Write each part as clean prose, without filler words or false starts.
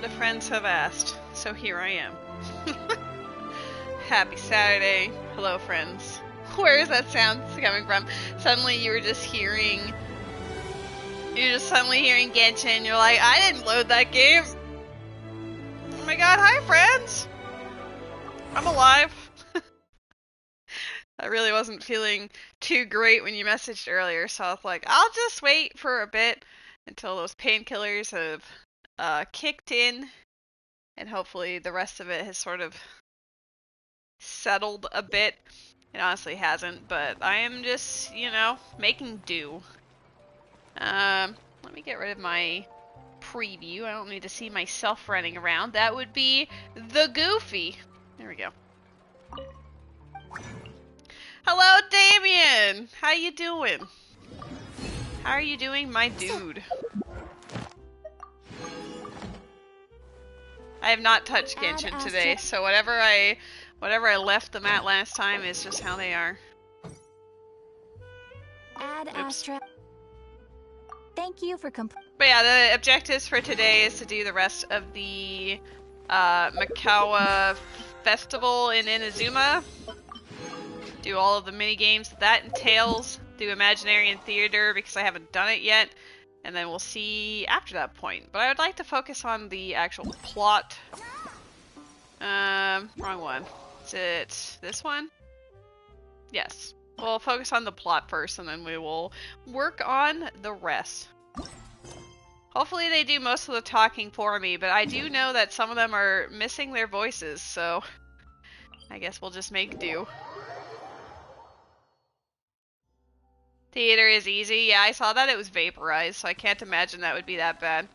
The friends have asked, so here I am. Happy Saturday. Hello, friends. Where is that sound coming from? Suddenly you were just hearing... You're just suddenly hearing Genshin, you're like, I didn't load that game! Oh my god, hi friends! I'm alive. I really wasn't feeling too great when you messaged earlier, so I was like, I'll just wait for a bit until those painkillers have kicked in, and hopefully the rest of it has sort of settled a bit. It honestly hasn't, but I am just, you know, making do. Let me get rid of my preview. I don't need to see myself running around. That would be the Goofy. There we go. Hello, Damien! How you doing? How are you doing, my dude? I have not touched Genshin today, so whatever I left them at last time is just how they are. Astra. Thank you for But yeah, the objectives for today is to do the rest of the Mikawa Festival in Inazuma. Do all of the mini games that entails. Do Imaginary and Theater because I haven't done it yet. And then we'll see after that point. But I would like to focus on the actual plot. Wrong one. Is it this one? Yes. We'll focus on the plot first and then we will work on the rest. Hopefully they do most of the talking for me, but I do know that some of them are missing their voices, so I guess we'll just make do. Theater is easy. Yeah, I saw that it was vaporized, so I can't imagine that would be that bad.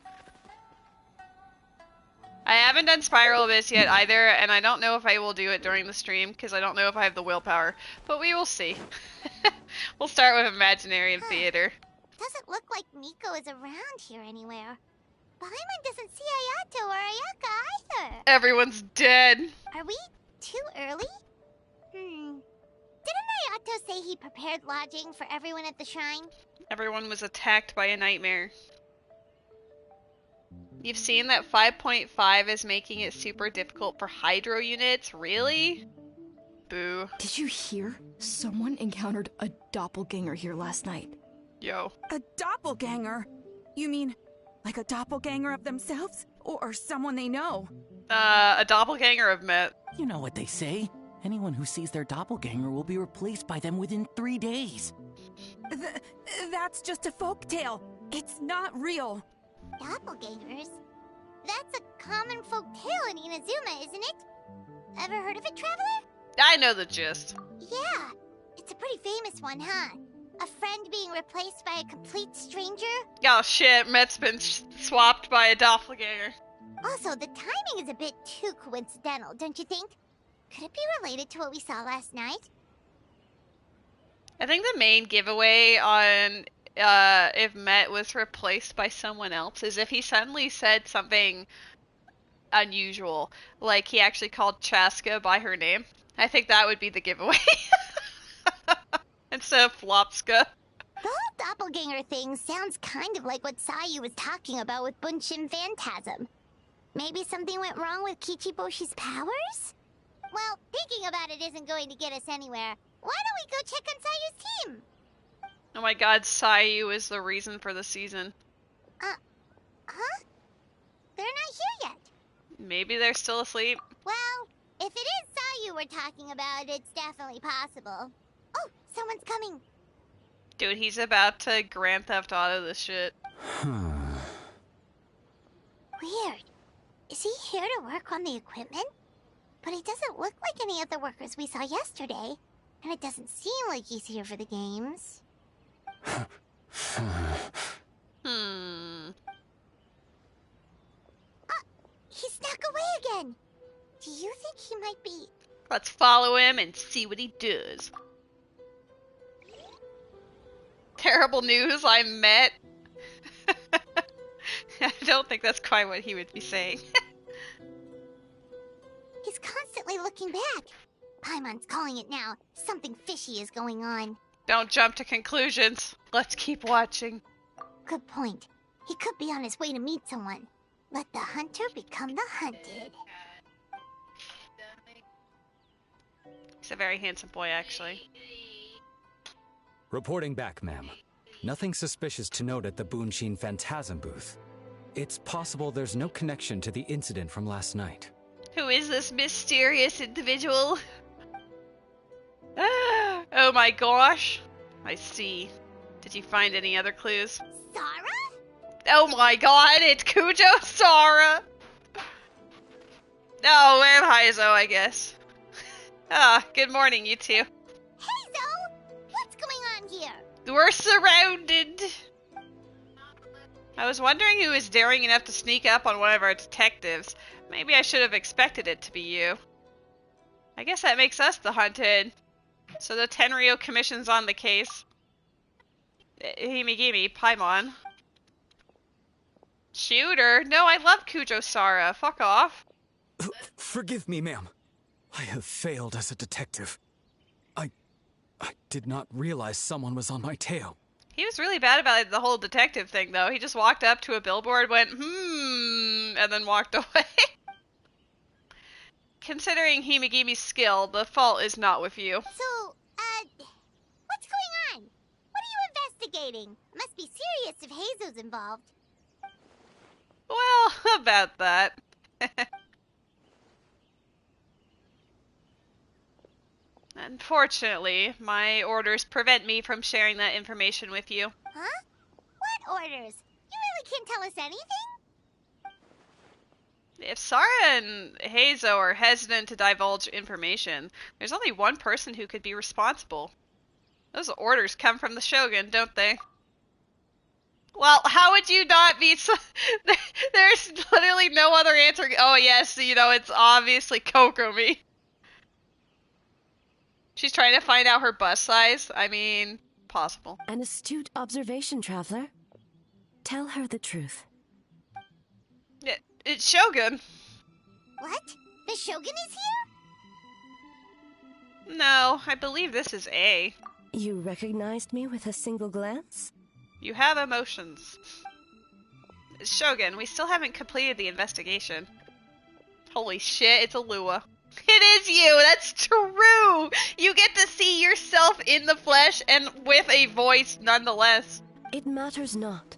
I haven't done Spiral Abyss yet either, and I don't know if I will do it during the stream, because I don't know if I have the willpower, but we will see. We'll start with Imaginary and Theater. Doesn't look like Miko is around here anywhere. Paimon doesn't see Ayato or Ayaka either. Everyone's dead. Are we too early? Didn't Ayato say he prepared lodging for everyone at the shrine? Everyone was attacked by a nightmare. You've seen that 5.5 is making it super difficult for hydro units? Really? Boo. Did you hear? Someone encountered a doppelganger here last night. Yo. A doppelganger? You mean like a doppelganger of themselves? Or someone they know? A doppelganger of Met. You know what they say. Anyone who sees their doppelganger will be replaced by them within 3 days. That's just a folktale. It's not real. Doppelgangers? That's a common folk tale in Inazuma, isn't it? Ever heard of it, Traveler? I know the gist. Yeah, it's a pretty famous one, huh? A friend being replaced by a complete stranger? Oh shit, Met's been swapped by a doppelganger. Also, the timing is a bit too coincidental, don't you think? Could it be related to what we saw last night? I think the main giveaway on if Met was replaced by someone else is if he suddenly said something unusual, like he actually called Chaska by her name. I think that would be the giveaway. Instead of Flopska. The whole doppelganger thing sounds kind of like what Sayu was talking about with Bunshin Phantasm. Maybe something went wrong with Kichiboshi's powers? Well, thinking about it isn't going to get us anywhere. Why don't we go check on Sayu's team? Oh my god, Sayu is the reason for the season. Huh? They're not here yet. Maybe they're still asleep. Well, if it is Sayu we're talking about, it's definitely possible. Oh, someone's coming. Dude, he's about to Grand Theft Auto this shit. Weird. Is he here to work on the equipment? But he doesn't look like any of the workers we saw yesterday. And it doesn't seem like he's here for the games. He snuck away again. Do you think he might be... Let's follow him and see what he does. Terrible news, I met. I don't think that's quite what he would be saying. He's constantly looking back. Paimon's calling it now. Something fishy is going on. Don't jump to conclusions. Let's keep watching. Good point. He could be on his way to meet someone. Let the hunter become the hunted. He's a very handsome boy, actually. Reporting back, ma'am. Nothing suspicious to note at the Genshin Phantasm booth. It's possible there's no connection to the incident from last night. Who is this mysterious individual? Oh my gosh. I see. Did you find any other clues? Sarah? Oh my god, it's Kujo Sara! Oh, and Heizo, I guess. Good morning, you two. Hey, Zo! What's going on here? We're surrounded! I was wondering who was daring enough to sneak up on one of our detectives. Maybe I should have expected it to be you. I guess that makes us the hunted. So the Tenryo Commission's on the case. Himigimi, Paimon. Shooter? No, I love Kujo Sara. Fuck off. Forgive me, ma'am. I have failed as a detective. I did not realize someone was on my tail. He was really bad about the whole detective thing, though. He just walked up to a billboard, went, and then walked away. Considering Himigimi's skill, the fault is not with you. So, what's going on? What are you investigating? It must be serious if Heizo's involved. Well, about that. Unfortunately, my orders prevent me from sharing that information with you. Huh? What orders? You really can't tell us anything? If Sara and Heizo are hesitant to divulge information, there's only one person who could be responsible. Those orders come from the Shogun, don't they? Well, how would you not be so... There's literally no other answer. Oh yes, it's obviously Kokomi. She's trying to find out her bus size. I mean, possible. An astute observation, traveler. Tell her the truth. It's Shogun. What? The Shogun is here? No, I believe this is A. You recognized me with a single glance? You have emotions. Shogun, we still haven't completed the investigation. Holy shit, it's a Lua. It is you! That's true! You get to see yourself in the flesh and with a voice nonetheless. It matters not.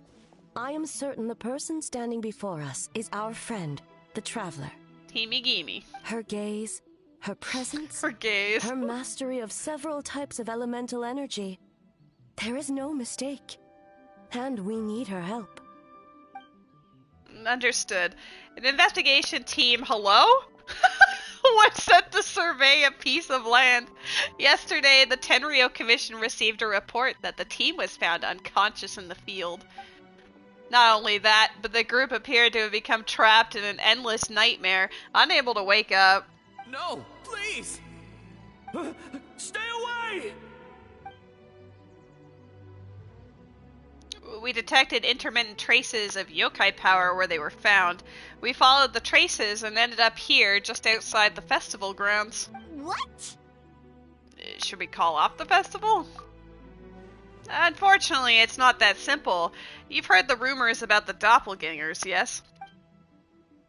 I am certain the person standing before us is our friend, the traveler. Himigimi. Her gaze, her presence, Her gaze. her mastery of several types of elemental energy. There is no mistake. And we need her help. Understood. An investigation team, hello? Was sent to survey a piece of land. Yesterday, the Tenryo Commission received a report that the team was found unconscious in the field. Not only that, but the group appeared to have become trapped in an endless nightmare, unable to wake up. No, please! Stay away! We detected intermittent traces of yokai power where they were found. We followed the traces and ended up here, just outside the festival grounds. What? Should we call off the festival? Unfortunately, it's not that simple. You've heard the rumors about the doppelgangers, yes?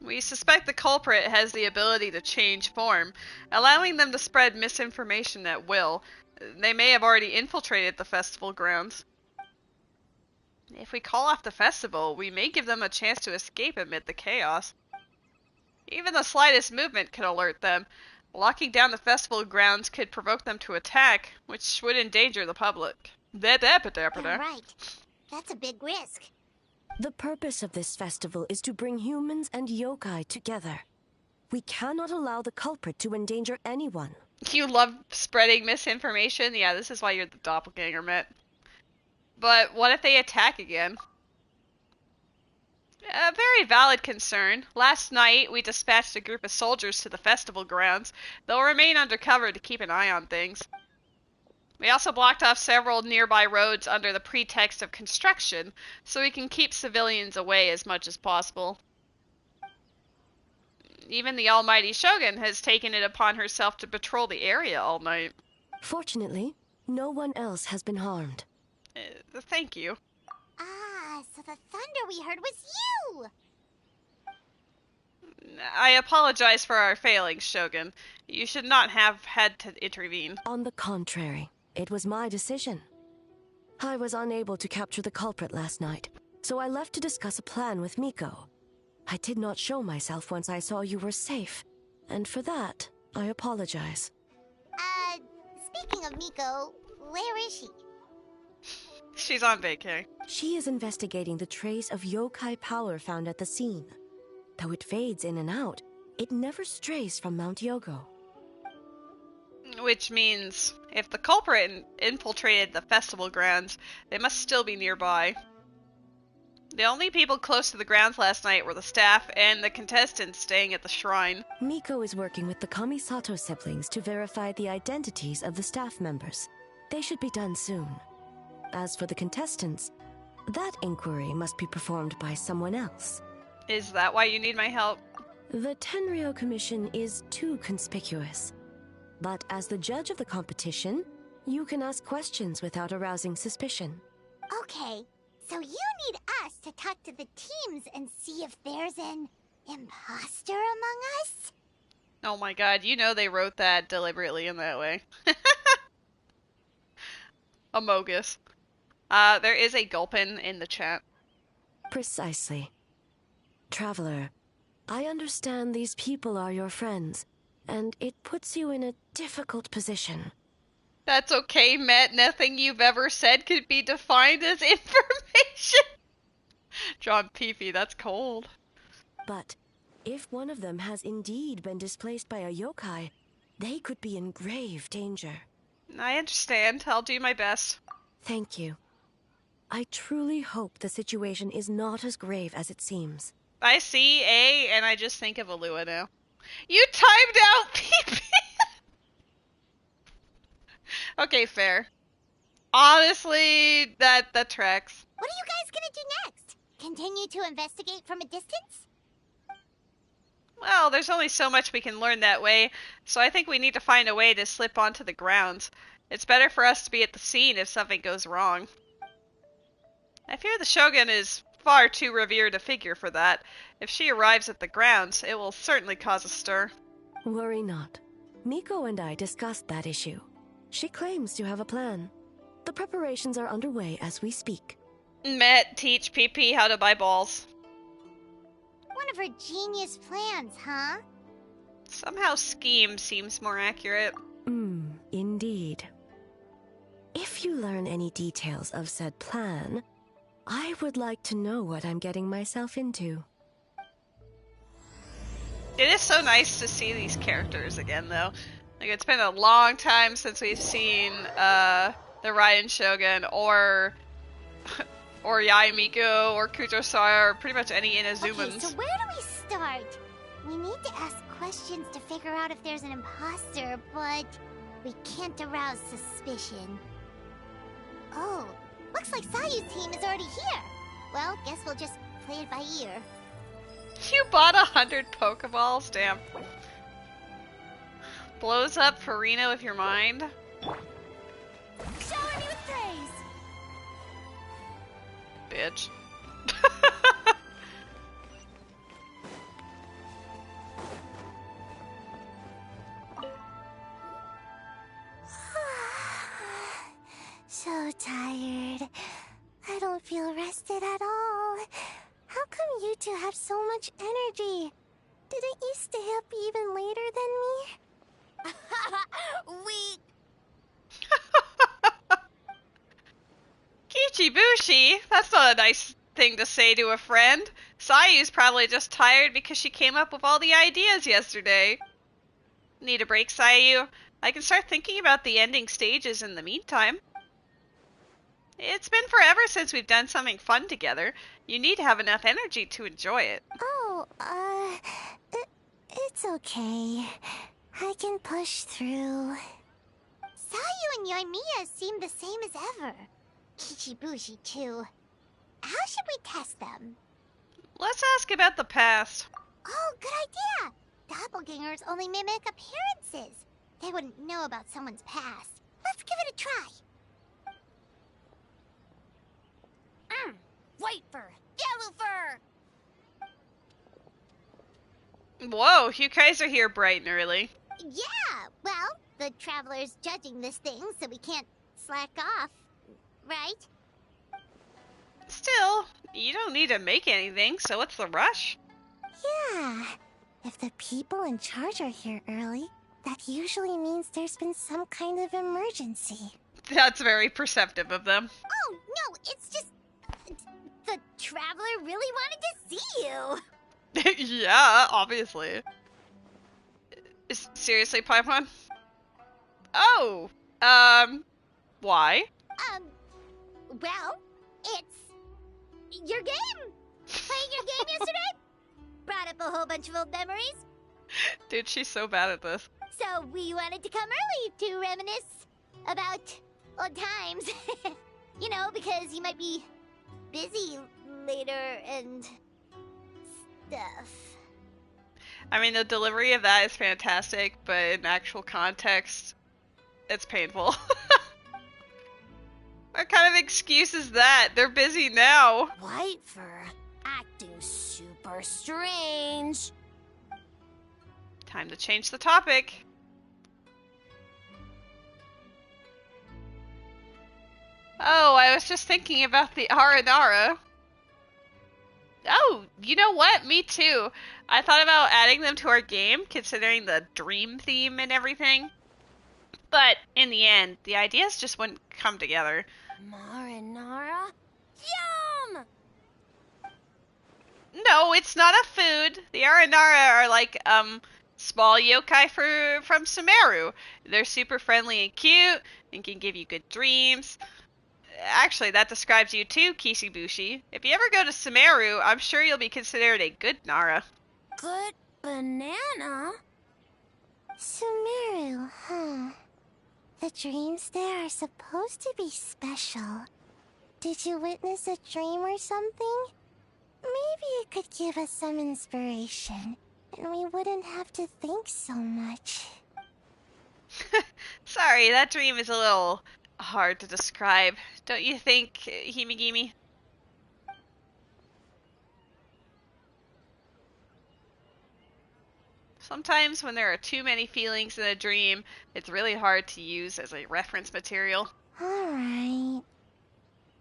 We suspect the culprit has the ability to change form, allowing them to spread misinformation at will. They may have already infiltrated the festival grounds. If we call off the festival, we may give them a chance to escape amid the chaos. Even the slightest movement could alert them. Locking down the festival grounds could provoke them to attack, which would endanger the public. You're right. That's a big risk. The purpose of this festival is to bring humans and yokai together. We cannot allow the culprit to endanger anyone. You love spreading misinformation? Yeah, this is why you're the doppelganger, Mitt. But what if they attack again? A very valid concern. Last night, we dispatched a group of soldiers to the festival grounds. They'll remain undercover to keep an eye on things. We also blocked off several nearby roads under the pretext of construction, so we can keep civilians away as much as possible. Even the almighty Shogun has taken it upon herself to patrol the area all night. Fortunately, no one else has been harmed. Thank you. Ah, so the thunder we heard was you! I apologize for our failings, Shogun. You should not have had to intervene. On the contrary, it was my decision. I was unable to capture the culprit last night, so I left to discuss a plan with Miko. I did not show myself once I saw you were safe, and for that, I apologize. Speaking of Miko, where is she? She's on vacay. She is investigating the trace of yokai power found at the scene. Though it fades in and out, it never strays from Mount Yogo. Which means, if the culprit infiltrated the festival grounds, they must still be nearby. The only people close to the grounds last night were the staff and the contestants staying at the shrine. Miko is working with the Kamisato siblings to verify the identities of the staff members. They should be done soon. As for the contestants, that inquiry must be performed by someone else. Is that why you need my help? The Tenryo Commission is too conspicuous. But as the judge of the competition, you can ask questions without arousing suspicion. Okay, so you need us to talk to the teams and see if there's an imposter among us? Oh my god, you know they wrote that deliberately in that way. Amogus. There is a gulpin in the chat. Precisely. Traveler, I understand these people are your friends, and it puts you in a difficult position. That's okay, Matt. Nothing you've ever said could be defined as information. John Peepee, that's cold. But if one of them has indeed been displaced by a yokai, they could be in grave danger. I understand. I'll do my best. Thank you. I truly hope the situation is not as grave as it seems. I see A, and I just think of Alua now. You timed out PP! Okay, fair. Honestly, that tracks. What are you guys gonna do next? Continue to investigate from a distance? Well, there's only so much we can learn that way, so I think we need to find a way to slip onto the grounds. It's better for us to be at the scene if something goes wrong. I fear the Shogun is far too revered a figure for that. If she arrives at the grounds, it will certainly cause a stir. Worry not. Miko and I discussed that issue. She claims to have a plan. The preparations are underway as we speak. Met, teach PP how to buy balls. One of her genius plans, huh? Somehow scheme seems more accurate. Indeed. If you learn any details of said plan, I would like to know what I'm getting myself into. It is so nice to see these characters again, though. Like, it's been a long time since we've seen the Ryan Shogun or Yae Miko or Kuto-Sara or pretty much any Inazumans. Okay, so where do we start? We need to ask questions to figure out if there's an imposter, but we can't arouse suspicion. Oh, looks like Sayu's team is already here. Well, guess we'll just play it by ear. You bought 100 Pokeballs? Damn. Blows up Farina with your mind? Shower me with praise! Bitch. So tired. I don't feel rested at all. How come you two have so much energy? Didn't you stay up even later than me? Weak. Kichibushi? That's not a nice thing to say to a friend. Sayu's probably just tired because she came up with all the ideas yesterday. Need a break, Sayu? I can start thinking about the ending stages in the meantime. It's been forever since we've done something fun together. You need to have enough energy to enjoy it. Oh, it's okay. I can push through. Sayu and Yoimiya seem the same as ever. Kichibushi, too. How should we test them? Let's ask about the past. Oh, good idea! Doppelgangers only mimic appearances. They wouldn't know about someone's past. Let's give it a try. White fur! Yellow fur! Whoa, you guys are here bright and early. Yeah, well, the Traveler's judging this thing, so we can't slack off, right? Still, you don't need to make anything, so what's the rush? Yeah. If the people in charge are here early, that usually means there's been some kind of emergency. That's very perceptive of them. Oh, no, it's just... The Traveler really wanted to see you. Yeah, obviously. Seriously, Paimon? Oh, why? Well, it's... your game! Playing your game yesterday? Brought up a whole bunch of old memories. Dude, she's so bad at this. So we wanted to come early to reminisce about old times. You know, because you might be busy later and stuff. I mean, the delivery of that is fantastic, but in actual context, it's painful. What kind of excuse is that? They're busy now. White fur acting super strange. Time to change the topic. Oh, I was just thinking about the Aranara. Oh, you know what? Me too. I thought about adding them to our game, considering the dream theme and everything. But in the end, the ideas just wouldn't come together. Marinara? Yum! No, it's not a food. The Aranara are like, small yokai from Sumeru. They're super friendly and cute, and can give you good dreams. Actually, that describes you too, Kishibushi. If you ever go to Sumeru, I'm sure you'll be considered a good Nara. Good banana? Sumeru, huh? The dreams there are supposed to be special. Did you witness a dream or something? Maybe it could give us some inspiration, and we wouldn't have to think so much. Sorry, that dream is a little hard to describe. Don't you think, Himigimi? Sometimes when there are too many feelings in a dream, it's really hard to use as a reference material. Alright.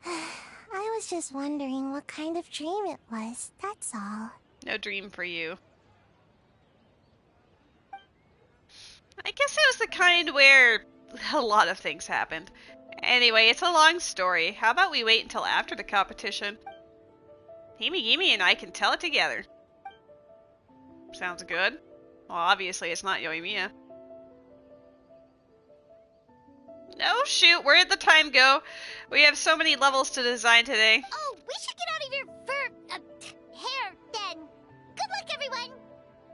I was just wondering what kind of dream it was, that's all. No dream for you. I guess it was the kind where a lot of things happened. Anyway, it's a long story. How about we wait until after the competition? Himigimi and I can tell it together. Sounds good. Well, obviously it's not Yoimiya. Oh shoot, where did the time go? We have so many levels to design today. Oh, we should get out of your hair then. Good luck, everyone.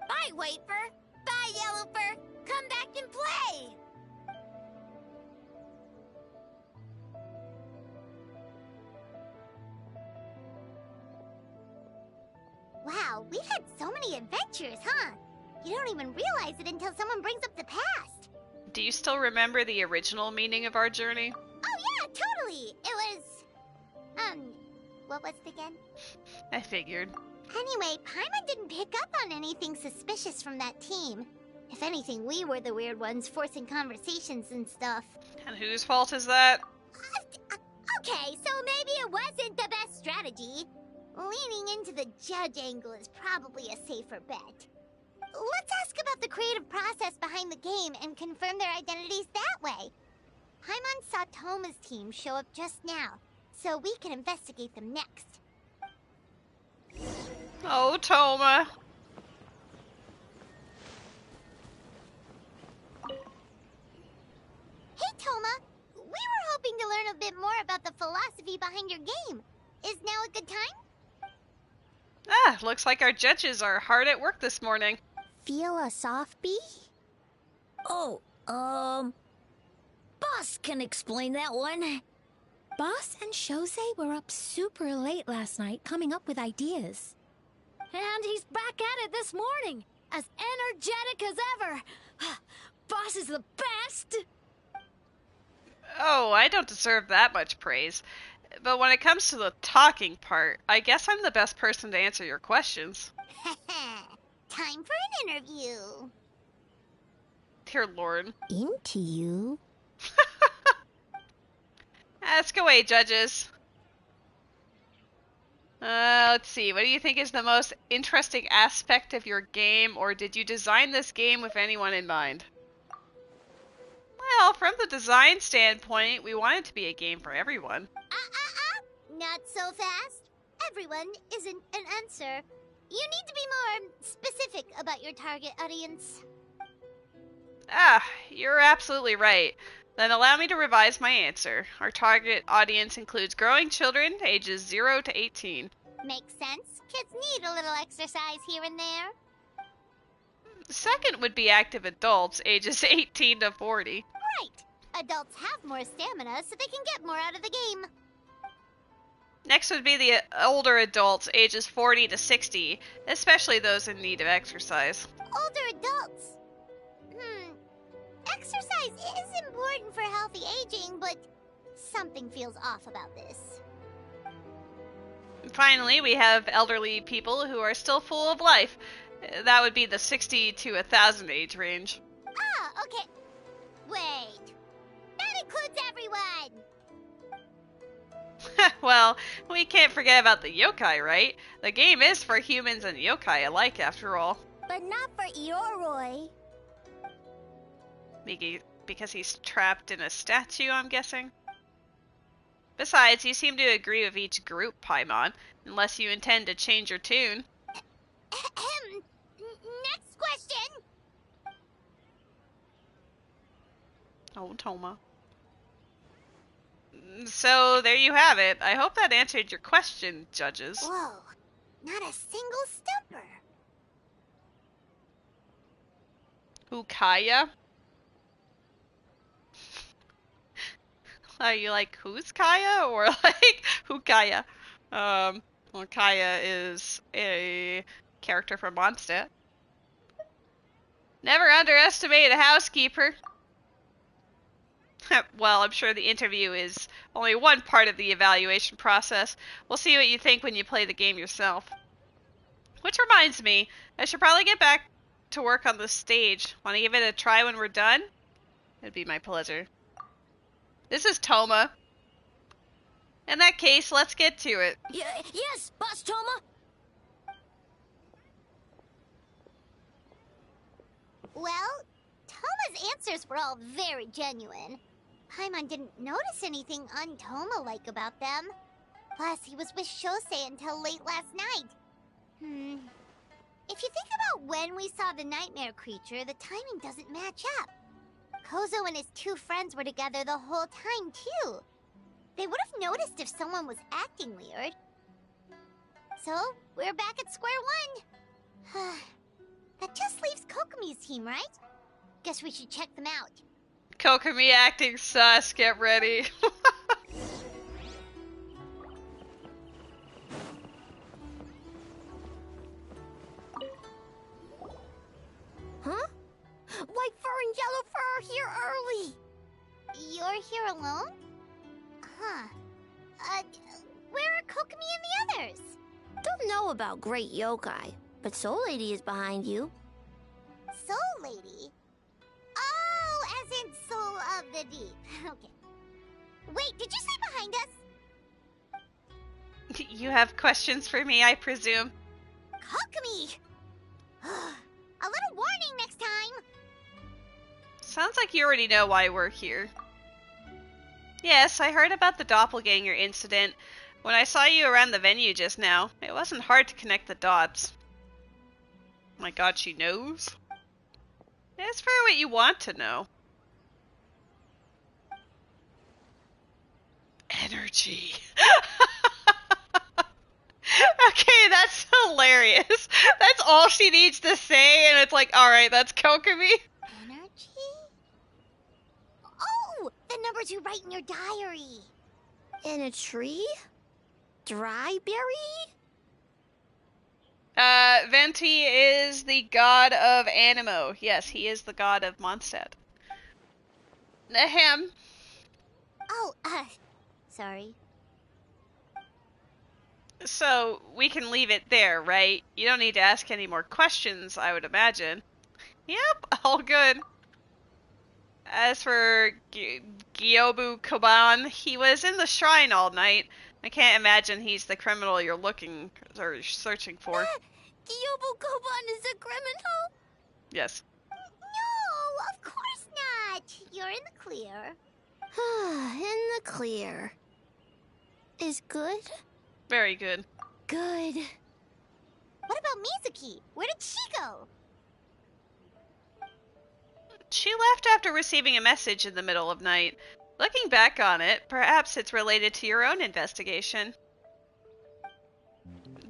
Bye, White Fur. Bye, Yellow Fur. Come back and play. Wow, we've had so many adventures, huh? You don't even realize it until someone brings up the past. Do you still remember the original meaning of our journey? Oh yeah, totally. It was... what was it again? I figured. Anyway, Paimon didn't pick up on anything suspicious from that team. If anything, we were the weird ones forcing conversations and stuff. And whose fault is that? Okay, so maybe it wasn't the best strategy. Leaning into the judge angle is probably a safer bet. Let's ask about the creative process behind the game and confirm their identities that way. Paimon saw Toma's team show up just now, so we can investigate them next. Oh, Toma. Hey, Toma! We were hoping to learn a bit more about the philosophy behind your game. Is now a good time? Ah, looks like our judges are hard at work this morning. Feel a soft bee? Oh, Boss can explain that one. Boss and Shosei were up super late last night coming up with ideas. And he's back at it this morning, as energetic as ever. Boss is the best! Oh, I don't deserve that much praise. But when it comes to the talking part, I guess I'm the best person to answer your questions. time for an interview. Dear Lord. Into you? Ask away, judges. Let's see. What do you think is the most interesting aspect of your game, or did you design this game with anyone in mind? Well, from the design standpoint, we want it to be a game for everyone. Not so fast. Everyone isn't an answer. You need to be more specific about your target audience. Ah, you're absolutely right. Then allow me to revise my answer. Our target audience includes growing children ages 0 to 18. Makes sense. Kids need a little exercise here and there. Second would be active adults ages 18 to 40. Right. Adults have more stamina, so they can get more out of the game. Next would be the older adults ages 40 to 60, especially those in need of exercise. Older adults. Exercise is important for healthy aging, but something feels off about this. Finally, we have elderly people who are still full of life. That would be the 60 to 1,000 age range. Ah, okay. Wait. That includes everyone! Well, we can't forget about the yokai, right? The game is for humans and yokai alike, after all. But not for Ioroi. Because he's trapped in a statue, I'm guessing? Besides, you seem to agree with each group, Paimon, unless you intend to change your tune. Next question! Oh, Toma. So, there you have it. I hope that answered your question, judges. Whoa, not a single stumper. Hukaya? Are you like, who's Kaya? Or like, Hukaya? Well, Kaya is a character from Mondstadt. Never underestimate a housekeeper. Well, I'm sure the interview is only one part of the evaluation process. We'll see what you think when you play the game yourself. Which reminds me, I should probably get back to work on the stage. Want to give it a try when we're done? It'd be my pleasure. This is Toma. In that case, let's get to it. Yes, Boss Toma. Well, Toma's answers were all very genuine. Paimon didn't notice anything un-Toma-like about them. Plus, he was with Shosei until late last night. If you think about when we saw the nightmare creature, the timing doesn't match up. Kozo and his two friends were together the whole time, too. They would have noticed if someone was acting weird. So, we're back at square one. That just leaves Kokomi's team, right? Guess we should check them out. Kokomi acting sus, get ready. Huh? White fur and yellow fur are here early. You're here alone? Huh. Where are Kokomi and the others? Don't know about Great Yokai, but Soul Lady is behind you. Soul Lady? Oh, as in Soul of the Deep. Okay. Wait, did you say behind us? You have questions for me, I presume? Kokomi! A little warning next time! Sounds like you already know why we're here. Yes, I heard about the doppelganger incident. When I saw you around the venue just now, it wasn't hard to connect the dots. Oh my god, she knows? It's for what you want to know. Energy. Okay, that's hilarious. That's all she needs to say, and it's like, alright, that's Kokomi. Energy? Oh, the numbers you write in your diary. In a tree? Dryberry? Venti is the god of Animo. Yes, he is the god of Mondstadt. Him. Oh, sorry. So, we can leave it there, right? You don't need to ask any more questions, I would imagine. Yep, all good. As for Gyobu Koban, he was in the shrine all night. I can't imagine he's the criminal you're looking or searching for. Gyobu Koban is a criminal? Yes. No, of course not. You're in the clear. In the clear. Is good? Very good. Good. What about Mizuki? Where did she go? She left after receiving a message in the middle of night. Looking back on it, perhaps it's related to your own investigation.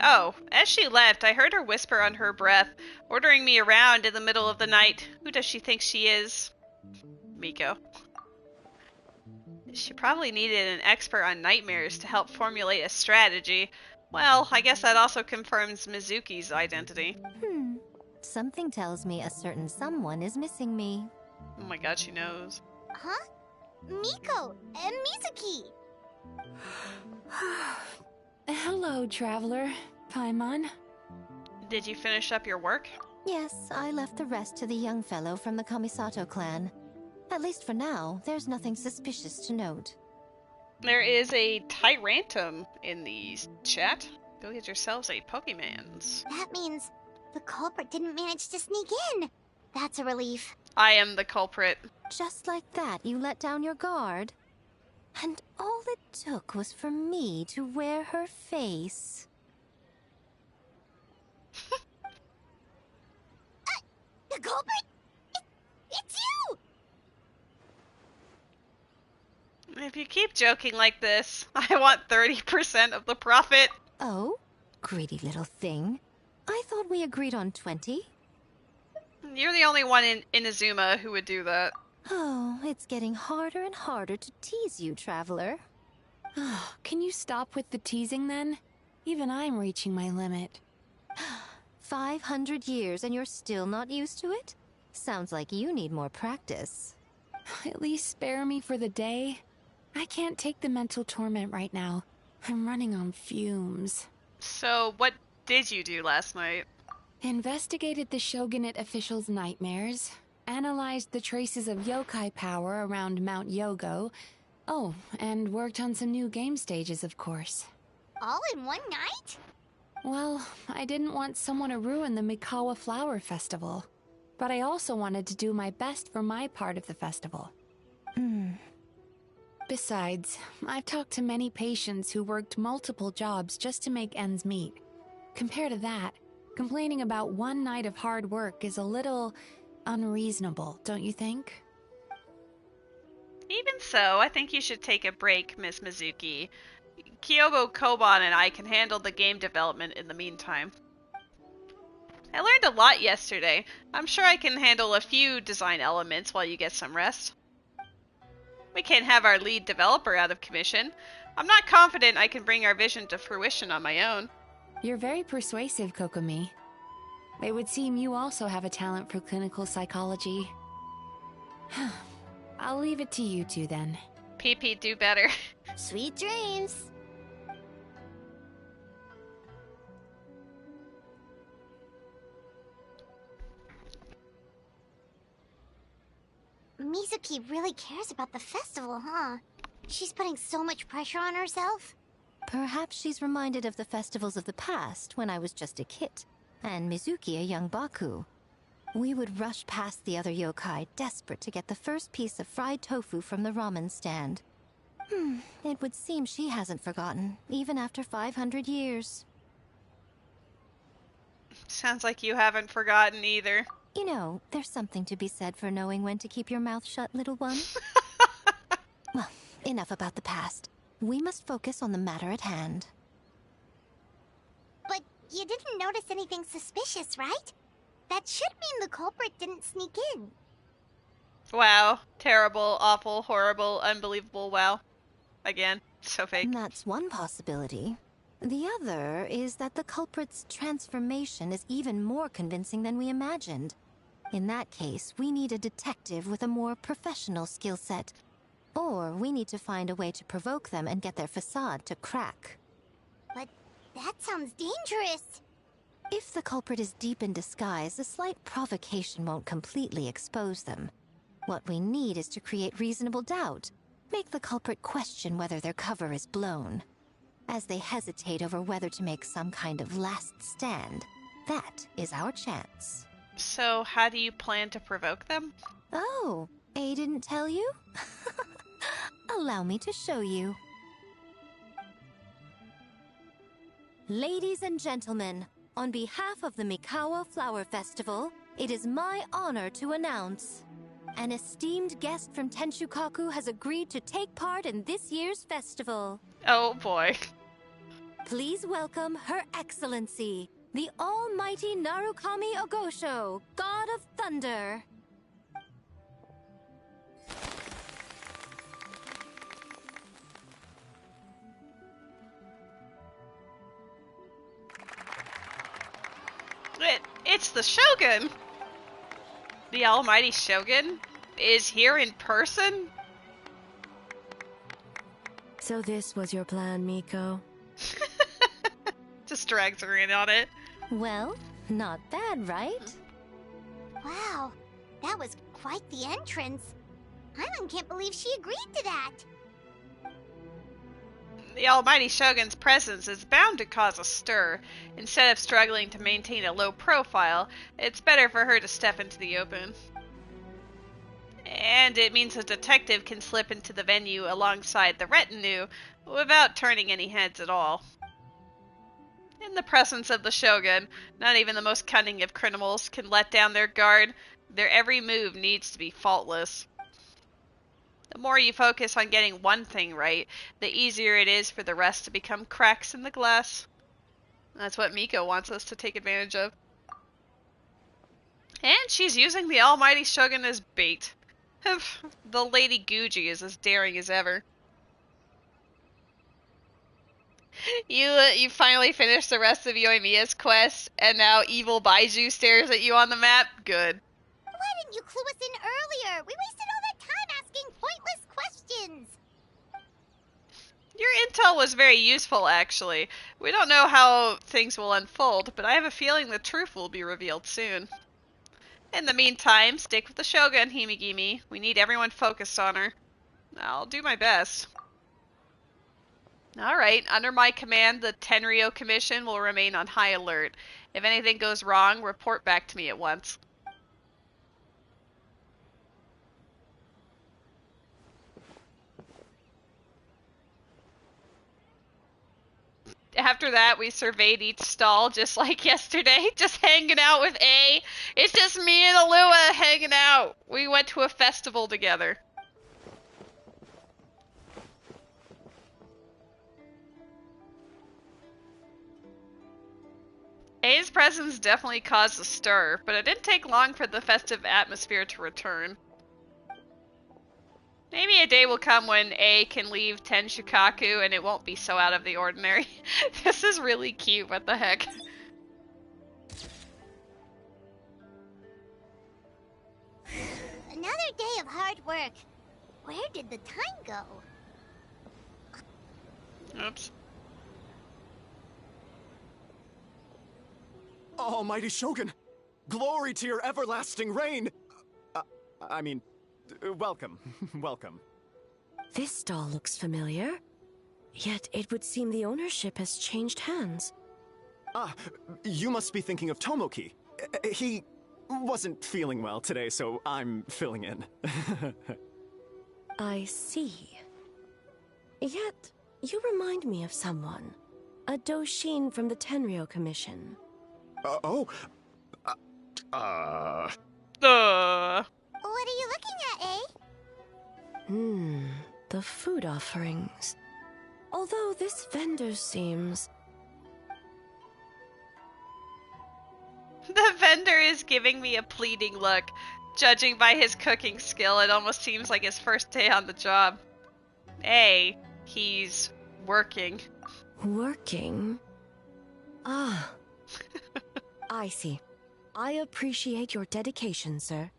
Oh, as she left, I heard her whisper under her breath, ordering me around in the middle of the night. Who does she think she is? Miko. She probably needed an expert on nightmares to help formulate a strategy. Well, I guess that also confirms Mizuki's identity. Something tells me a certain someone is missing me. Oh my god, she knows. Huh? Miko and Mizuki. Hello, traveler. Paimon. Did you finish up your work? Yes, I left the rest to the young fellow from the Kamisato clan. At least for now, there's nothing suspicious to note. There is a Tyrantum in the chat. Go get yourselves a Pokemans. That means the culprit didn't manage to sneak in. That's a relief. I am the culprit. Just like that, you let down your guard? And all it took was for me to wear her face. The culprit? It's you! If you keep joking like this, I want 30% of the profit. Oh? Greedy little thing. I thought we agreed on 20. You're the only one in Inazuma who would do that. Oh, it's getting harder and harder to tease you, traveler. Can you stop with the teasing then? Even I'm reaching my limit. 500 years and you're still not used to it? Sounds like you need more practice. At least spare me for the day. I can't take the mental torment right now. I'm running on fumes. So, what did you do last night? Investigated the Shogunate officials' nightmares, analyzed the traces of yokai power around Mount Yogo. Oh, and worked on some new game stages, of course. All in one night? Well, I didn't want someone to ruin the Mikawa Flower Festival. But I also wanted to do my best for my part of the festival. Besides, I've talked to many patients who worked multiple jobs just to make ends meet. Compared to that, complaining about one night of hard work is a little unreasonable, don't you think? Even so, I think you should take a break, Miss Mizuki. Kyobo Koban and I can handle the game development in the meantime. I learned a lot yesterday. I'm sure I can handle a few design elements while you get some rest. We can't have our lead developer out of commission. I'm not confident I can bring our vision to fruition on my own. You're very persuasive, Kokomi. It would seem you also have a talent for clinical psychology. I'll leave it to you two then. PP, do better. Sweet dreams. Mizuki really cares about the festival, huh? She's putting so much pressure on herself. Perhaps she's reminded of the festivals of the past when I was just a kid, and Mizuki a young Baku. We would rush past the other yokai, desperate to get the first piece of fried tofu from the ramen stand. It would seem she hasn't forgotten, even after 500 years. Sounds like you haven't forgotten either. You know, there's something to be said for knowing when to keep your mouth shut, little one. Well, enough about the past. We must focus on the matter at hand. But you didn't notice anything suspicious, right? That should mean the culprit didn't sneak in. Wow. Terrible, awful, horrible, unbelievable, wow. Again, so fake. That's one possibility. The other is that the culprit's transformation is even more convincing than we imagined. In that case, we need a detective with a more professional skill set. Or we need to find a way to provoke them and get their facade to crack. But That sounds dangerous. If the culprit is deep in disguise, a slight provocation won't completely expose them. What we need is to create reasonable doubt. Make the culprit question whether their cover is blown. As they hesitate over whether to make some kind of last stand, that is our chance. So, how do you plan to provoke them? Oh, A didn't tell you? Allow me to show you. Ladies and gentlemen, on behalf of the Mikawa Flower Festival, it is my honor to announce an esteemed guest from Tenshukaku has agreed to take part in this year's festival. Oh boy. Please welcome Her Excellency, the Almighty Narukami Ogosho, God of Thunder. It's the Shogun! The Almighty Shogun is here in person? So this was your plan, Miko? Just drags her in on it. Well, not bad, right? Wow, that was quite the entrance. Paimon can't believe she agreed to that. The Almighty Shogun's presence is bound to cause a stir. Instead of struggling to maintain a low profile, it's better for her to step into the open. And it means a detective can slip into the venue alongside the retinue without turning any heads at all. In the presence of the Shogun, not even the most cunning of criminals can let down their guard. Their every move needs to be faultless. The more you focus on getting one thing right, the easier it is for the rest to become cracks in the glass. That's what Miko wants us to take advantage of. And she's using the Almighty Shogun as bait. The Lady Guji is as daring as ever. You finally finished the rest of Yoimiya's quest, and now evil Baiju stares at you on the map? Good. Why didn't you clue us in earlier? We wasted all that time asking pointless questions. Your intel was very useful, actually. We don't know how things will unfold, but I have a feeling the truth will be revealed soon. In the meantime, stick with the Shogun, Himigimi. We need everyone focused on her. I'll do my best. Alright, under my command, the Tenryo Commission will remain on high alert. If anything goes wrong, report back to me at once. After that, we surveyed each stall just like yesterday, just hanging out with A. It's just me and Alua hanging out. We went to a festival together. A's presence definitely caused a stir, but it didn't take long for the festive atmosphere to return. Maybe a day will come when A can leave Tenshukaku and it won't be so out of the ordinary. This is really cute, what the heck. Another day of hard work. Where did the time go? Oops. Almighty Shogun! Glory to your everlasting reign! Welcome. Welcome. This stall looks familiar. Yet it would seem the ownership has changed hands. Ah, you must be thinking of Tomoki. He wasn't feeling well today, so I'm filling in. I see. Yet, you remind me of someone. A Doshin from the Tenryo Commission. What are you looking at, eh? The food offerings. Although this vendor seems... The vendor is giving me a pleading look. Judging by his cooking skill, it almost seems like his first day on the job. A, he's working. Working? Ah. I see. I appreciate your dedication, sir.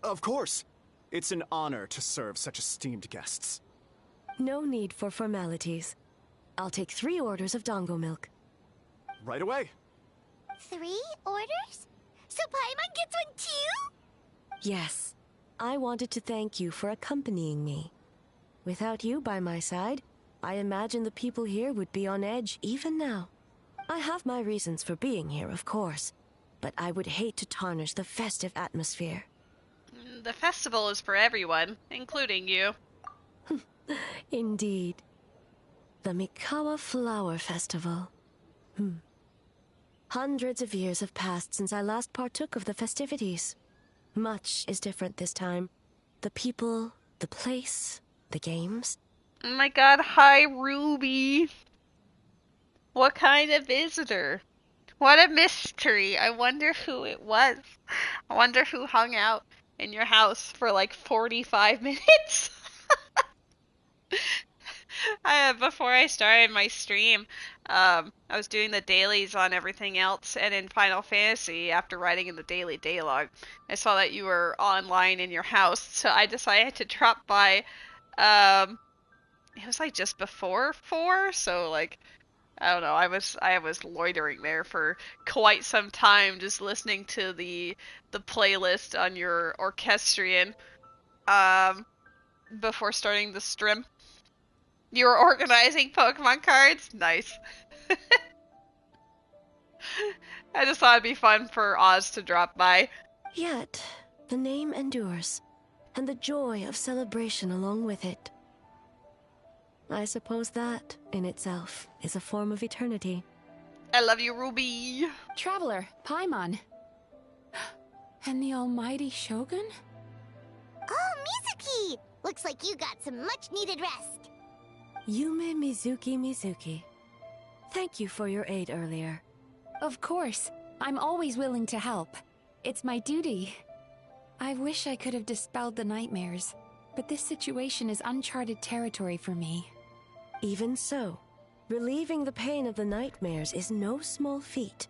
Of course. It's an honor to serve such esteemed guests. No need for formalities. I'll take 3 orders of dongo milk. Right away. 3 orders? So Paimon gets one too? Yes. I wanted to thank you for accompanying me. Without you by my side, I imagine the people here would be on edge even now. I have my reasons for being here, of course, but I would hate to tarnish the festive atmosphere. The festival is for everyone, including you. Indeed. The Mikawa Flower Festival. Hundreds of years have passed since I last partook of the festivities. Much is different this time. The people, the place, the games. Oh my god, hi Ruby! What kind of visitor? What a mystery. I wonder who it was. I wonder who hung out in your house for like 45 minutes. Before I started my stream, I was doing the dailies on everything else, and in Final Fantasy, after writing in the daily daylog, I saw that you were online in your house, so I decided to drop by. It was like just before 4, so like, I don't know, I was loitering there for quite some time, just listening to the playlist on your orchestrion, before starting the stream. You were organizing Pokemon cards? Nice. I just thought it'd be fun for Oz to drop by. Yet, the name endures, and the joy of celebration along with it. I suppose that, in itself, is a form of eternity. I love you, Ruby. Traveler, Paimon. And the almighty Shogun? Oh, Mizuki! Looks like you got some much-needed rest. Yume Mizuki. Thank you for your aid earlier. Of course. I'm always willing to help. It's my duty. I wish I could have dispelled the nightmares, but this situation is uncharted territory for me. Even so, relieving the pain of the nightmares is no small feat.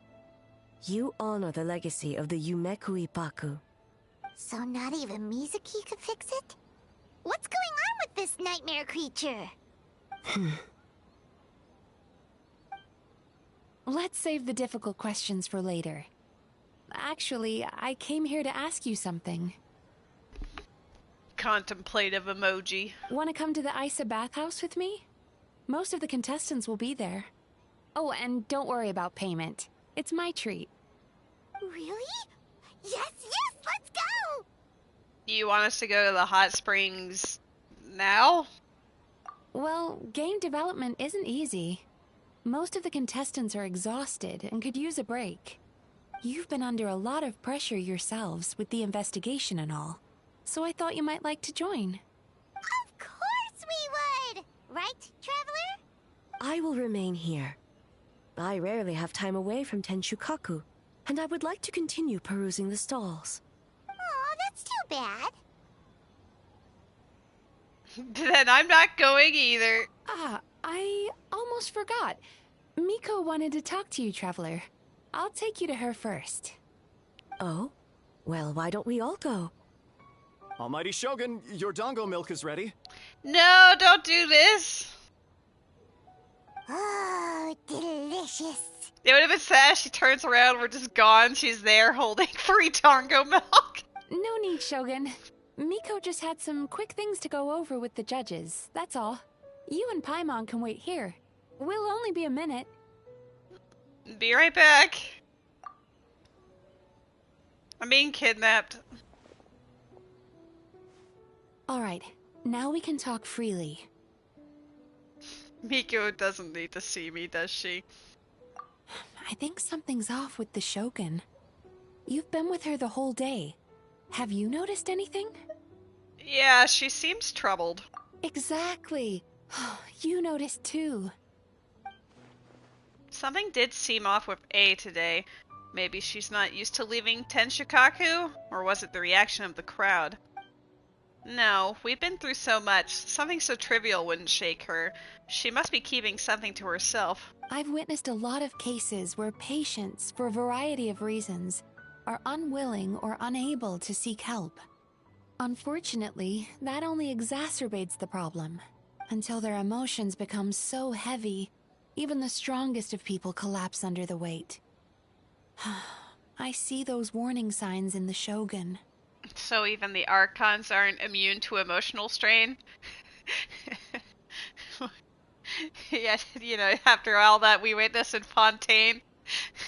You honor the legacy of the Yumekui Baku. So not even Mizuki could fix it? What's going on with this nightmare creature? Let's save the difficult questions for later. Actually, I came here to ask you something. Contemplative emoji. Want to come to the Isa bathhouse with me? Most of the contestants will be there. Oh, and don't worry about payment. It's my treat. Really? Yes, let's go! You want us to go to the hot springs now? Well, game development isn't easy. Most of the contestants are exhausted and could use a break. You've been under a lot of pressure yourselves with the investigation and all, so I thought you might like to join. Of course we would! Right, Traveler? I will remain here. I rarely have time away from Tenshukaku, and I would like to continue perusing the stalls. Aw, that's too bad. Then I'm not going either. Ah, I almost forgot. Miko wanted to talk to you, Traveler. I'll take you to her first. Oh? Well, why don't we all go? Almighty Shogun, your dongo milk is ready. No, don't do this. Oh, delicious. It would have been sad. She turns around, we're just gone. She's there holding free dongo milk. No need, Shogun. Miko just had some quick things to go over with the judges, that's all. You and Paimon can wait here. We'll only be a minute. Be right back. I'm being kidnapped. Alright, now we can talk freely. Miko doesn't need to see me, does she? I think something's off with the Shogun. You've been with her the whole day. Have you noticed anything? Yeah, she seems troubled. Exactly. You noticed too. Something did seem off with A today. Maybe she's not used to leaving Tenshukaku? Or was it the reaction of the crowd? No, we've been through so much. Something so trivial wouldn't shake her. She must be keeping something to herself. I've witnessed a lot of cases where patients, for a variety of reasons, are unwilling or unable to seek help. Unfortunately, that only exacerbates the problem, until their emotions become so heavy Even the strongest of people collapse under the weight. I see those warning signs in the Shogun. So even the Archons aren't immune to emotional strain? Yeah, you know, after all that we witnessed in Fontaine,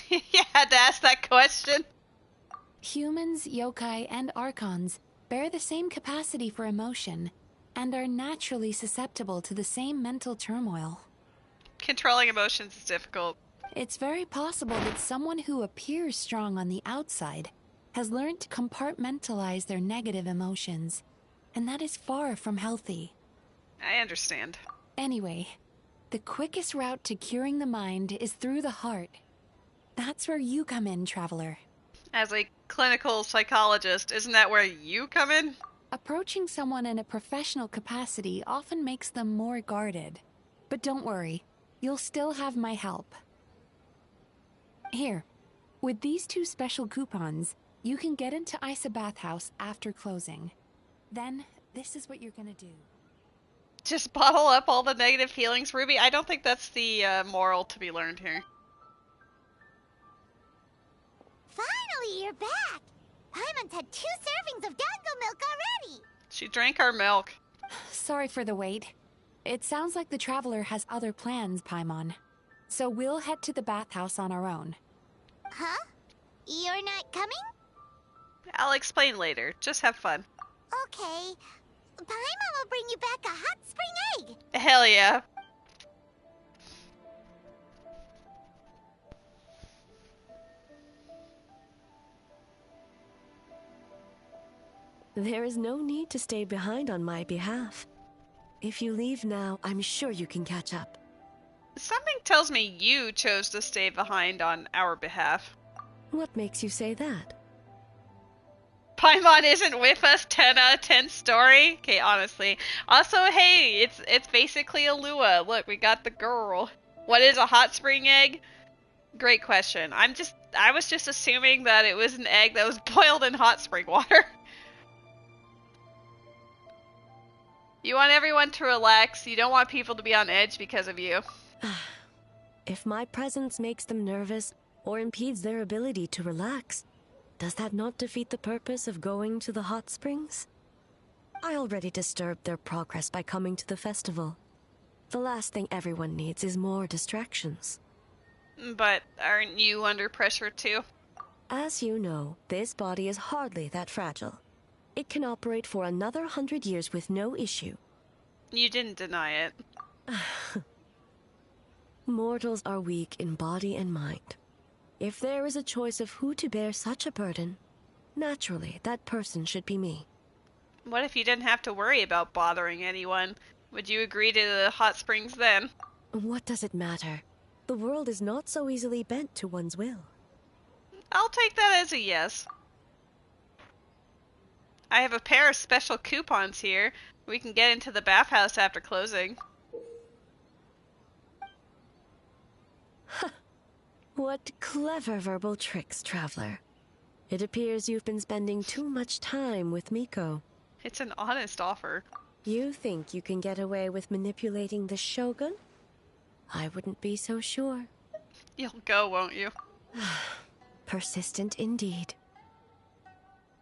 you had to ask that question. Humans, yokai, and archons bear the same capacity for emotion, and are naturally susceptible to the same mental turmoil. Controlling emotions is difficult. It's very possible that someone who appears strong on the outside has learned to compartmentalize their negative emotions, and that is far from healthy. I understand. Anyway, the quickest route to curing the mind is through the heart. That's where you come in, Traveler. As a clinical psychologist, isn't that where you come in? Approaching someone in a professional capacity often makes them more guarded. But don't worry, you'll still have my help. Here, with these 2 special coupons, you can get into Isa Bathhouse after closing. Then, this is what you're gonna do. Just bottle up all the negative feelings, Ruby? I don't think that's the moral to be learned here. Finally, you're back! Paimon's had 2 servings of dango milk already! She drank our milk. Sorry for the wait. It sounds like the Traveler has other plans, Paimon. So we'll head to the bathhouse on our own. Huh? You're not coming? I'll explain later. Just have fun. Okay. Paimon will bring you back a hot spring egg! Hell yeah. There is no need to stay behind on my behalf. If you leave now, I'm sure you can catch up. Something tells me you chose to stay behind on our behalf. What makes you say that? Paimon isn't with us, 10 out of 10 story? Okay, honestly. Also, hey, it's basically a Lua. Look, we got the girl. What is a hot spring egg? Great question. I was just assuming that it was an egg that was boiled in hot spring water. You want everyone to relax. You don't want people to be on edge because of you. If my presence makes them nervous or impedes their ability to relax, does that not defeat the purpose of going to the hot springs? I already disturbed their progress by coming to the festival. The last thing everyone needs is more distractions. But aren't you under pressure too? As you know, this body is hardly that fragile. It can operate for another 100 years with no issue. You didn't deny it. Mortals are weak in body and mind. If there is a choice of who to bear such a burden, naturally that person should be me. What if you didn't have to worry about bothering anyone? Would you agree to the hot springs then? What does it matter? The world is not so easily bent to one's will. I'll take that as a yes. I have a pair of special coupons here. We can get into the bathhouse after closing. What clever verbal tricks, Traveler. It appears you've been spending too much time with Miko. It's an honest offer. You think you can get away with manipulating the Shogun? I wouldn't be so sure. You'll go, won't you? Persistent indeed.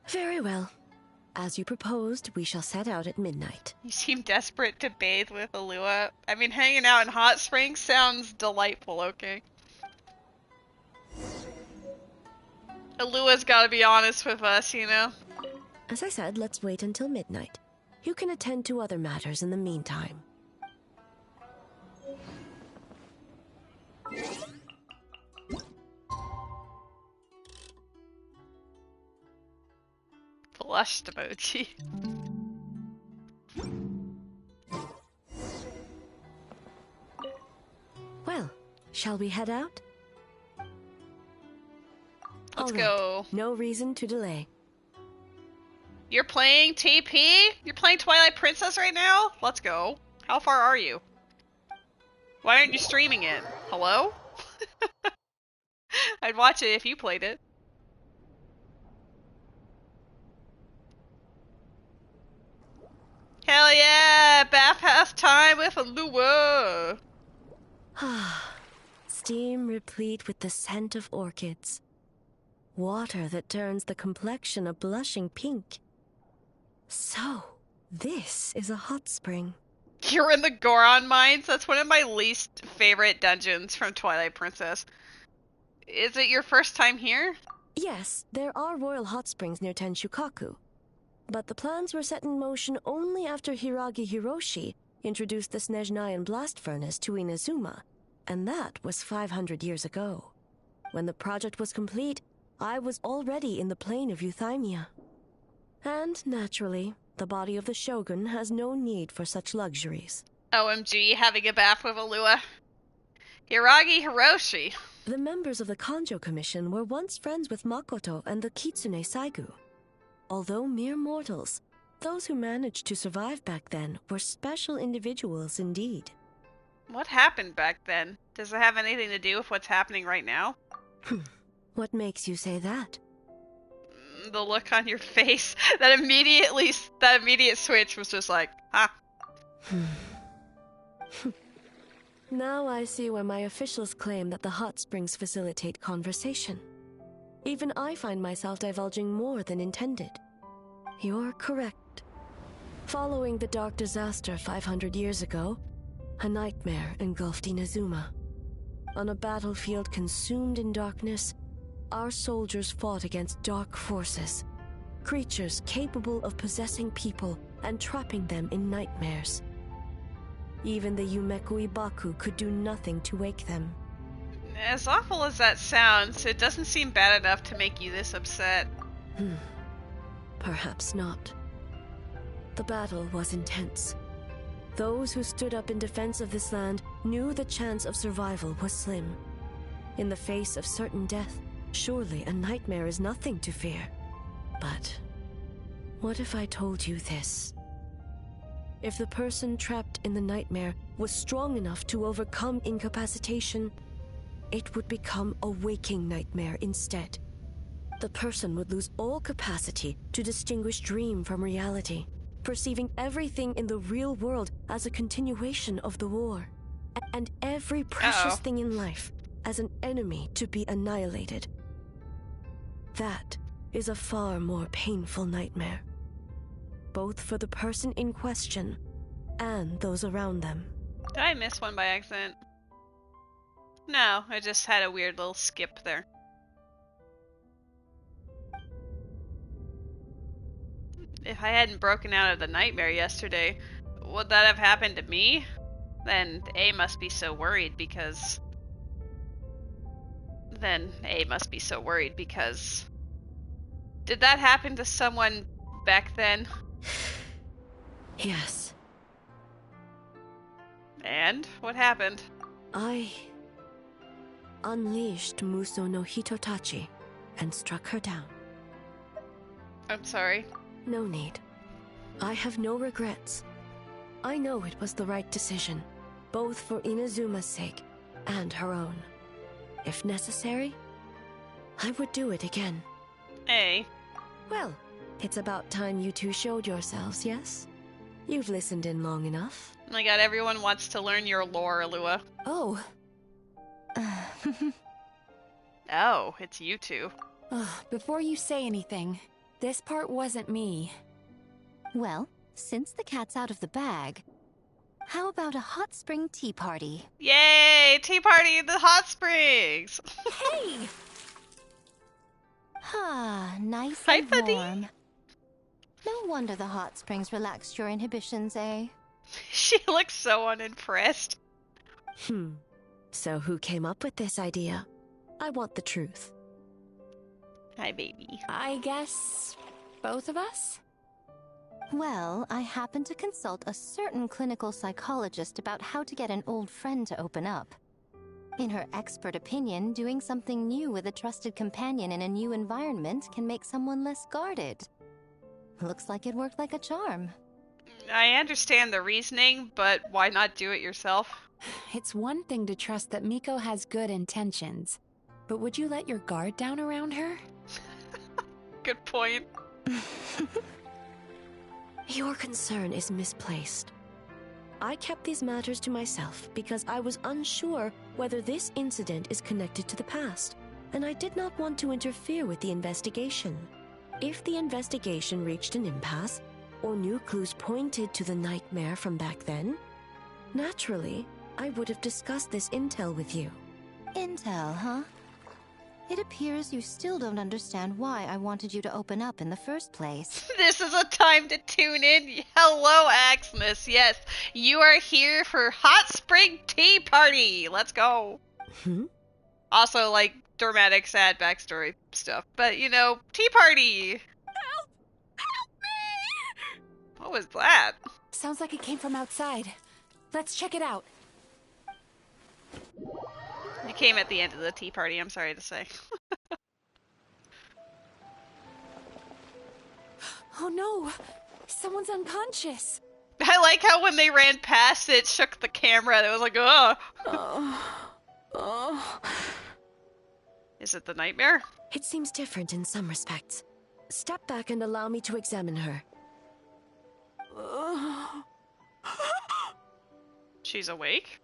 Very well. As you proposed, we shall set out at midnight. You seem desperate to bathe with Alua. I mean, hanging out in hot springs sounds delightful, okay? Alua's gotta be honest with us, you know? As I said, let's wait until midnight. You can attend to other matters in the meantime. Blushed emoji. Well, shall we head out? Let's All right. go. No reason to delay. You're playing TP? You're playing Twilight Princess right now? Let's go. How far are you? Why aren't you streaming it? Hello? I'd watch it if you played it. Hell yeah! Bathhouse time with Alua! steam replete with the scent of orchids. Water that turns the complexion a blushing pink. So, this is a hot spring. You're in the Goron Mines? That's one of my least favorite dungeons from Twilight Princess. Is it your first time here? Yes, there are royal hot springs near Tenshukaku. But the plans were set in motion only after Hiragi Hiroshi introduced the Snezhnayan blast furnace to Inazuma, and that was 500 years ago. When the project was complete, I was already in the plain of Euthymia. And, naturally, the body of the Shogun has no need for such luxuries. OMG, having a bath with Alua. Hiragi Hiroshi. The members of the Kanjo Commission were once friends with Makoto and the Kitsune Saigu. Although mere mortals, those who managed to survive back then were special individuals indeed. What happened back then? Does it have anything to do with what's happening right now? What makes you say that? The look on your face. That immediate switch was just like, ah. Now I see why my officials claim that the hot springs facilitate conversation. Even I find myself divulging more than intended. You're correct. Following the dark disaster 500 years ago, a nightmare engulfed Inazuma. On a battlefield consumed in darkness, our soldiers fought against dark forces, creatures capable of possessing people and trapping them in nightmares. Even the Yumeku Ibaku could do nothing to wake them. As awful as that sounds, it doesn't seem bad enough to make you this upset. Perhaps not. The battle was intense. Those who stood up in defense of this land knew the chance of survival was slim. In the face of certain death, surely a nightmare is nothing to fear. But what if I told you this? If the person trapped in the nightmare was strong enough to overcome incapacitation, it would become a waking nightmare instead. The person would lose all capacity to distinguish dream from reality, perceiving everything in the real world as a continuation of the war, and every precious thing in life as an enemy to be annihilated. That is a far more painful nightmare, both for the person in question and those around them. Did I miss one by accident? No, I just had a weird little skip there. If I hadn't broken out of the nightmare yesterday, would that have happened to me? Then A must be so worried because... Did that happen to someone back then? Yes. And? What happened? I unleashed Muso no Hitotachi and struck her down. I'm sorry. No need. I have no regrets. I know it was the right decision, both for Inazuma's sake and her own. If necessary, I would do it again. Hey. Well, it's about time you two showed yourselves, yes? You've listened in long enough. Oh my god, everyone wants to learn your lore, Alua. Oh. Oh, it's you two. Before you say anything, this part wasn't me. Well, since the cat's out of the bag, how about a hot spring tea party? Yay! Tea party in the hot springs! Hey! Nice Hi, and buddy. warm. No wonder the hot springs relaxed your inhibitions, eh? She looks so unimpressed. So who came up with this idea? I want the truth. Hi, baby. I guess both of us? Well, I happened to consult a certain clinical psychologist about how to get an old friend to open up. In her expert opinion, doing something new with a trusted companion in a new environment can make someone less guarded. Looks like it worked like a charm. I understand the reasoning, but why not do it yourself? It's one thing to trust that Miko has good intentions, but would you let your guard down around her? Good point. Your concern is misplaced. I kept these matters to myself because I was unsure whether this incident is connected to the past, and I did not want to interfere with the investigation. If the investigation reached an impasse, or new clues pointed to the nightmare from back then, naturally, I would have discussed this intel with you. Intel, huh? It appears you still don't understand why I wanted you to open up in the first place. This is a time to tune in. Hello, Axmus. Yes, you are here for Hot Spring Tea Party. Let's go. Also, like, dramatic, sad backstory stuff. But, you know, tea party. Help! Help me! What was that? Sounds like it came from outside. Let's check it out. It came at the end of the tea party, I'm sorry to say. Oh no! Someone's unconscious! I like how when they ran past it shook the camera. It was like, ugh. Is it the nightmare? It seems different in some respects. Step back and allow me to examine her. She's awake?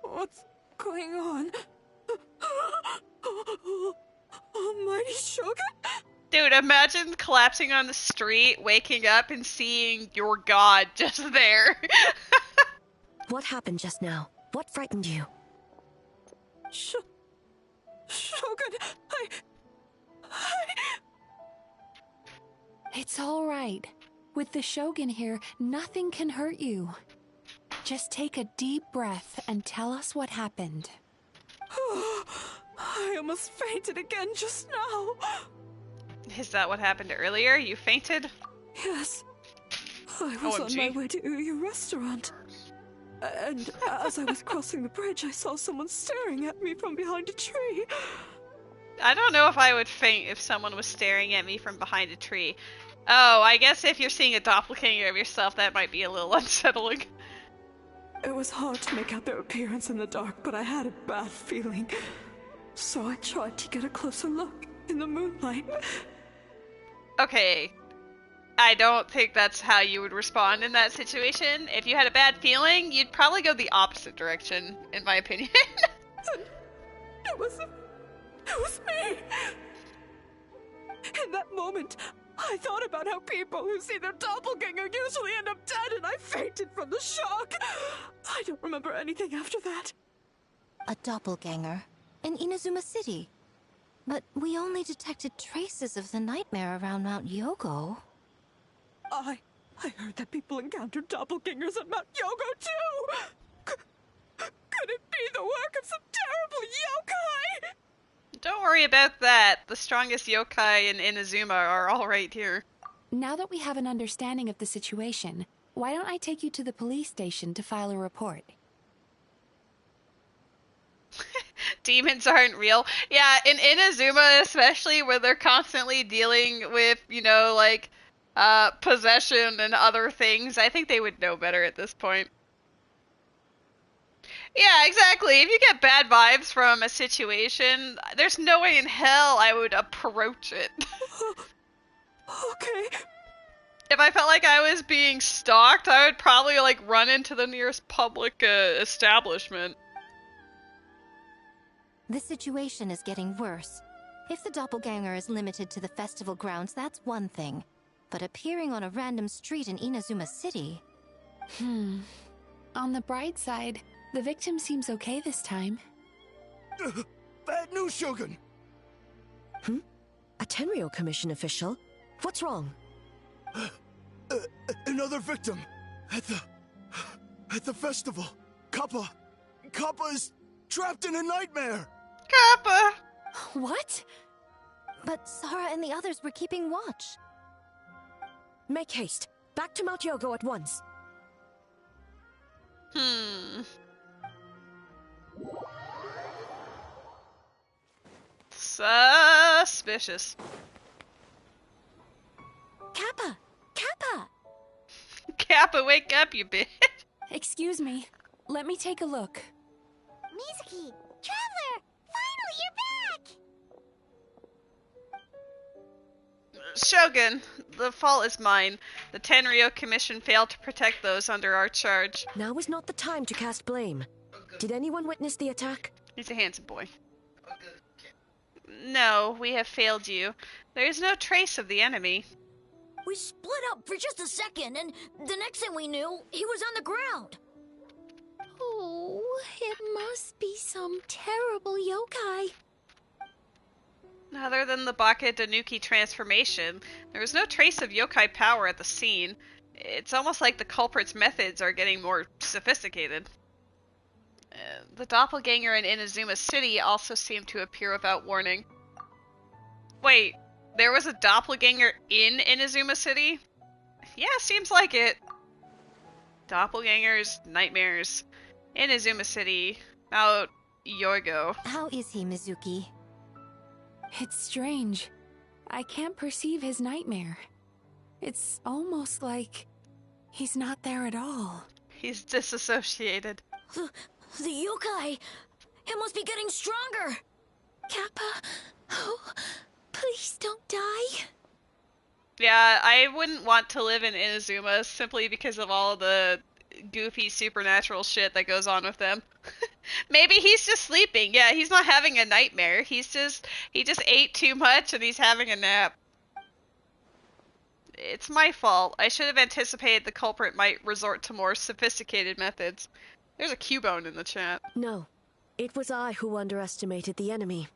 What's going on? Almighty Shogun? Dude, imagine collapsing on the street, waking up, and seeing your god just there. What happened just now? What frightened you? Shogun, It's all right. With the Shogun here, nothing can hurt you. Just take a deep breath and tell us what happened. I almost fainted again just now. Is that what happened earlier? You fainted? Yes. I was on my way to Uyu restaurant. And as I was crossing the bridge, I saw someone staring at me from behind a tree. I don't know if I would faint if someone was staring at me from behind a tree. Oh, I guess if you're seeing a doppelganger of yourself, that might be a little unsettling. It was hard to make out their appearance in the dark, but I had a bad feeling. So I tried to get a closer look in the moonlight. Okay. I don't think that's how you would respond in that situation. If you had a bad feeling, you'd probably go the opposite direction, in my opinion. It was me! In that moment, I thought about how people who see their doppelganger usually end up dead, and I fainted from the shock. I don't remember anything after that. A doppelganger? In Inazuma City? But we only detected traces of the nightmare around Mount Yogo. I heard that people encountered doppelgangers at Mount Yogo, too! Could it be the work of some terrible yokai? Don't worry about that. The strongest yokai in Inazuma are all right here. Now that we have an understanding of the situation, why don't I take you to the police station to file a report? Demons aren't real. Yeah, in Inazuma especially, where they're constantly dealing with, you know, like, possession and other things, I think they would know better at this point. Yeah, exactly. If you get bad vibes from a situation, there's no way in hell I would approach it. Okay. If I felt like I was being stalked, I would probably, like, run into the nearest public establishment. The situation is getting worse. If the doppelganger is limited to the festival grounds, that's one thing. But appearing on a random street in Inazuma City... On the bright side, the victim seems okay this time. Bad news, Shogun! A Tenryo Commission official? What's wrong? Another victim! At the festival! Kappa is trapped in a nightmare! Kappa! What? But Sara and the others were keeping watch. Make haste. Back to Mount Yogo at once. Suspicious. Kappa! Kappa! Kappa, wake up, you bitch! Excuse me. Let me take a look. Mizuki! Traveler! Finally, you're back! Shogun, the fault is mine. The Tenryo Commission failed to protect those under our charge. Now is not the time to cast blame. Did anyone witness the attack? He's a handsome boy. No, we have failed you. There is no trace of the enemy. We split up for just a second, and the next thing we knew, he was on the ground. Oh, it must be some terrible yokai. Other than the Baka Danuki transformation, there was no trace of yokai power at the scene. It's almost like the culprit's methods are getting more sophisticated. The doppelganger in Inazuma City also seemed to appear without warning. Wait, there was a doppelganger in Inazuma City? Yeah, seems like it. Doppelgangers, nightmares. Inazuma City, Mount Yoigo. How is he, Mizuki? It's strange. I can't perceive his nightmare. It's almost like he's not there at all. He's disassociated. The yokai! It must be getting stronger! Kappa, oh, please don't die. Yeah, I wouldn't want to live in Inazuma simply because of all the goofy supernatural shit that goes on with them. Maybe he's just sleeping. Yeah, he's not having a nightmare. He just ate too much and he's having a nap. It's my fault. I should have anticipated the culprit might resort to more sophisticated methods. There's a Cubone in the chat. No. It was I who underestimated the enemy.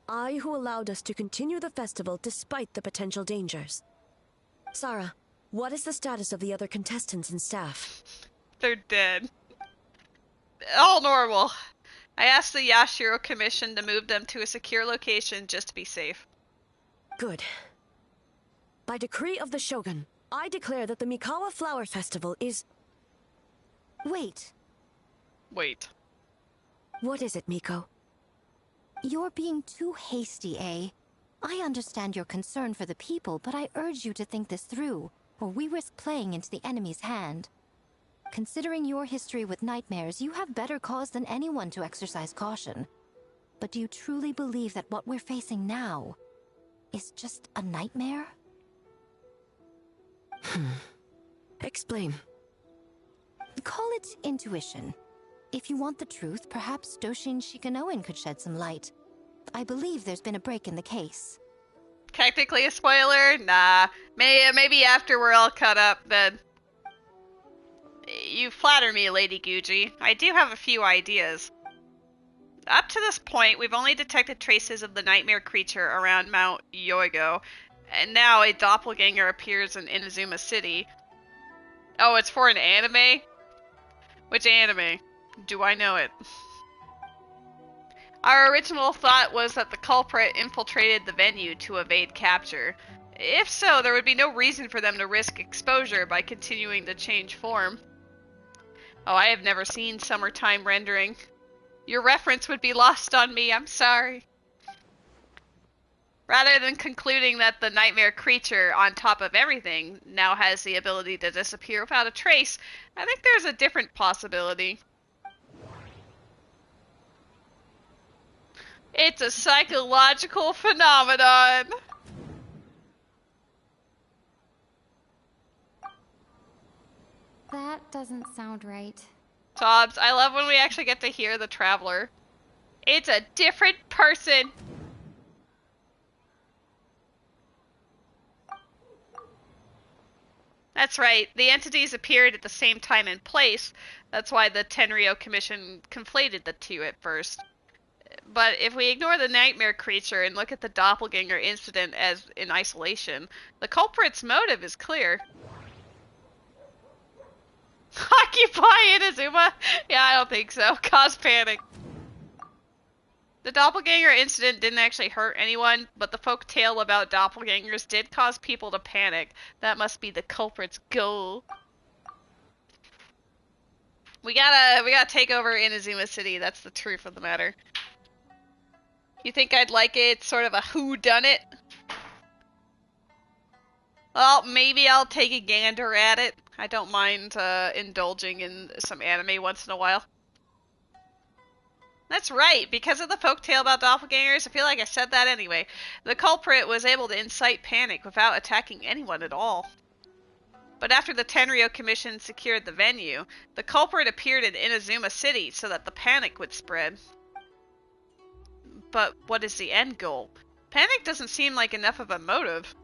I who allowed us to continue the festival despite the potential dangers. Sarah, what is the status of the other contestants and staff? They're dead. All normal. I asked the Yashiro Commission to move them to a secure location just to be safe. Good. By decree of the Shogun, I declare that the Mikawa Flower Festival is... Wait. What is it, Miko? You're being too hasty, eh? I understand your concern for the people, but I urge you to think this through, or we risk playing into the enemy's hand. Considering your history with nightmares, you have better cause than anyone to exercise caution. But do you truly believe that what we're facing now is just a nightmare? Explain. Call it intuition. If you want the truth, perhaps Doshin Shikanoin could shed some light. I believe there's been a break in the case. Technically a spoiler? Nah. Maybe after we're all caught up, then. You flatter me, Lady Guji. I do have a few ideas. Up to this point, we've only detected traces of the nightmare creature around Mount Yoigo, and now a doppelganger appears in Inazuma City. Oh, it's for an anime? Which anime? Do I know it? Our original thought was that the culprit infiltrated the venue to evade capture. If so, there would be no reason for them to risk exposure by continuing to change form. Oh, I have never seen Summertime rendering. Your reference would be lost on me, I'm sorry. Rather than concluding that the nightmare creature, on top of everything, now has the ability to disappear without a trace, I think there's a different possibility. It's a psychological phenomenon! That doesn't sound right. Tobbs, I love when we actually get to hear the Traveler. It's a different person! That's right, the entities appeared at the same time and place. That's why the Tenryo Commission conflated the two at first. But if we ignore the nightmare creature and look at the doppelganger incident as in isolation, the culprit's motive is clear. Occupy Inazuma? Yeah, I don't think so. Cause panic. The doppelganger incident didn't actually hurt anyone, but the folk tale about doppelgangers did cause people to panic. That must be the culprit's goal. We gotta take over Inazuma City. That's the truth of the matter. You think I'd like it? It's sort of a whodunit. Well, maybe I'll take a gander at it. I don't mind indulging in some anime once in a while. That's right. Because of the folktale about doppelgangers, I feel like I said that anyway. The culprit was able to incite panic without attacking anyone at all. But after the Tenryo Commission secured the venue, the culprit appeared in Inazuma City so that the panic would spread. But what is the end goal? Panic doesn't seem like enough of a motive.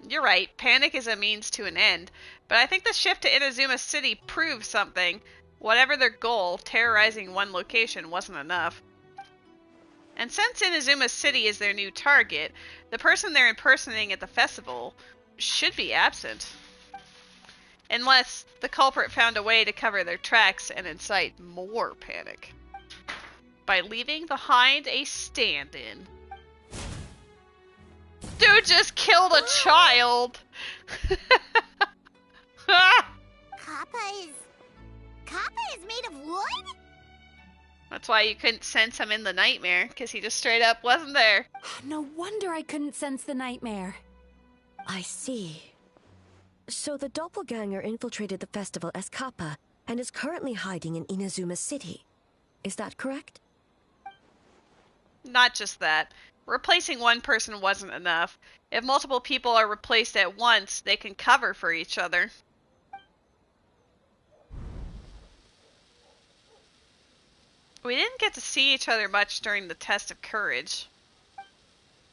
You're right, panic is a means to an end, but I think the shift to Inazuma City proves something. Whatever their goal, terrorizing one location wasn't enough. And since Inazuma City is their new target, the person they're impersonating at the festival should be absent. Unless the culprit found a way to cover their tracks and incite more panic. By leaving behind a stand-in. Dude just killed a child! Kappa is made of wood? That's why you couldn't sense him in the nightmare, because he just straight up wasn't there. No wonder I couldn't sense the nightmare. I see. So the doppelganger infiltrated the festival as Kappa and is currently hiding in Inazuma City. Is that correct? Not just that. Replacing one person wasn't enough. If multiple people are replaced at once, they can cover for each other. We didn't get to see each other much during the test of courage.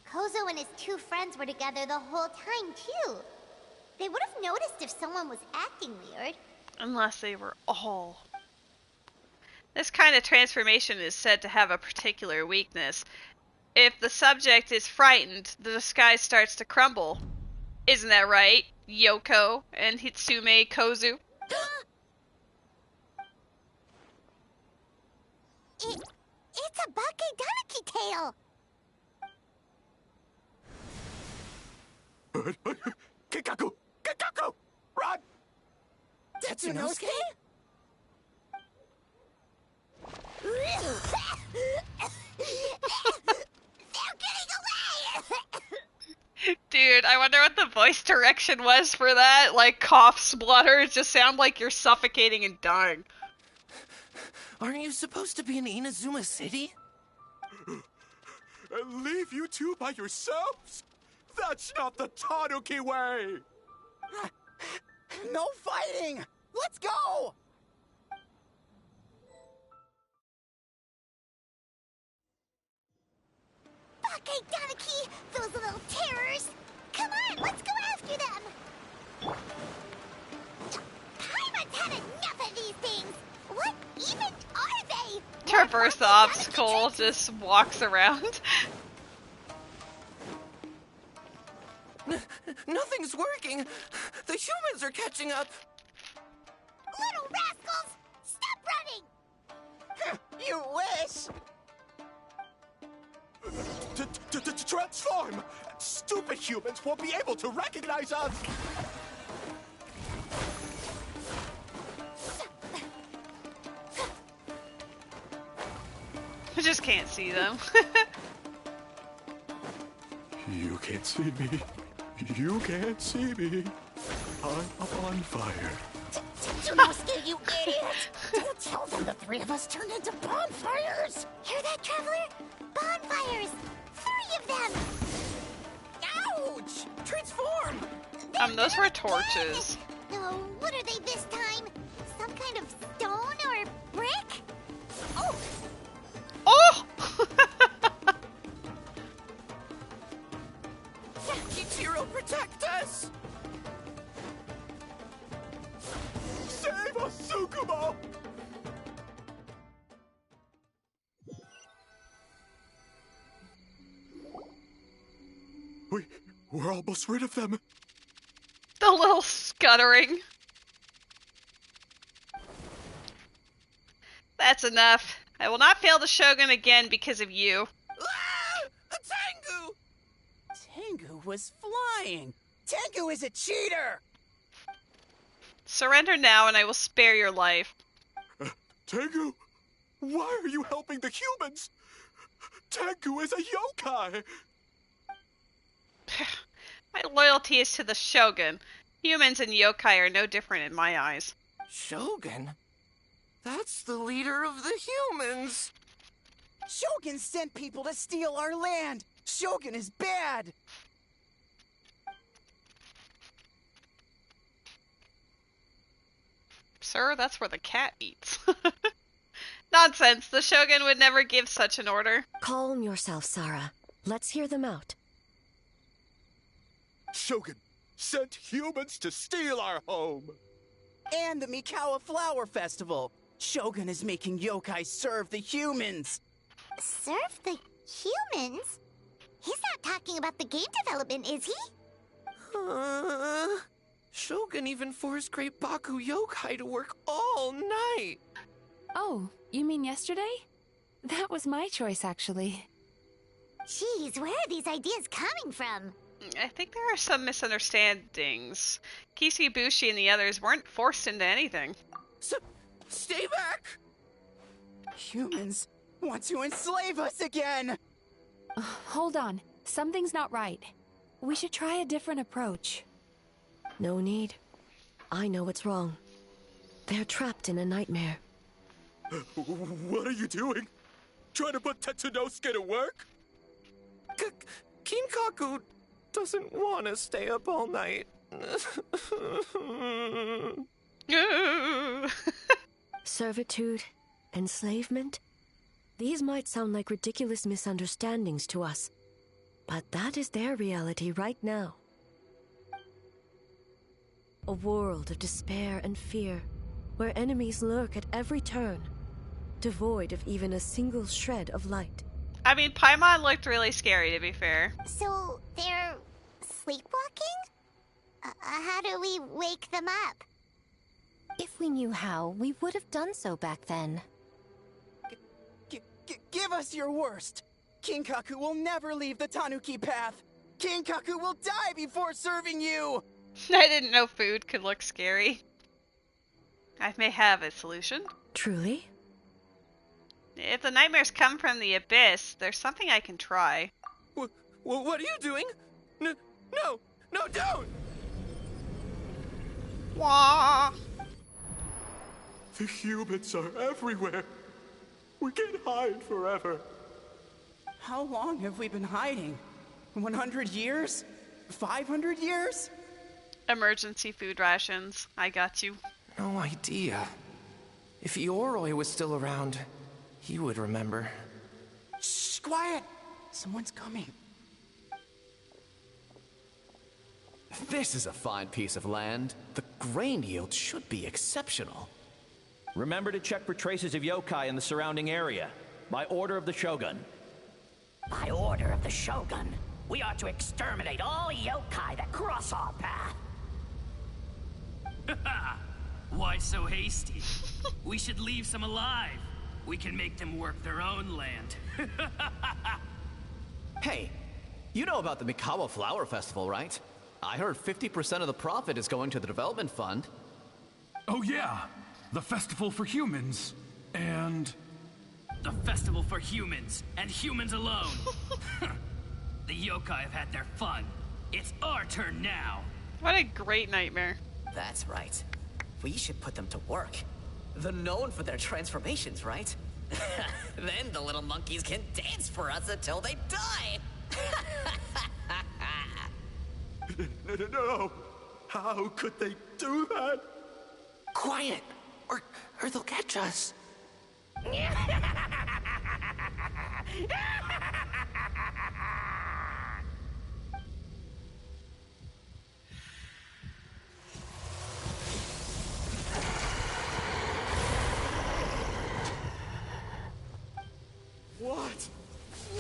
Kozo and his two friends were together the whole time, too. They would have noticed if someone was acting weird. Unless they were all. This kind of transformation is said to have a particular weakness. If the subject is frightened, the disguise starts to crumble. Isn't that right, Yoko and Hitsume Kozu? It's a Bakedaniki tail! Kikaku! Kikaku! Run! Tetsunosuke? Dude, I wonder what the voice direction was for that. Like, cough, splutter, it just sounds like you're suffocating and dying. Aren't you supposed to be in Inazuma City? And leave you two by yourselves? That's not the Tanuki way! No fighting! Let's go! Bakedaniki! Those little terrors! Come on, let's go after them! Paimon's had enough of these things! What even are they? Traverse the obstacle, just walks around. Nothing's working! The humans are catching up! Little rascals! Stop running! You wish! Transform! Stupid humans won't be able to recognize us! I just can't see them. You can't see me. You can't see me. I'm up on fire. Tetsunosuke, you idiot! Don't tell them the three of us turned into bonfires! Hear that, Traveler? Bonfires! 3 of them! Ouch! Transform! Those were torches. Oh, what are they this time? Some kind of stone or brick? Oh! Oh! Kichiro, protect us! Save us, Tsukumo! We're almost rid of them. The little scuttering. That's enough. I will not fail the Shogun again because of you. Ah! Tengu! Tengu was flying! Tengu is a cheater! Surrender now and I will spare your life. Tengu, why are you helping the humans? Tengu is a yokai! My loyalty is to the Shogun. Humans and yokai are no different in my eyes. Shogun? That's the leader of the humans! Shogun sent people to steal our land! Shogun is bad! Sir, that's where the cat eats. Nonsense, the Shogun would never give such an order. Calm yourself, Sarah. Let's hear them out. Shogun sent humans to steal our home! And the Mikawa Flower Festival! Shogun is making yokai serve the humans! Serve the humans? He's not talking about the game development, is he? Shogun even forced Great Baku yokai to work all night! Oh, you mean yesterday? That was my choice, actually. Jeez, where are these ideas coming from? I think there are some misunderstandings. Kishibushi and the others weren't forced into anything. Stay back! Humans want to enslave us again! Hold on. Something's not right. We should try a different approach. No need. I know what's wrong. They're trapped in a nightmare. What are you doing? Trying to put Tetsunosuke to work? Kinkaku doesn't want to stay up all night. Servitude, enslavement. These might sound like ridiculous misunderstandings to us, but that is their reality right now. A world of despair and fear, where enemies lurk at every turn, devoid of even a single shred of light. I mean, Paimon looked really scary, to be fair. So, they're sleepwalking? How do we wake them up? If we knew how, we would have done so back then. Give us your worst! Kinkaku will never leave the Tanuki path! Kinkaku will die before serving you! I didn't know food could look scary. I may have a solution. Truly? If the nightmares come from the abyss, there's something I can try. What are you doing? No, don't! Wah! The humans are everywhere. We can't hide forever. How long have we been hiding? 100 years? 500 years? Emergency food rations. I got you. No idea. If Ioroi was still around, he would remember. Shh, quiet! Someone's coming. This is a fine piece of land. The grain yield should be exceptional. Remember to check for traces of yokai in the surrounding area. By order of the Shogun. By order of the Shogun, we are to exterminate all yokai that cross our path. Why so hasty? We should leave some alive. We can make them work their own land. Hey, you know about the Mikawa Flower Festival, right? I heard 50% of the profit is going to the development fund. Oh yeah, the festival for humans, and... The festival for humans, and humans alone. The yokai have had their fun. It's our turn now. What a great nightmare. That's right. We should put them to work. They're known for their transformations, right? Then the little monkeys can dance for us until they die! No! How could they do that? Quiet, or they'll catch us. What?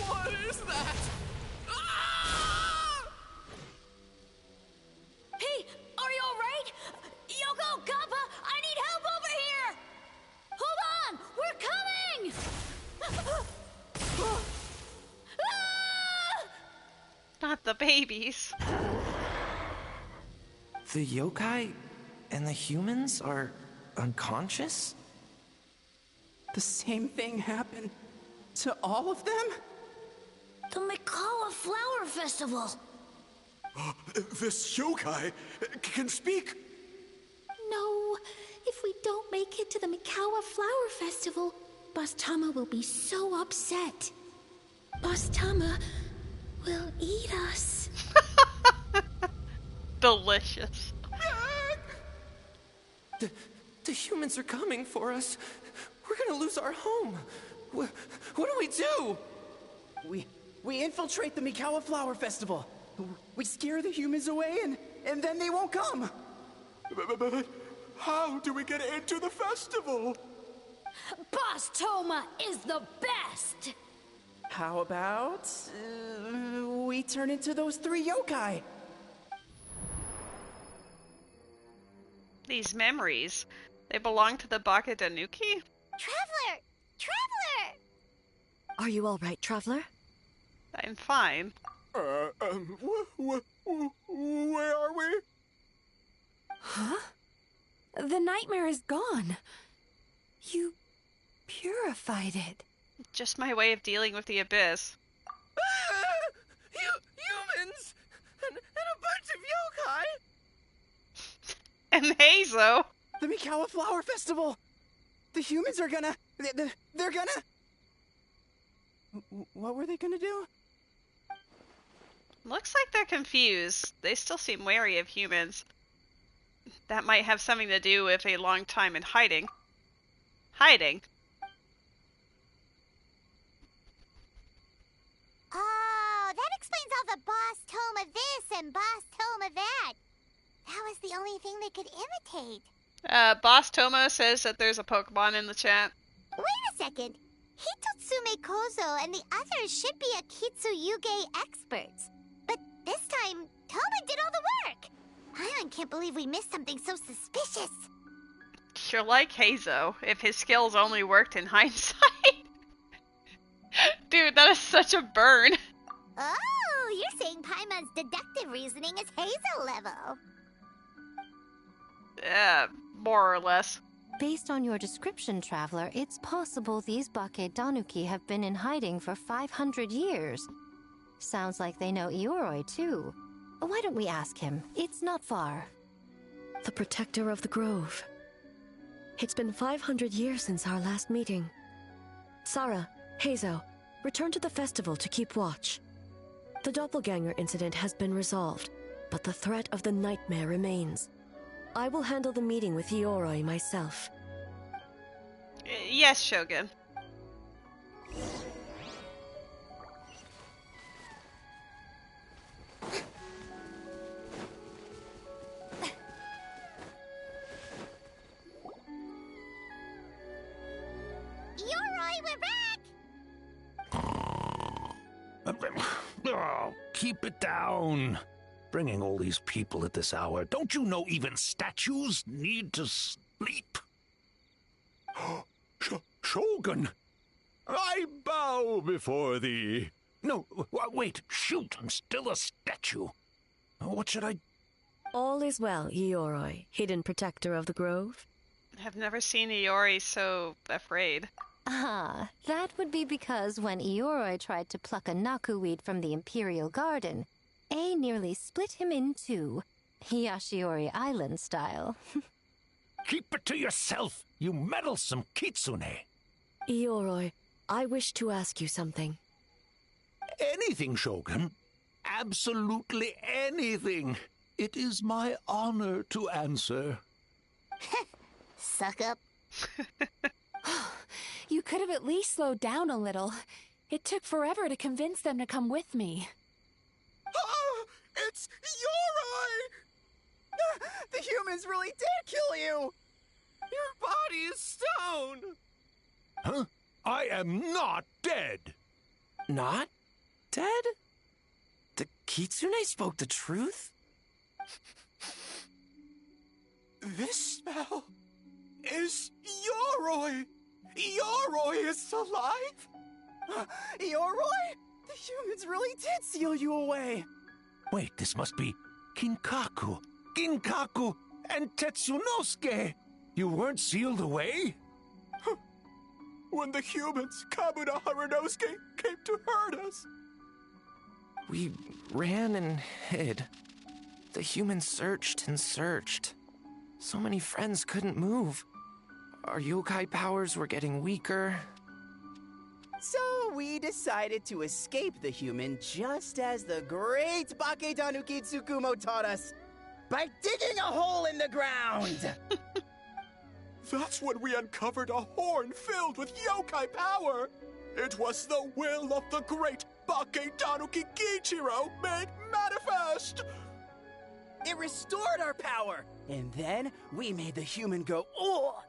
What is that? Hey, are you alright? Yoko, Kappa, I need help over here! Hold on, we're coming! Not the babies. The yokai and the humans are unconscious? The same thing happened to all of them? The Mikawa Flower Festival! This yokai can speak. No, if we don't make it to the Mikawa Flower Festival, Boss Tama will be so upset. Boss Tama will eat us. Delicious. The humans are coming for us. We're gonna lose our home. What do we do? We infiltrate the Mikawa Flower Festival. We scare the humans away and then they won't come. But how do we get into the festival? Boss Toma is the best! How about we turn into those 3 yokai? These memories, they belong to the Baka Danuki? Traveler! Traveler! Are you all right, Traveler? I'm fine. Where are we? Huh? The nightmare is gone. You purified it. Just my way of dealing with the abyss. Humans! And a bunch of yokai! And Hazo! The Mikawa Flower Festival! The humans are gonna... They're gonna... What were they gonna do? Looks like they're confused. They still seem wary of humans. That might have something to do with a long time in hiding. Hiding? Oh, that explains all the Boss Toma this and Boss Toma that. That was the only thing they could imitate. Boss Toma says that there's a Pokemon in the chat. Wait a second. Hitotsume Kozo and the others should be Akitsuyuge experts. But this time, Toma did all the work. Ion can't believe we missed something so suspicious. You're like Hazo, if his skills only worked in hindsight. Dude, that is such a burn. Oh, you're saying Paimon's deductive reasoning is Hazo level. More or less. Based on your description, Traveler, it's possible these Bake Danuki have been in hiding for 500 years. Sounds like they know Ioroi, too. Why don't we ask him? It's not far. The protector of the grove. It's been 500 years since our last meeting. Sarah, Hazo, return to the festival to keep watch. The doppelganger incident has been resolved, but the threat of the nightmare remains. I will handle the meeting with Ioroi myself. Yes, Shogun. Ioroi, we're back! Oh, keep it down. Bringing all these people at this hour. Don't you know even statues need to sleep? Shogun, I bow before thee. No, wait, shoot, I'm still a statue. What should I... All is well, Ioroi, hidden protector of the grove. I've never seen Iori so afraid. Ah, that would be because when Ioroi tried to pluck a Naku weed from the Imperial Garden, A nearly split him in two, Yashiori Island style. Keep it to yourself, you meddlesome kitsune. Ioroi, I wish to ask you something. Anything, Shogun. Absolutely anything. It is my honor to answer. Suck up. You could have at least slowed down a little. It took forever to convince them to come with me. Oh, it's Ioroi! The humans really did kill you! Your body is stone! Huh? I am not dead! Not dead? The kitsune spoke the truth? This smell is Ioroi! Ioroi is alive? Ioroi? The humans really did seal you away! Wait, this must be Kinkaku, and Tetsunosuke! You weren't sealed away? When the humans, Kamuna Harunosuke, came to hurt us. We ran and hid. The humans searched and searched. So many friends couldn't move. our yokai powers were getting weaker. So we decided to escape the human just as the great Bakedanuki Tsukumo taught us, by digging a hole in the ground! That's when we uncovered a horn filled with yokai power! It was the will of the great Bakedanuki Gichiro made manifest! It restored our power, and then we made the human go, oh,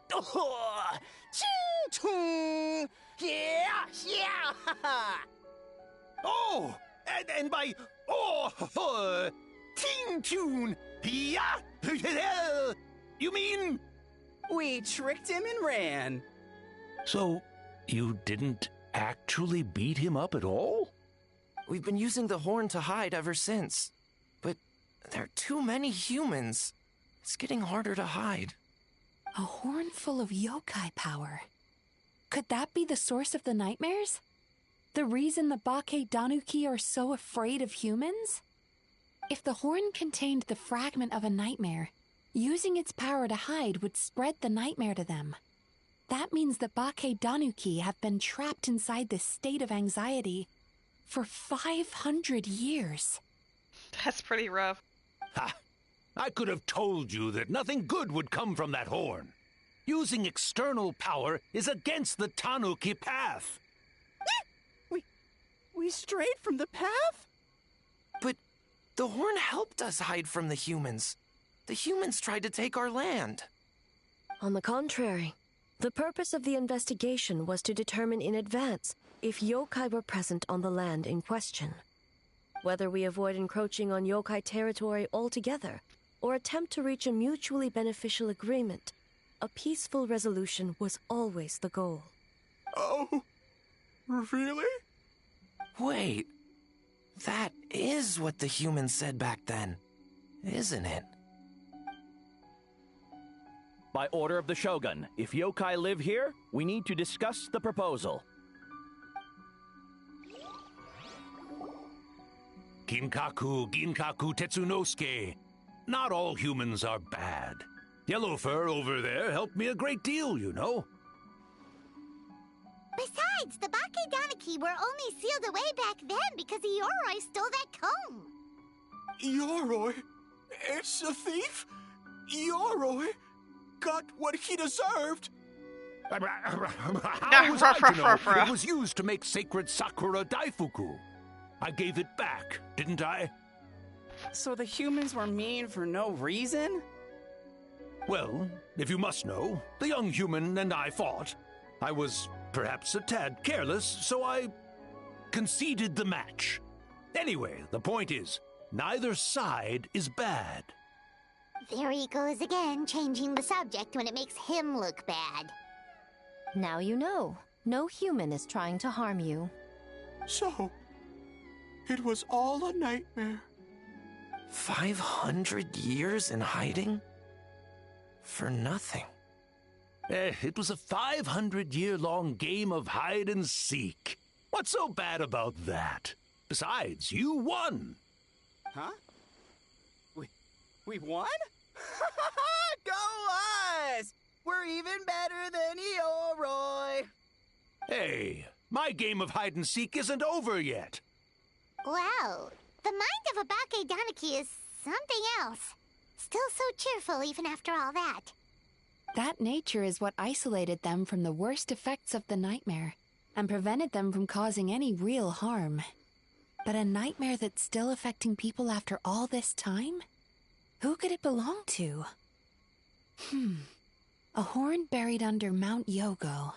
ching, yeah, yeah, Oh, and by Ting Tune, yeah, you mean? We tricked him and ran. So, you didn't actually beat him up at all? We've been using the horn to hide ever since. But there are too many humans. It's getting harder to hide. A horn full of yokai power. Could that be the source of the nightmares? The reason the Bakedanuki are so afraid of humans? If the horn contained the fragment of a nightmare, using its power to hide would spread the nightmare to them. That means the Bakedanuki have been trapped inside this state of anxiety for 500 years. That's pretty rough. Ha! I could have told you that nothing good would come from that horn. Using external power is against the Tanuki path. We strayed from the path? But the horn helped us hide from the humans. The humans tried to take our land. On the contrary, the purpose of the investigation was to determine in advance if yokai were present on the land in question. Whether we avoid encroaching on yokai territory altogether or attempt to reach a mutually beneficial agreement, a peaceful resolution was always the goal. Oh, really? Wait, that is what the humans said back then, isn't it? By order of the Shogun, if yokai live here, we need to discuss the proposal. Ginkaku Tetsunosuke. Not all humans are bad. Yellowfur over there helped me a great deal, you know. Besides, the Bakedanuki were only sealed away back then because Yoroi stole that comb. Yoroi? It's a thief? Yoroi got what he deserved. How was I to know it was used to make sacred Sakura Daifuku? I gave it back, didn't I? So the humans were mean for no reason? Well, if you must know, the young human and I fought. I was perhaps a tad careless, so I conceded the match. Anyway, the point is, neither side is bad. There he goes again, changing the subject when it makes him look bad. Now you know. No human is trying to harm you. So, it was all a nightmare. 500 years in hiding? For nothing. It was a 500-year-long game of hide and seek. What's so bad about that? Besides, you won. Huh? We won? Go us! We're even better than Yoroi! Hey, my game of hide and seek isn't over yet. Wow, the mind of a Bakedanuki is something else. Still so cheerful even after all that. That nature is what isolated them from the worst effects of the nightmare and prevented them from causing any real harm. But a nightmare that's still affecting people after all this time? Who could it belong to? A horn buried under Mount Yogo.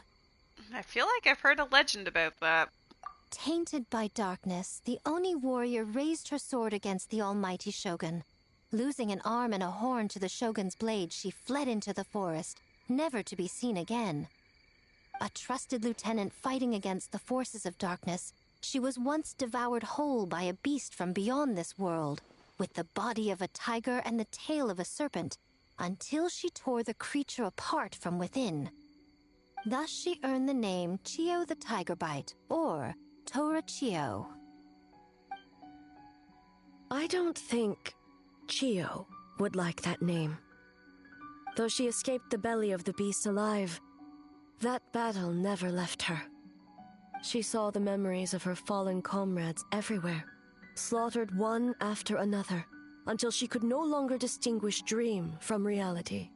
I feel like I've heard a legend about that. Tainted by darkness, the Oni warrior raised her sword against the almighty Shogun. Losing an arm and a horn to the Shogun's blade, she fled into the forest, never to be seen again. A trusted lieutenant fighting against the forces of darkness, she was once devoured whole by a beast from beyond this world, with the body of a tiger and the tail of a serpent, until she tore the creature apart from within. Thus she earned the name Chiyo the Tigerbite, or Tora Chiyo. I don't think Chiyo would like that name. Though she escaped the belly of the beast alive, That battle never left her. She saw the memories of her fallen comrades everywhere, slaughtered one after another, until she could no longer distinguish dream from reality.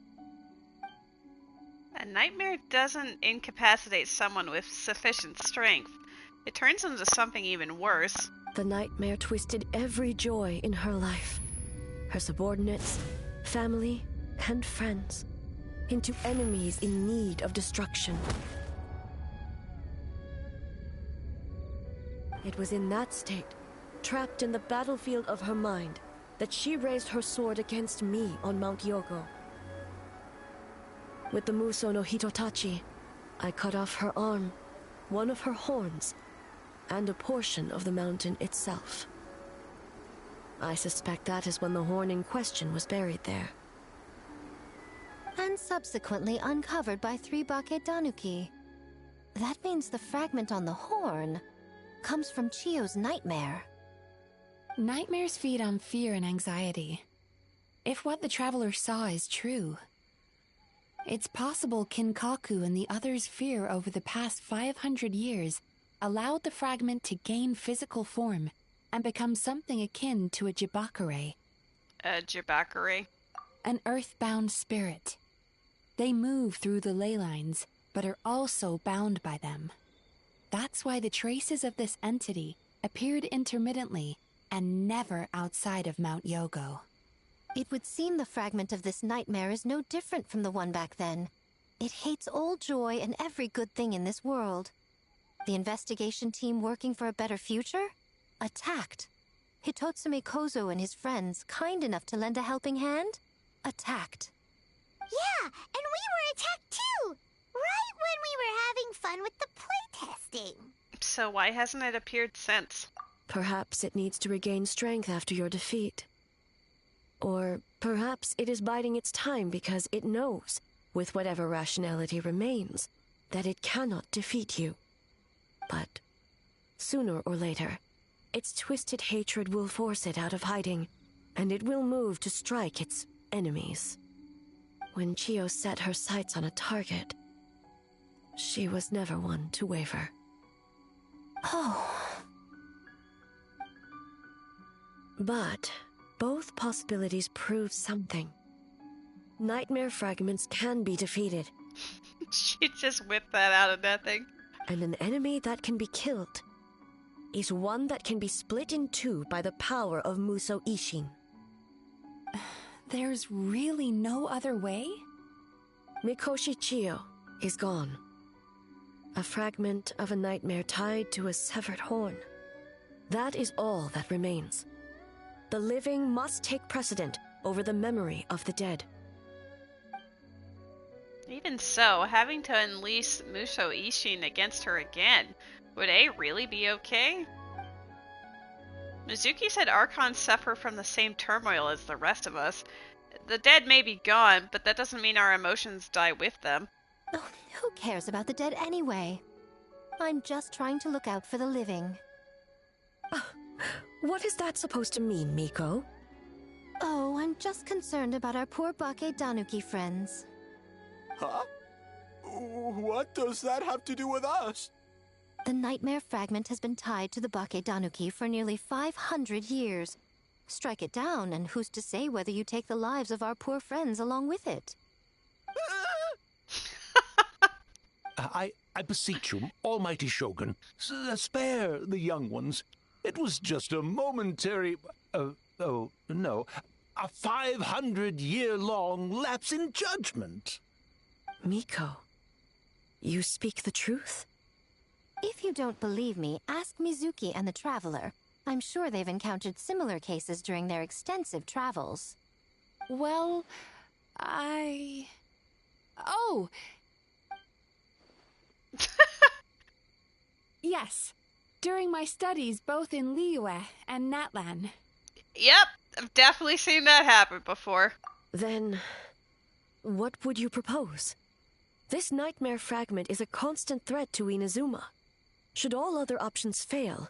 A nightmare doesn't incapacitate someone with sufficient strength. It turns them into something even worse. The nightmare twisted every joy in her life, her subordinates, family, and friends, into enemies in need of destruction. It was in that state, trapped in the battlefield of her mind, that she raised her sword against me on Mount Yogo. With the Muso no Hitotachi, I cut off her arm, one of her horns, and a portion of the mountain itself. I suspect that is when the horn in question was buried there. And subsequently uncovered by 3 Bakedanuki. That means the fragment on the horn comes from Chiyo's nightmare. Nightmares feed on fear and anxiety. If what the traveler saw is true, it's possible Kinkaku and the others' fear over the past 500 years allowed the fragment to gain physical form and become something akin to a jibakure. A jibakure? An earthbound spirit. They move through the ley lines, but are also bound by them. That's why the traces of this entity appeared intermittently and never outside of Mount Yogo. It would seem the fragment of this nightmare is no different from the one back then. It hates all joy and every good thing in this world. The investigation team working for a better future? Attacked. Hitotsume Kozo and his friends, kind enough to lend a helping hand? Attacked. Yeah, and we were attacked too! Right when we were having fun with the playtesting. So why hasn't it appeared since? Perhaps it needs to regain strength after your defeat. Or perhaps it is biding its time because it knows, with whatever rationality remains, that it cannot defeat you. But sooner or later, its twisted hatred will force it out of hiding, and it will move to strike its enemies. When Chiyo set her sights on a target, she was never one to waver. Oh. But both possibilities prove something. Nightmare fragments can be defeated. She just whipped that out of nothing. And an enemy that can be killed is one that can be split in two by the power of Muso Ishin. There's really no other way? Mikoshi Chiyo is gone. A fragment of a nightmare tied to a severed horn. That is all that remains. The living must take precedent over the memory of the dead. Even so, having to unleash Muso Ishin against her again, would A really be okay? Mizuki said Archons suffer from the same turmoil as the rest of us. The dead may be gone, but that doesn't mean our emotions die with them. Oh, who cares about the dead anyway? I'm just trying to look out for the living. What is that supposed to mean, Miko? Oh, I'm just concerned about our poor Bakedanuki friends. Huh? What does that have to do with us? The nightmare fragment has been tied to the Bakedanuki for nearly 500 years. Strike it down, and who's to say whether you take the lives of our poor friends along with it? I beseech you, almighty Shogun, spare the young ones. It was just a momentary... oh, no. A 500-year-long lapse in judgment. Miko, you speak the truth? If you don't believe me, ask Mizuki and the Traveler. I'm sure they've encountered similar cases during their extensive travels. Well, Oh! Yes. During my studies both in Liyue and Natlan. Yep, I've definitely seen that happen before. Then, what would you propose? This nightmare fragment is a constant threat to Inazuma. Should all other options fail,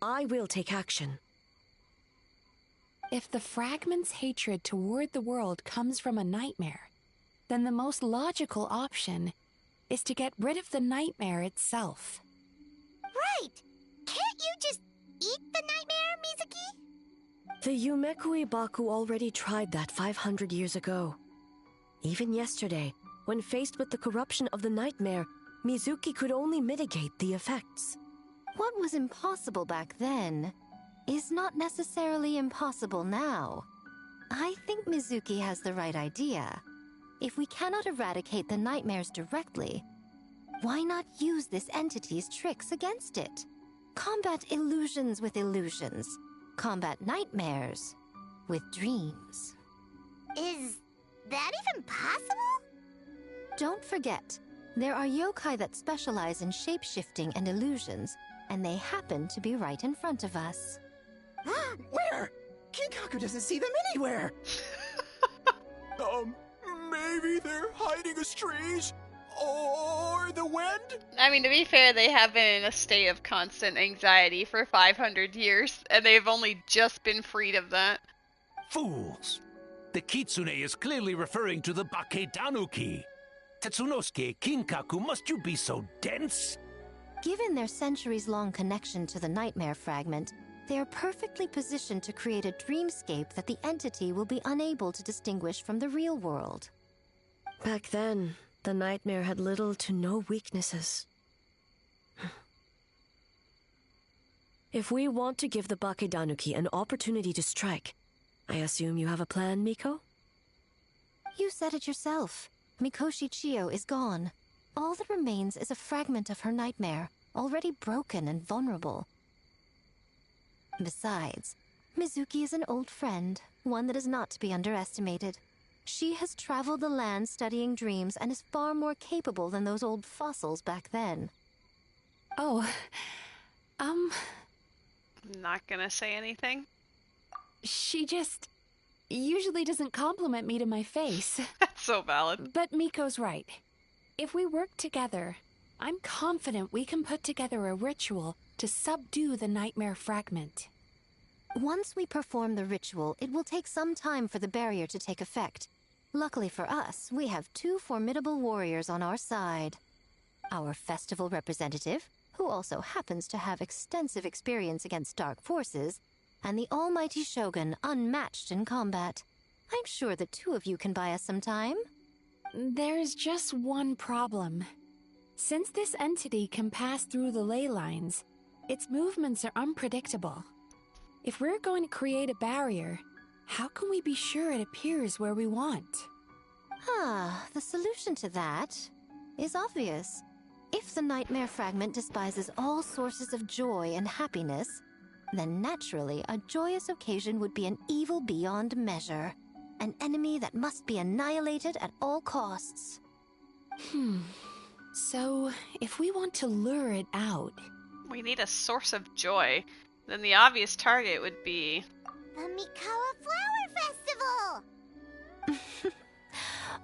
I will take action. If the fragment's hatred toward the world comes from a nightmare, then the most logical option is to get rid of the nightmare itself. Right! Can't you just eat the nightmare, Mizuki? The Yumekui Baku already tried that 500 years ago. Even yesterday, when faced with the corruption of the nightmare, Mizuki could only mitigate the effects. What was impossible back then is not necessarily impossible now. I think Mizuki has the right idea. If we cannot eradicate the nightmares directly, why not use this entity's tricks against it? Combat illusions with illusions. Combat nightmares with dreams. Is that even possible? Don't forget, there are yokai that specialize in shape-shifting and illusions, and they happen to be right in front of us. Where? Kinkaku doesn't see them anywhere! Maybe they're hiding as trees? Or the wind? I mean, to be fair, they have been in a state of constant anxiety for 500 years, and they've only just been freed of that. Fools! The Kitsune is clearly referring to the Baketanuki. Tetsunosuke, Kinkaku, must you be so dense? Given their centuries-long connection to the nightmare fragment, they are perfectly positioned to create a dreamscape that the entity will be unable to distinguish from the real world. Back then, the nightmare had little to no weaknesses. If we want to give the Bakedanuki an opportunity to strike, I assume you have a plan, Miko? You said it yourself. Mikoshi Chiyo is gone. All that remains is a fragment of her nightmare, already broken and vulnerable. Besides, Mizuki is an old friend, one that is not to be underestimated. She has traveled the land studying dreams and is far more capable than those old fossils back then. Oh, Not gonna say anything. She just usually doesn't compliment me to my face. That's so valid. But Miko's right. If we work together, I'm confident we can put together a ritual to subdue the nightmare fragment. Once we perform the ritual, it will take some time for the barrier to take effect. Luckily for us, we have two formidable warriors on our side. Our festival representative, who also happens to have extensive experience against dark forces, and the almighty Shogun, unmatched in combat. I'm sure the two of you can buy us some time. There's just one problem. Since this entity can pass through the ley lines, its movements are unpredictable. If we're going to create a barrier, how can we be sure it appears where we want? The solution to that is obvious. If the nightmare fragment despises all sources of joy and happiness, then naturally a joyous occasion would be an evil beyond measure. An enemy that must be annihilated at all costs. So, if we want to lure it out... We need a source of joy. Then the obvious target would be... The Mikawa Flower Festival!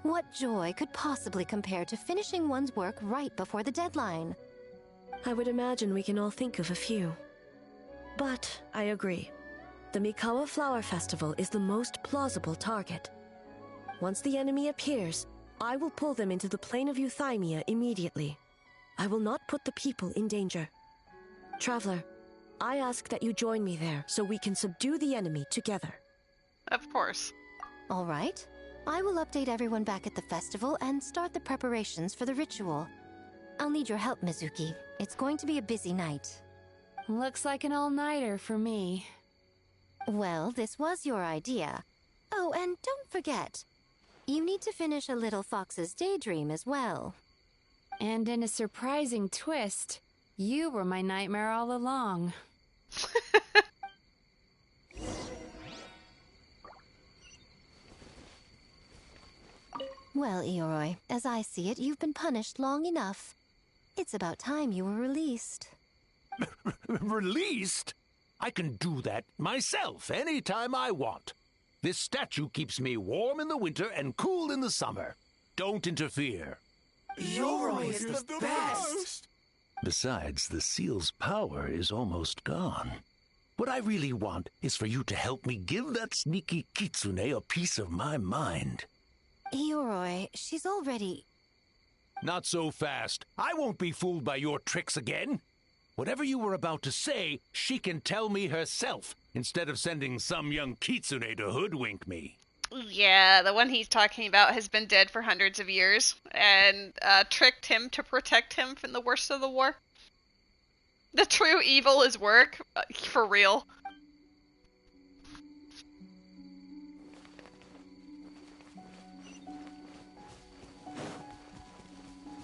What joy could possibly compare to finishing one's work right before the deadline? I would imagine we can all think of a few. But I agree. The Mikawa Flower Festival is the most plausible target. Once the enemy appears, I will pull them into the plane of Euthymia immediately. I will not put the people in danger. Traveler, I ask that you join me there so we can subdue the enemy together. Of course. All right. I will update everyone back at the festival and start the preparations for the ritual. I'll need your help, Mizuki. It's going to be a busy night. Looks like an all-nighter for me. Well, this was your idea. Oh, and don't forget, you need to finish a little Fox's daydream as well. And in a surprising twist, you were my nightmare all along. Well, Ioroi, as I see it, you've been punished long enough. It's about time you were released. Released? I can do that myself anytime I want. This statue keeps me warm in the winter and cool in the summer. Don't interfere. Yoroi is the best! Besides, the seal's power is almost gone. What I really want is for you to help me give that sneaky kitsune a piece of my mind. Ioroi, she's already... Not so fast. I won't be fooled by your tricks again. Whatever you were about to say, she can tell me herself, instead of sending some young kitsune to hoodwink me. Yeah, the one he's talking about has been dead for hundreds of years, and tricked him to protect him from the worst of the war. The true evil is work, for real.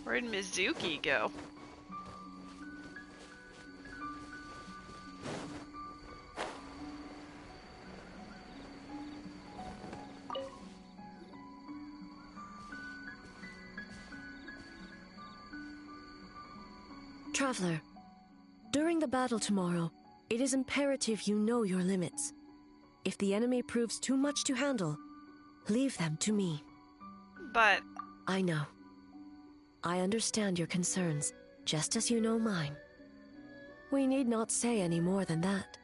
Where'd Mizuki go? Traveler, during the battle tomorrow, it is imperative you know your limits. If the enemy proves too much to handle, leave them to me. But... I know. I understand your concerns, just as you know mine. We need not say any more than that.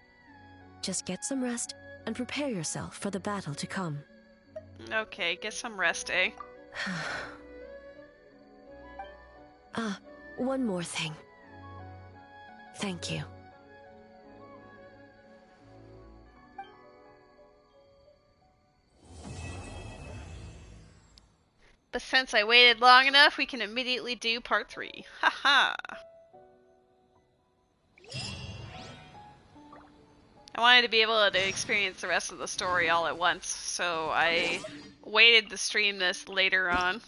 Just get some rest and prepare yourself for the battle to come. Okay, get some rest, eh? One more thing. Thank you. But since I waited long enough, we can immediately do part 3. Haha! I wanted to be able to experience the rest of the story all at once, so I waited to stream this later on.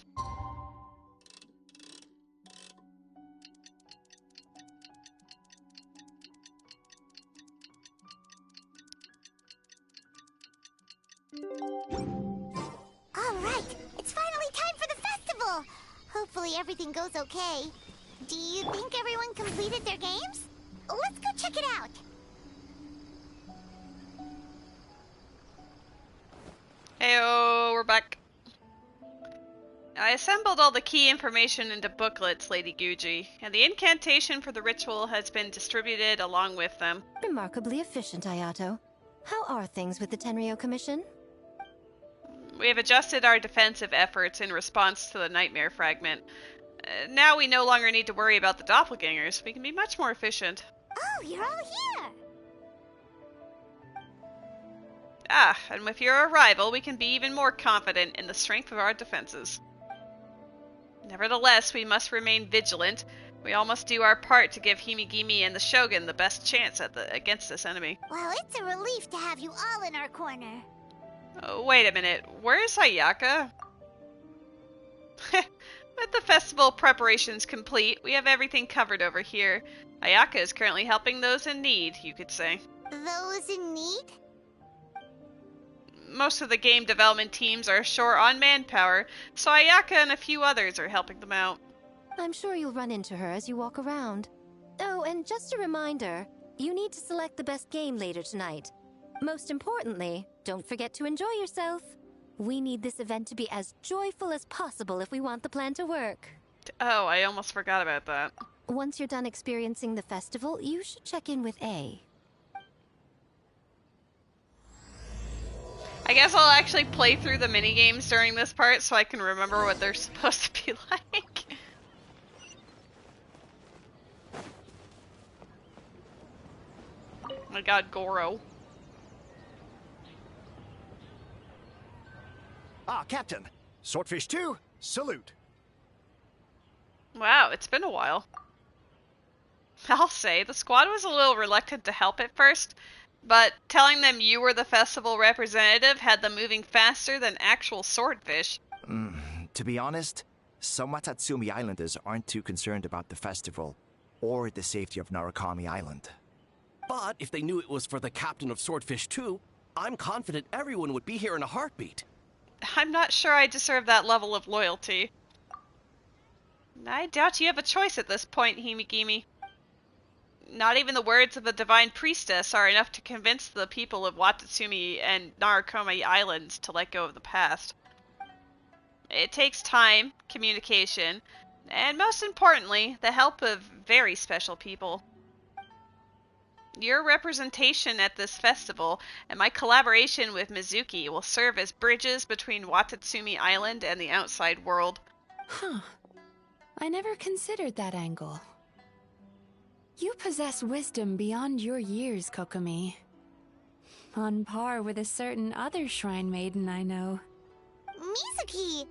Alright, it's finally time for the festival! Hopefully everything goes okay. Do you think everyone completed their games? Let's go check it out! Heyo, we're back. I assembled all the key information into booklets, Lady Guji, and the incantation for the ritual has been distributed along with them. Remarkably efficient, Ayato. How are things with the Tenryo Commission? We have adjusted our defensive efforts in response to the Nightmare Fragment. Now we no longer need to worry about the doppelgangers. We can be much more efficient. Oh, you're all here! Ah, and with your arrival, we can be even more confident in the strength of our defenses. Nevertheless, we must remain vigilant. We all must do our part to give Himigimi and the Shogun the best chance against this enemy. Well, it's a relief to have you all in our corner. Oh, wait a minute, where's Ayaka? With the festival preparations complete, we have everything covered over here. Ayaka is currently helping those in need, you could say. Those in need? Most of the game development teams are short on manpower, so Ayaka and a few others are helping them out. I'm sure you'll run into her as you walk around. Oh, and just a reminder, you need to select the best game later tonight. Most importantly, don't forget to enjoy yourself. We need this event to be as joyful as possible if we want the plan to work. Oh, I almost forgot about that. Once you're done experiencing the festival, you should check in with A. I guess I'll actually play through the minigames during this part so I can remember what they're supposed to be like. Oh my god, Goro. Ah, Captain. Swordfish 2, salute. Wow, it's been a while. I'll say, the squad was a little reluctant to help at first, but telling them you were the festival representative had them moving faster than actual swordfish. To be honest, some Watatsumi Islanders aren't too concerned about the festival or the safety of Narukami Island. But if they knew it was for the captain of Swordfish 2, I'm confident everyone would be here in a heartbeat. I'm not sure I deserve that level of loyalty. I doubt you have a choice at this point, Himigimi. Not even the words of the Divine Priestess are enough to convince the people of Watatsumi and Narukami Islands to let go of the past. It takes time, communication, and most importantly, the help of very special people. Your representation at this festival and my collaboration with Mizuki will serve as bridges between Watatsumi Island and the outside world. Huh. I never considered that angle. You possess wisdom beyond your years, Kokomi. On par with a certain other shrine maiden I know. Mizuki,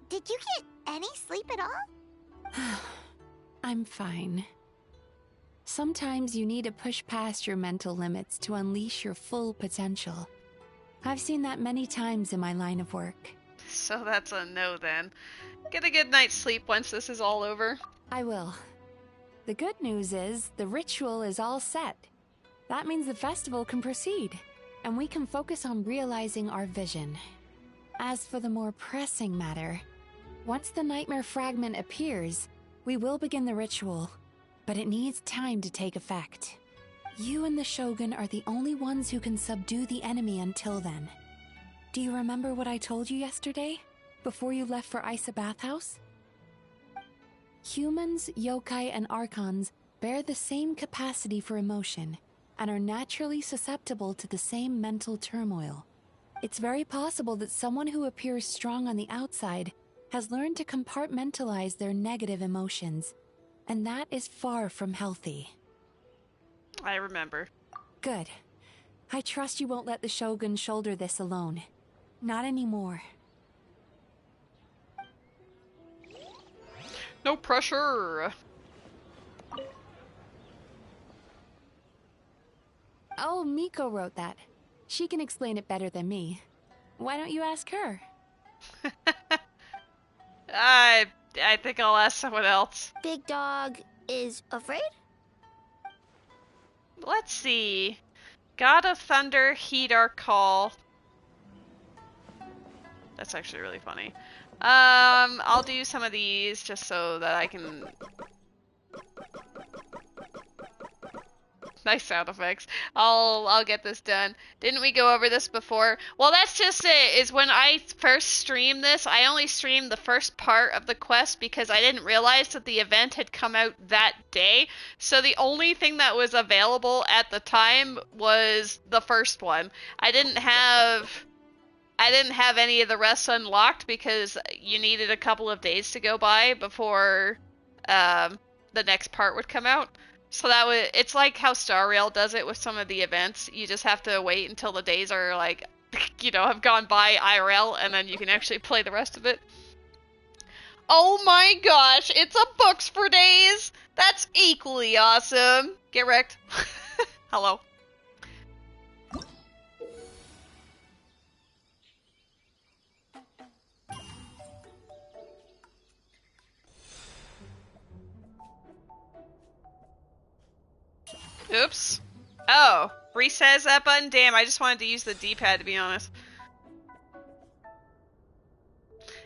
did you get any sleep at all? I'm fine. Sometimes you need to push past your mental limits to unleash your full potential. I've seen that many times in my line of work. So that's a no then. Get a good night's sleep once this is all over. I will. The good news is the ritual is all set. That means the festival can proceed, and we can focus on realizing our vision. As for the more pressing matter, once the nightmare fragment appears, we will begin the ritual, but it needs time to take effect. You and the Shogun are the only ones who can subdue the enemy until then. Do you remember what I told you yesterday, before you left for Isa Bathhouse? Humans, yokai, and archons bear the same capacity for emotion, and are naturally susceptible to the same mental turmoil. It's very possible that someone who appears strong on the outside has learned to compartmentalize their negative emotions, and that is far from healthy. I remember. Good. I trust you won't let the Shogun shoulder this alone. Not anymore. No pressure! Oh, Miko wrote that. She can explain it better than me. Why don't you ask her? I think I'll ask someone else. Big Dog is afraid? Let's see. God of Thunder, heed our call. That's actually really funny. I'll do some of these just so that I can... Nice sound effects. I'll get this done. Didn't we go over this before? Well, that's just it. Is when I first streamed this, I only streamed the first part of the quest because I didn't realize that the event had come out that day. So the only thing that was available at the time was the first one. I didn't have any of the rest unlocked because you needed a couple of days to go by before the next part would come out. So it's like how Star Rail does it with some of the events. You just have to wait until the days are like, have gone by IRL, and then you can actually play the rest of it. Oh my gosh, it's a Books for Days! That's equally awesome! Get wrecked. Hello. Oops. Oh, resays that button? Damn, I just wanted to use the D-pad to be honest.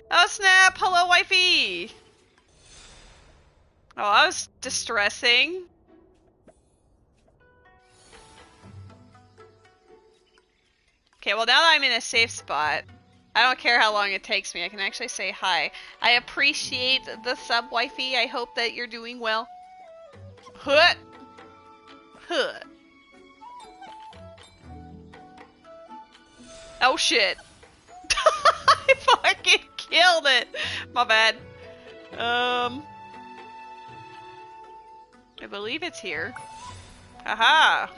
Oh snap! Hello, wifey! Oh, that was distressing. Okay, well now that I'm in a safe spot, I don't care how long it takes me, I can actually say hi. I appreciate the sub, wifey. I hope that you're doing well. Huh. Huh. Oh shit. I fucking killed it. My bad. I believe it's here. Aha.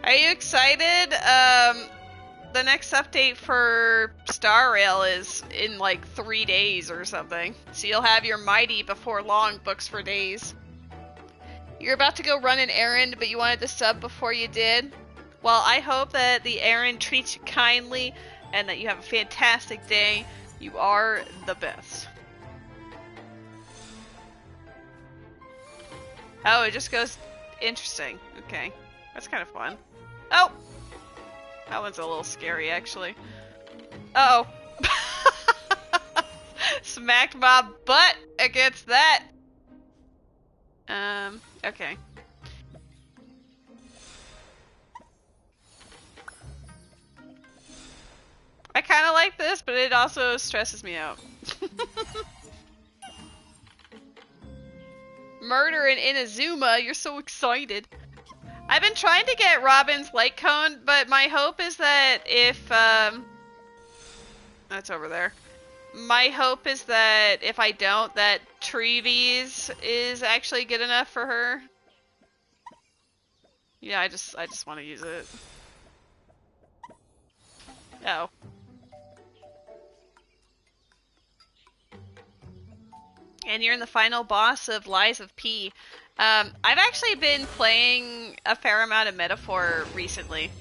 Are you excited? The next update for Star Rail is in like 3 days or something. So you'll have your mighty before long Books for Days. You're about to go run an errand, but you wanted to sub before you did? Well, I hope that the errand treats you kindly and that you have a fantastic day. You are the best. Oh, it just goes... Interesting. Okay. That's kind of fun. Oh! That one's a little scary, actually. Uh-oh. Smacked my butt against that. Okay. I kind of like this, but it also stresses me out. Murder in Inazuma, you're so excited. I've been trying to get Robin's light cone, but my hope is that if, that's over there. My hope is that if I don't, that Treevies is actually good enough for her. Yeah, I just want to use it. Oh. And you're in the final boss of Lies of P. I've actually been playing a fair amount of Metaphor recently.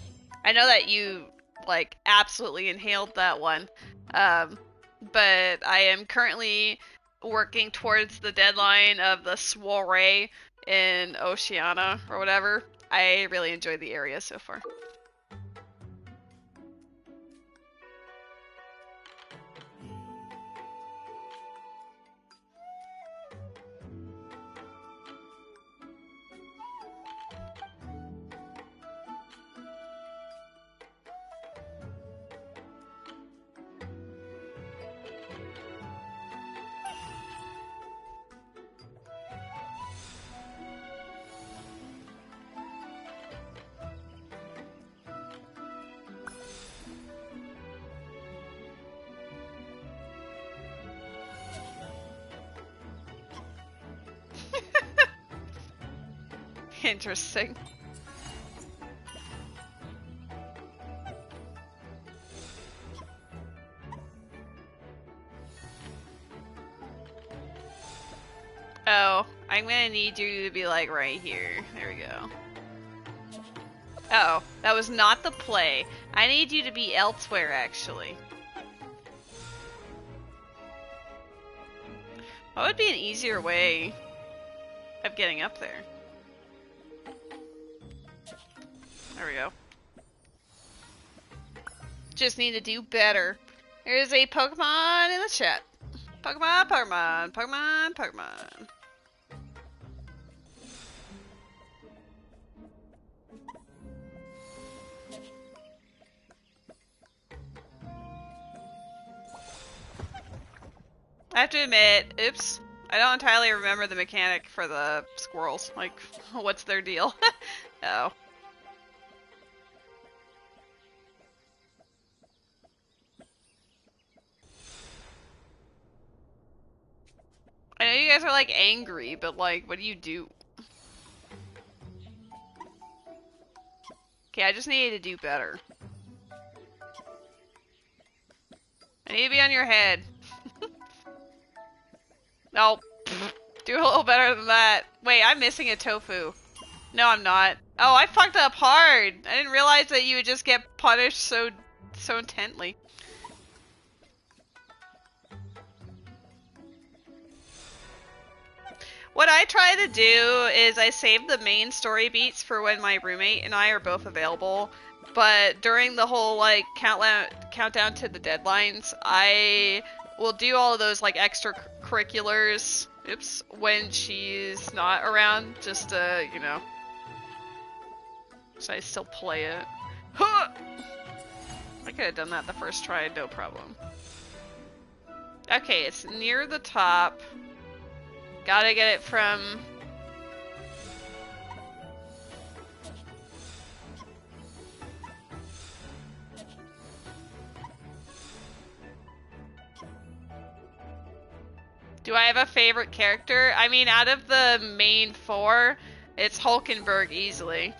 I know that you, like, absolutely inhaled that one. But I am currently working towards the deadline of the soiree in Oceania, or whatever. I really enjoyed the area so far. Interesting. Oh, I'm gonna need you to be like right here. There we go. Uh oh, that was not the play. I need you to be elsewhere, actually. What would be an easier way of getting up there? There we go. Just need to do better. There's a Pokemon in the chat. Pokemon, Pokemon, Pokemon, Pokemon. I have to admit, oops, I don't entirely remember the mechanic for the squirrels. Like, what's their deal? Oh. I know you guys are like angry, but like, what do you do? Okay, I just need to do better. I need to be on your head. No, do a little better than that. Wait, I'm missing a tofu. No, I'm not. Oh, I fucked up hard. I didn't realize that you would just get punished so intently. What I try to do is I save the main story beats for when my roommate and I are both available. But during the whole like countdown to the deadlines, I will do all of those like extracurriculars. Oops, when she's not around, just to, you know. So I still play it. Huh! I could have done that the first try, no problem. Okay, it's near the top. Gotta get it from... Do I have a favorite character? I mean, out of the main four, it's Hulkenberg easily.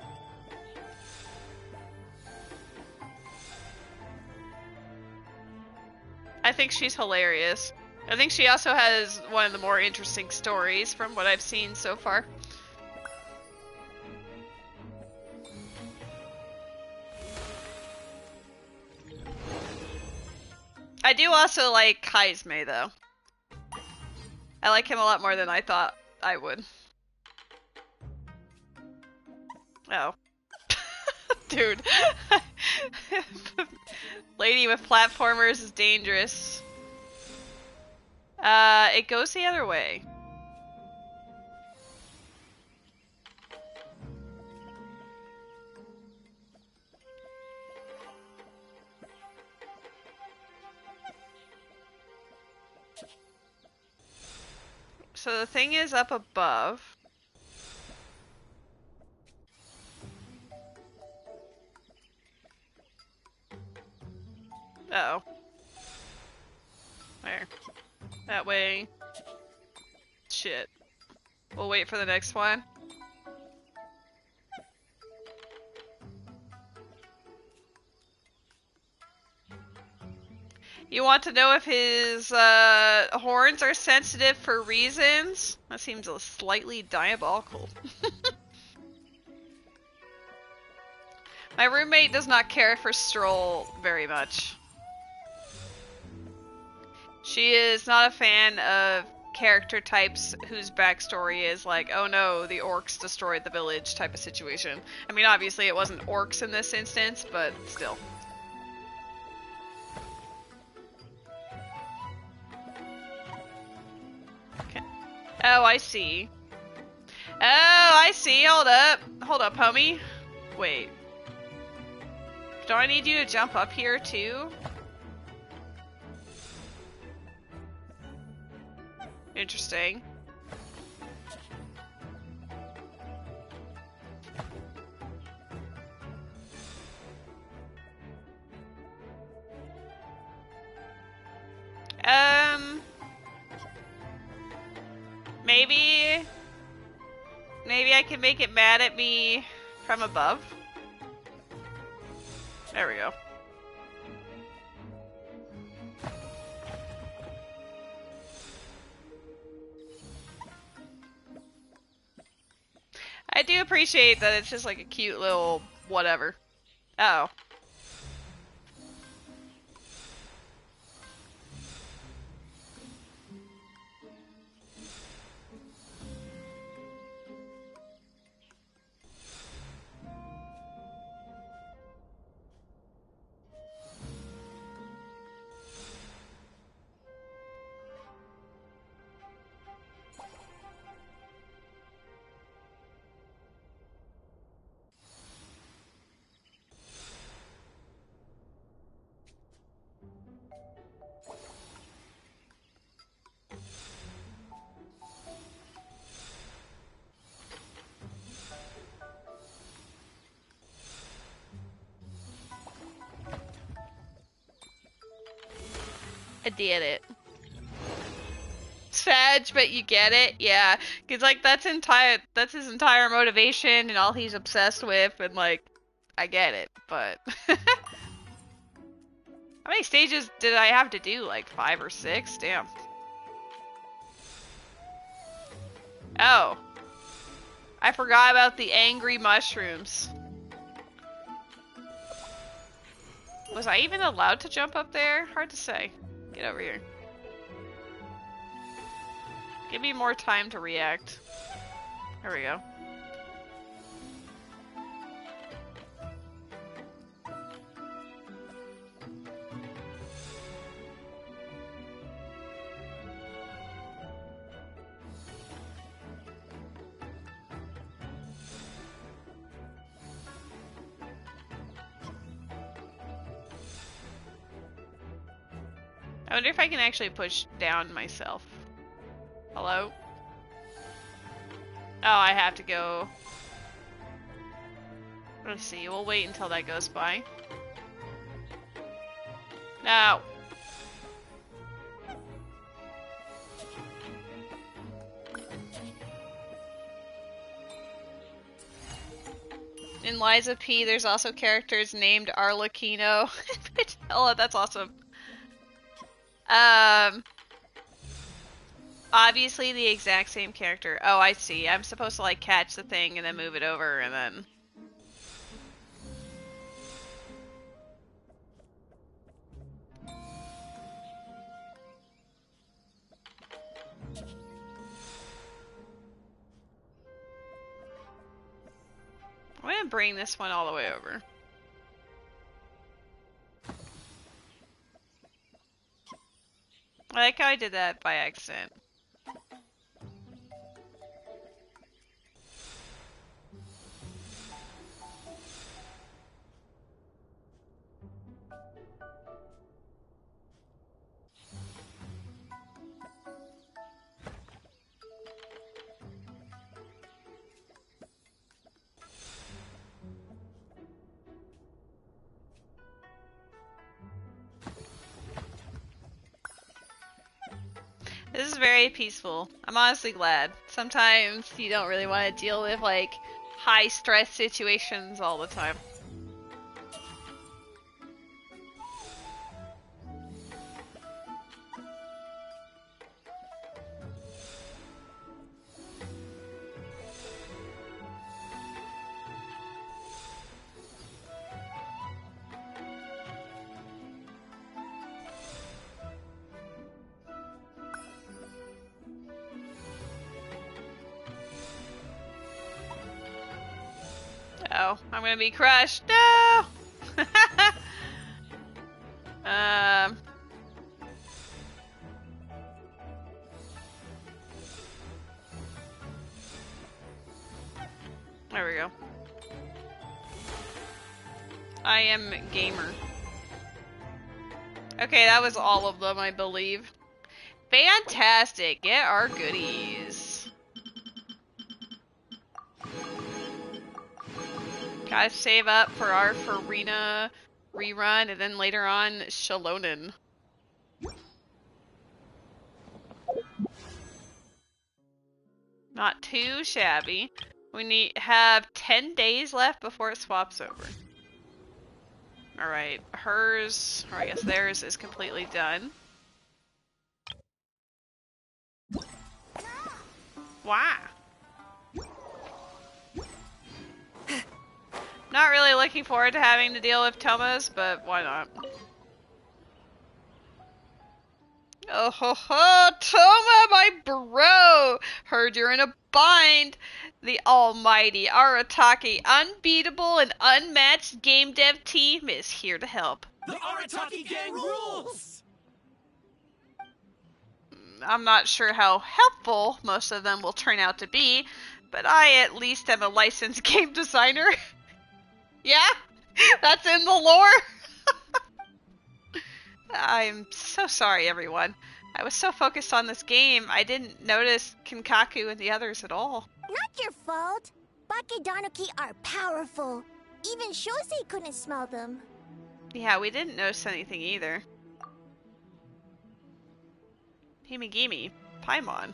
I think she's hilarious. I think she also has one of the more interesting stories from what I've seen so far. I do also like Kaizme, though. I like him a lot more than I thought I would. Oh. Dude. Lady with platformers is dangerous. It goes the other way. So the thing is up above. Uh-oh. There. That way. Shit. We'll wait for the next one. You want to know if his horns are sensitive for reasons? That seems slightly diabolical. My roommate does not care for Stroll very much. She is not a fan of character types whose backstory is like, oh no, the orcs destroyed the village type of situation. I mean, obviously it wasn't orcs in this instance, but still. Okay. Oh, I see. Oh, I see. Hold up. Hold up, homie. Wait. Do I need you to jump up here too? Interesting. Maybe I can make it mad at me from above. There we go. I do appreciate that it's just like a cute little whatever. Uh oh. I did it. Sag, but you get it? Yeah. Cause like that's his entire motivation and all he's obsessed with, and like I get it, but how many stages did I have to do? Like 5 or 6? Damn. Oh. I forgot about the angry mushrooms. Was I even allowed to jump up there? Hard to say. Get over here. Give me more time to react. There we go. I wonder if I can actually push down myself. Hello? Oh, I have to go. Let's see, we'll wait until that goes by. No! In Liza P, there's also characters named Arlecchino. Oh, that's awesome. Obviously the exact same character. Oh, I see. I'm supposed to like catch the thing and then move it over and then... I'm gonna bring this one all the way over. I like how I did that by accident. This is very peaceful. I'm honestly glad. Sometimes you don't really want to deal with, like, high stress situations all the time. Oh, I'm gonna be crushed. No! There we go. I am gamer. Okay, that was all of them, I believe. Fantastic! Get our goodies. Gotta save up for our Farina rerun, and then later on, Shalonen. Not too shabby. We have 10 days left before it swaps over. Alright, hers, or I guess theirs is completely done. Wow. Not really looking forward to having to deal with Tomas, but why not? Oh ho ho, Toma, my bro! Heard you're in a bind. The almighty Arataki unbeatable and unmatched game dev team is here to help. The Arataki gang rules! I'm not sure how helpful most of them will turn out to be, but I at least am a licensed game designer. Yeah? That's in the lore? I'm so sorry, everyone. I was so focused on this game, I didn't notice Kinkaku and the others at all. Not your fault. Bakedanuki are powerful. Even Shosei couldn't smell them. Yeah, we didn't notice anything either. Himigimi, Paimon.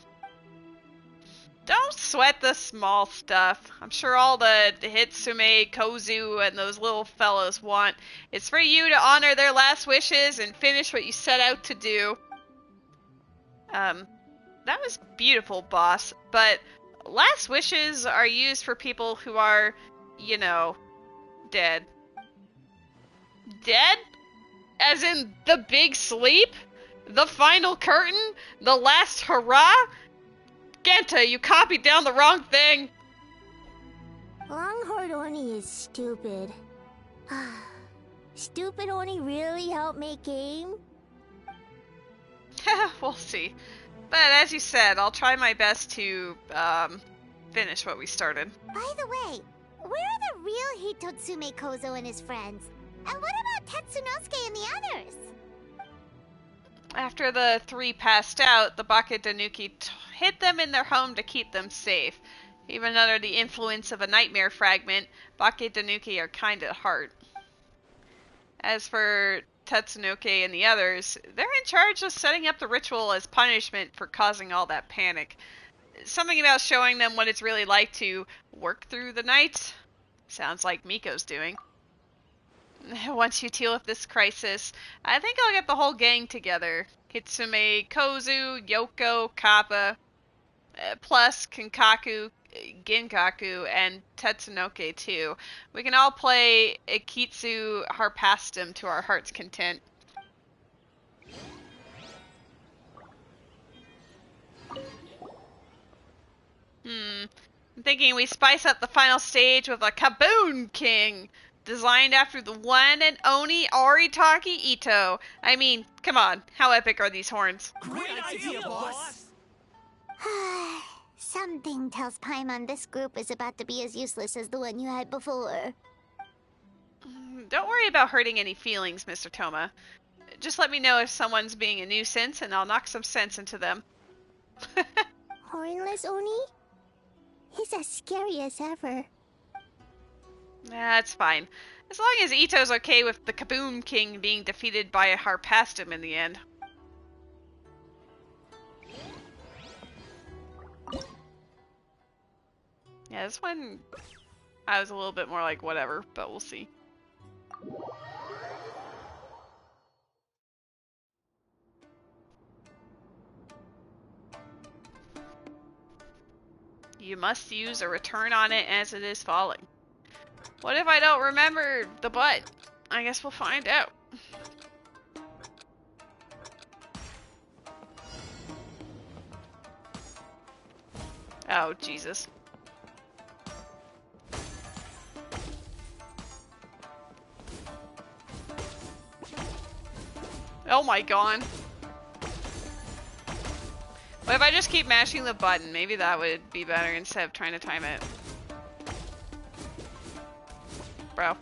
Don't sweat the small stuff. I'm sure all the Hitsume, Kozu, and those little fellows want is for you to honor their last wishes and finish what you set out to do. That was beautiful, boss, but last wishes are used for people who are, you know, dead. Dead? As in the big sleep? The final curtain? The last hurrah? Genta, you copied down the wrong thing! Longhorn Oni is stupid. Stupid Oni really helped make game? We'll see. But as you said, I'll try my best to, finish what we started. By the way, where are the real Hitotsume Kozo and his friends? And what about Tetsunosuke and the others? After the three passed out, the Bakedanuki hid them in their home to keep them safe. Even under the influence of a nightmare fragment, Bakedanuki are kind at heart. As for Tetsunosuke and the others, they're in charge of setting up the ritual as punishment for causing all that panic. Something about showing them what it's really like to work through the night. Sounds like Miko's doing. Once you deal with this crisis, I think I'll get the whole gang together. Hitsume, Kozu, Yoko, Kappa, plus Kinkaku, Ginkaku, and Tetsunosuke too. We can all play Ikitsu Harpastum to our heart's content. I'm thinking we spice up the final stage with a Kaboom King! Designed after the one and only Arataki Ito. I mean, come on, how epic are these horns? Great idea, boss! Something tells Paimon this group is about to be as useless as the one you had before. Don't worry about hurting any feelings, Mr. Toma. Just let me know if someone's being a nuisance and I'll knock some sense into them. Hornless Oni? He's as scary as ever. That's fine. As long as Ito's okay with the Kaboom King being defeated by a Harpastum in the end. Yeah, this one I was a little bit more like whatever, but we'll see. You must use a return on it as it is falling. What if I don't remember the butt? I guess we'll find out. Oh, Jesus. Oh my god. What if I just keep mashing the button? Maybe that would be better instead of trying to time it. Bro.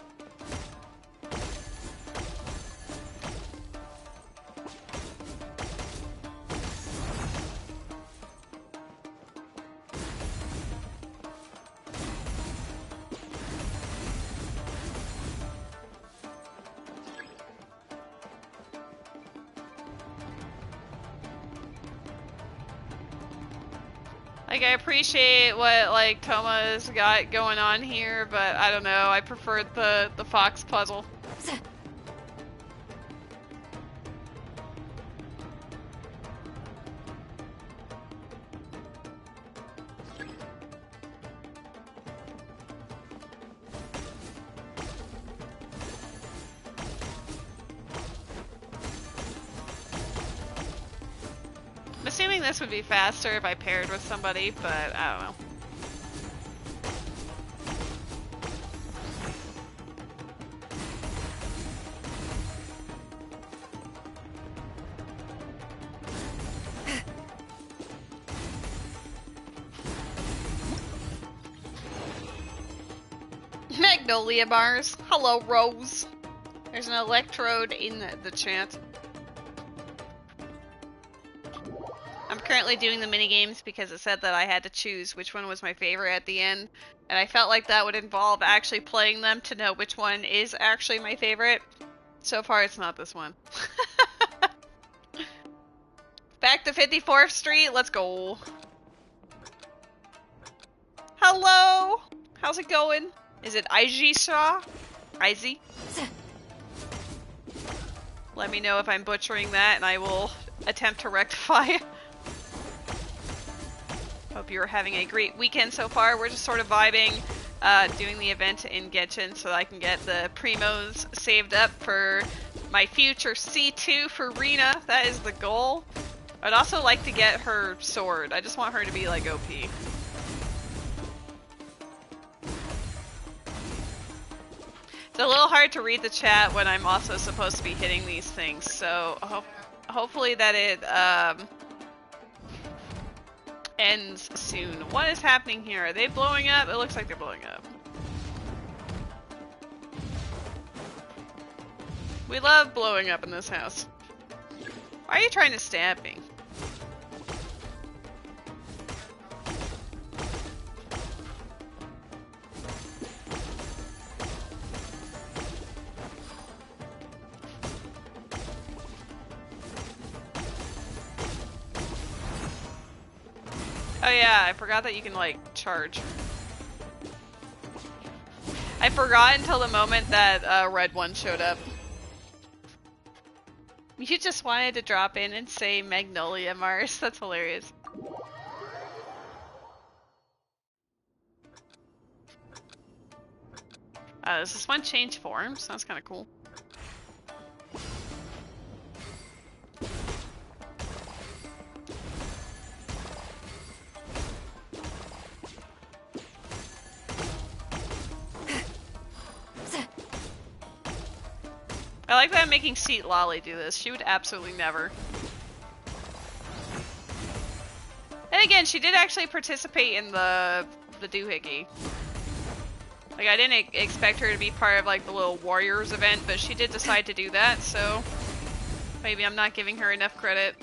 Like, I appreciate what, like, Toma's got going on here, but I don't know, I preferred the fox puzzle. I'm assuming this would be faster if I paired with somebody, but I don't know. Magnolia bars. Hello, Rose. There's an electrode in the chat. I'm currently doing the minigames because it said that I had to choose which one was my favorite at the end, and I felt like that would involve actually playing them to know which one is actually my favorite. So far, it's not this one. Back to 54th Street, let's go. Hello! How's it going? Is it Aijisha? Aizi? Let me know if I'm butchering that and I will attempt to rectify. Hope you're having a great weekend so far. We're just sort of vibing, doing the event in Genshin so that I can get the primos saved up for my future C2 for Rena. That is the goal. I'd also like to get her sword. I just want her to be like OP. It's a little hard to read the chat when I'm also supposed to be hitting these things, so hopefully that it ends soon. What is happening here? Are they blowing up? It looks like they're blowing up. We love blowing up in this house. Why are you trying to stab me? Oh yeah, I forgot that you can, like, charge. I forgot until the moment that red one showed up. You just wanted to drop in and say Magnolia Mars. That's hilarious. Does this one change forms? That's kind of cool. I like that I'm making Seat Lolly do this. She would absolutely never. And again, she did actually participate in the doohickey. Like, I didn't expect her to be part of, like, the little Warriors event, but she did decide to do that, so maybe I'm not giving her enough credit.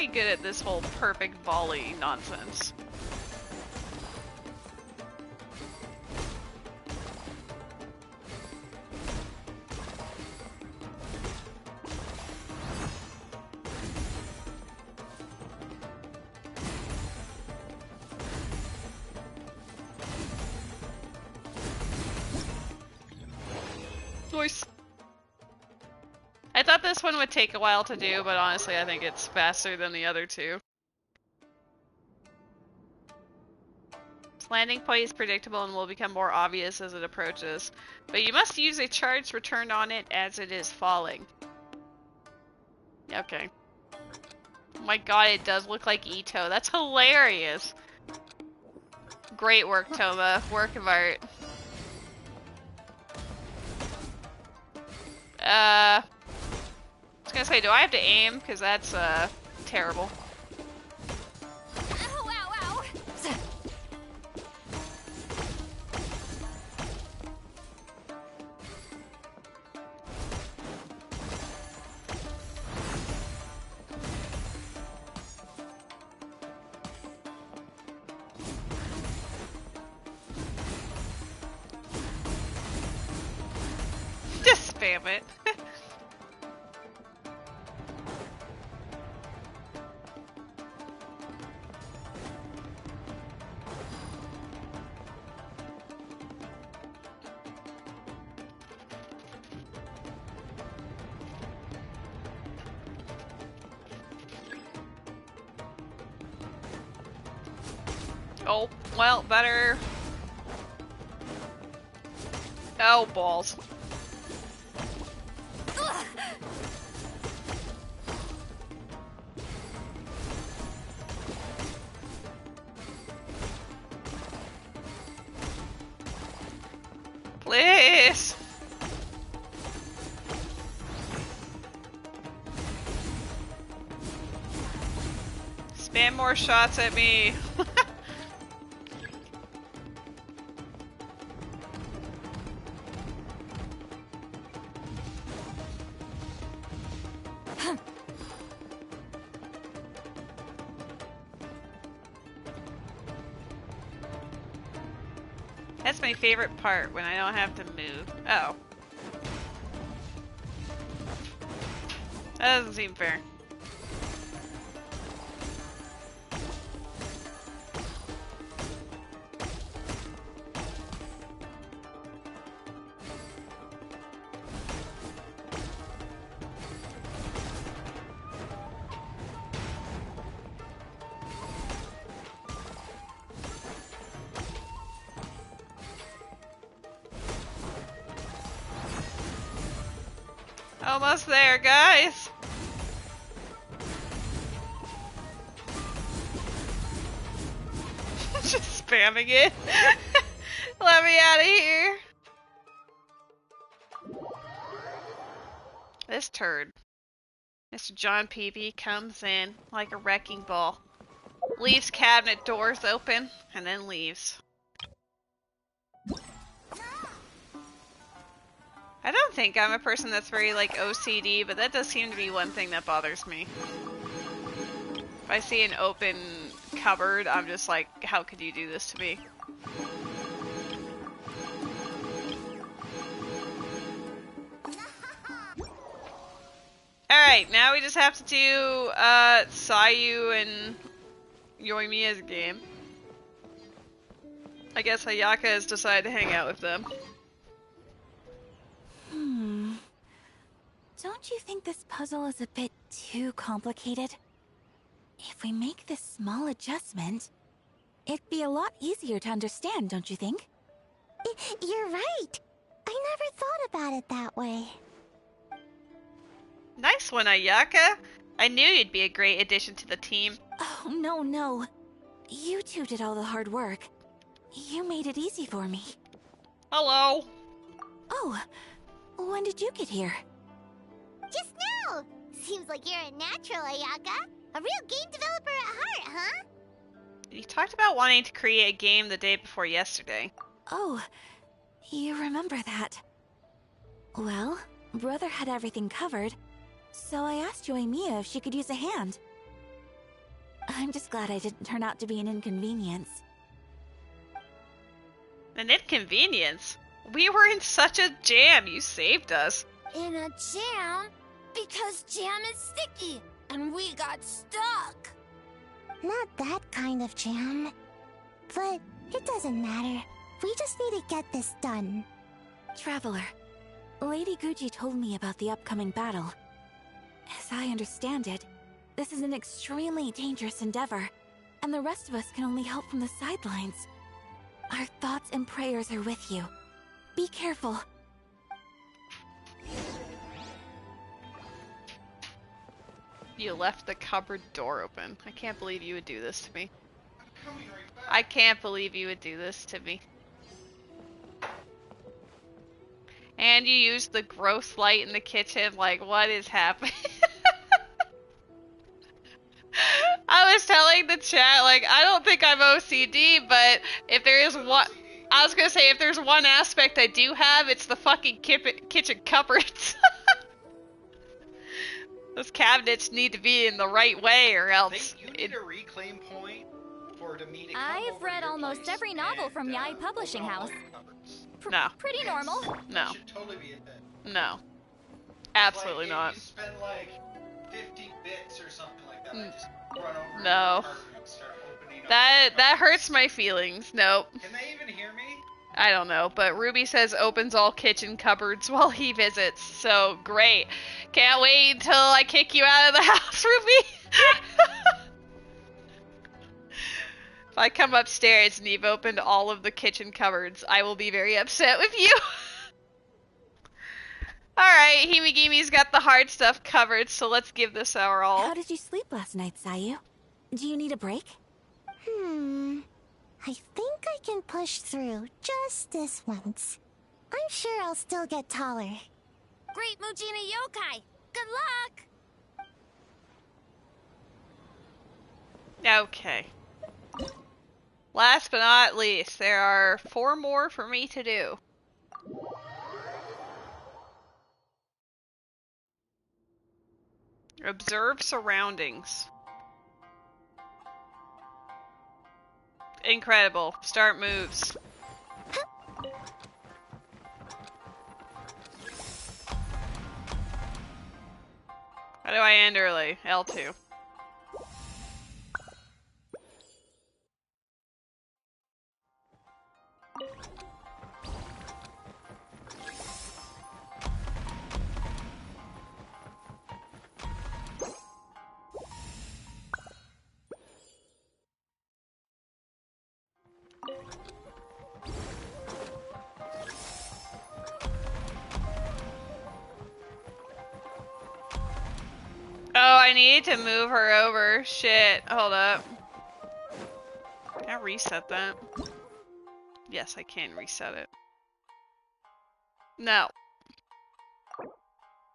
pretty good at this whole perfect volley nonsense. Nice. I thought this one would take a while to do, but honestly I think it's faster than the other two. Its landing point is predictable and will become more obvious as it approaches, but you must use a charge returned on it as it is falling. Okay. Oh my god, it does look like Ito. That's hilarious. Great work, Toma. Work of art. I was gonna say, do I have to aim? Because that's, terrible. Ow, ow, ow! Just spam it. Oh, well, better. Oh, balls. Please. Spam more shots at me. That's my favorite part, when I don't have to move. Oh. That doesn't seem fair. Almost there, guys! Just spamming it. Let me out of here. This turd. Mr. John Peavy comes in like a wrecking ball. Leaves cabinet doors open, and then leaves. I don't think I'm a person that's very, like, OCD, but that does seem to be one thing that bothers me. If I see an open cupboard, I'm just like, how could you do this to me? Alright, now we just have to do, Sayu and Yoimiya's game. I guess Ayaka has decided to hang out with them. Don't you think this puzzle is a bit too complicated? If we make this small adjustment, it'd be a lot easier to understand, don't you think? You're right. I never thought about it that way. Nice one, Ayaka. I knew you'd be a great addition to the team. Oh, no. You two did all the hard work. You made it easy for me. Hello. Oh, when did you get here? Just now! Seems like you're a natural, Ayaka. A real game developer at heart, huh? You talked about wanting to create a game the day before yesterday. Oh, you remember that. Well, Brother had everything covered, so I asked Yoimiya if she could use a hand. I'm just glad I didn't turn out to be an inconvenience. An inconvenience? We were in such a jam, you saved us. In a jam? Because jam is sticky, and we got stuck. Not that kind of jam. But it doesn't matter. We just need to get this done. Traveler, Lady Guji told me about the upcoming battle. As I understand it, this is an extremely dangerous endeavor, and the rest of us can only help from the sidelines. Our thoughts and prayers are with you. Be careful. You left the cupboard door open. I can't believe you would do this to me. I can't believe you would do this to me. And you used the gross light in the kitchen. Like, what is happening? I was telling the chat, like, I don't think I'm OCD, but if there is one... I was gonna say, if there's one aspect I do have, it's the fucking kitchen cupboards. Those cabinets need to be in the right way, or else... You need a reclaim point for to meet. I've read almost every novel from Yai Publishing House. No. Pretty normal. No. Should totally be in bed. No. Absolutely like, not. You spend like 50 bits or something like that. Like just run over No. and start opening That hurts my feelings. Nope. Can they even hear me? I don't know, but Ruby says opens all kitchen cupboards while he visits, so great. Can't wait until I kick you out of the house, Ruby! If I come upstairs and you've opened all of the kitchen cupboards, I will be very upset with you. Alright, Himigimi's got the hard stuff covered, so let's give this our all. How did you sleep last night, Sayu? Do you need a break? I think I can push through just this once. I'm sure I'll still get taller. Great Mujina Yokai! Good luck! Okay. Last but not least, there are 4 more for me to do. Observe surroundings. Incredible. Start moves. How do I end early? L2. Oh, I need to move her over. Shit. Hold up. Can I reset that? Yes, I can reset it. No.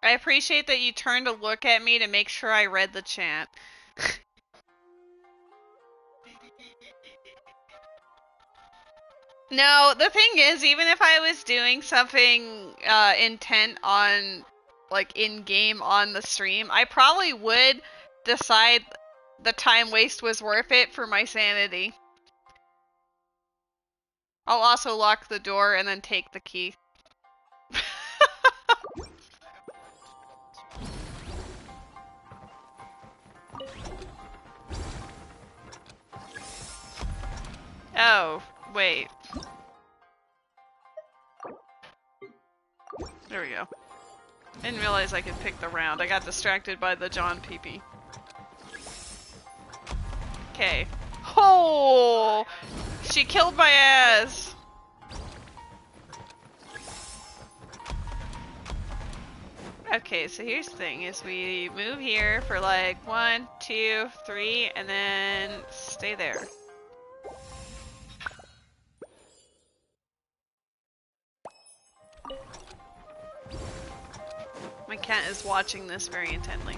I appreciate that you turned to look at me to make sure I read the chat. No, the thing is, even if I was doing something intent on, like, in-game on the stream, I probably would decide the time waste was worth it for my sanity. I'll also lock the door and then take the key. Oh, wait. There we go. Didn't realize I could pick the round. I got distracted by the John Peepee. Okay. Oh! She killed my ass! Okay, so here's the thing, is we move here for like 1, 2, 3, and then stay there. My cat is watching this very intently.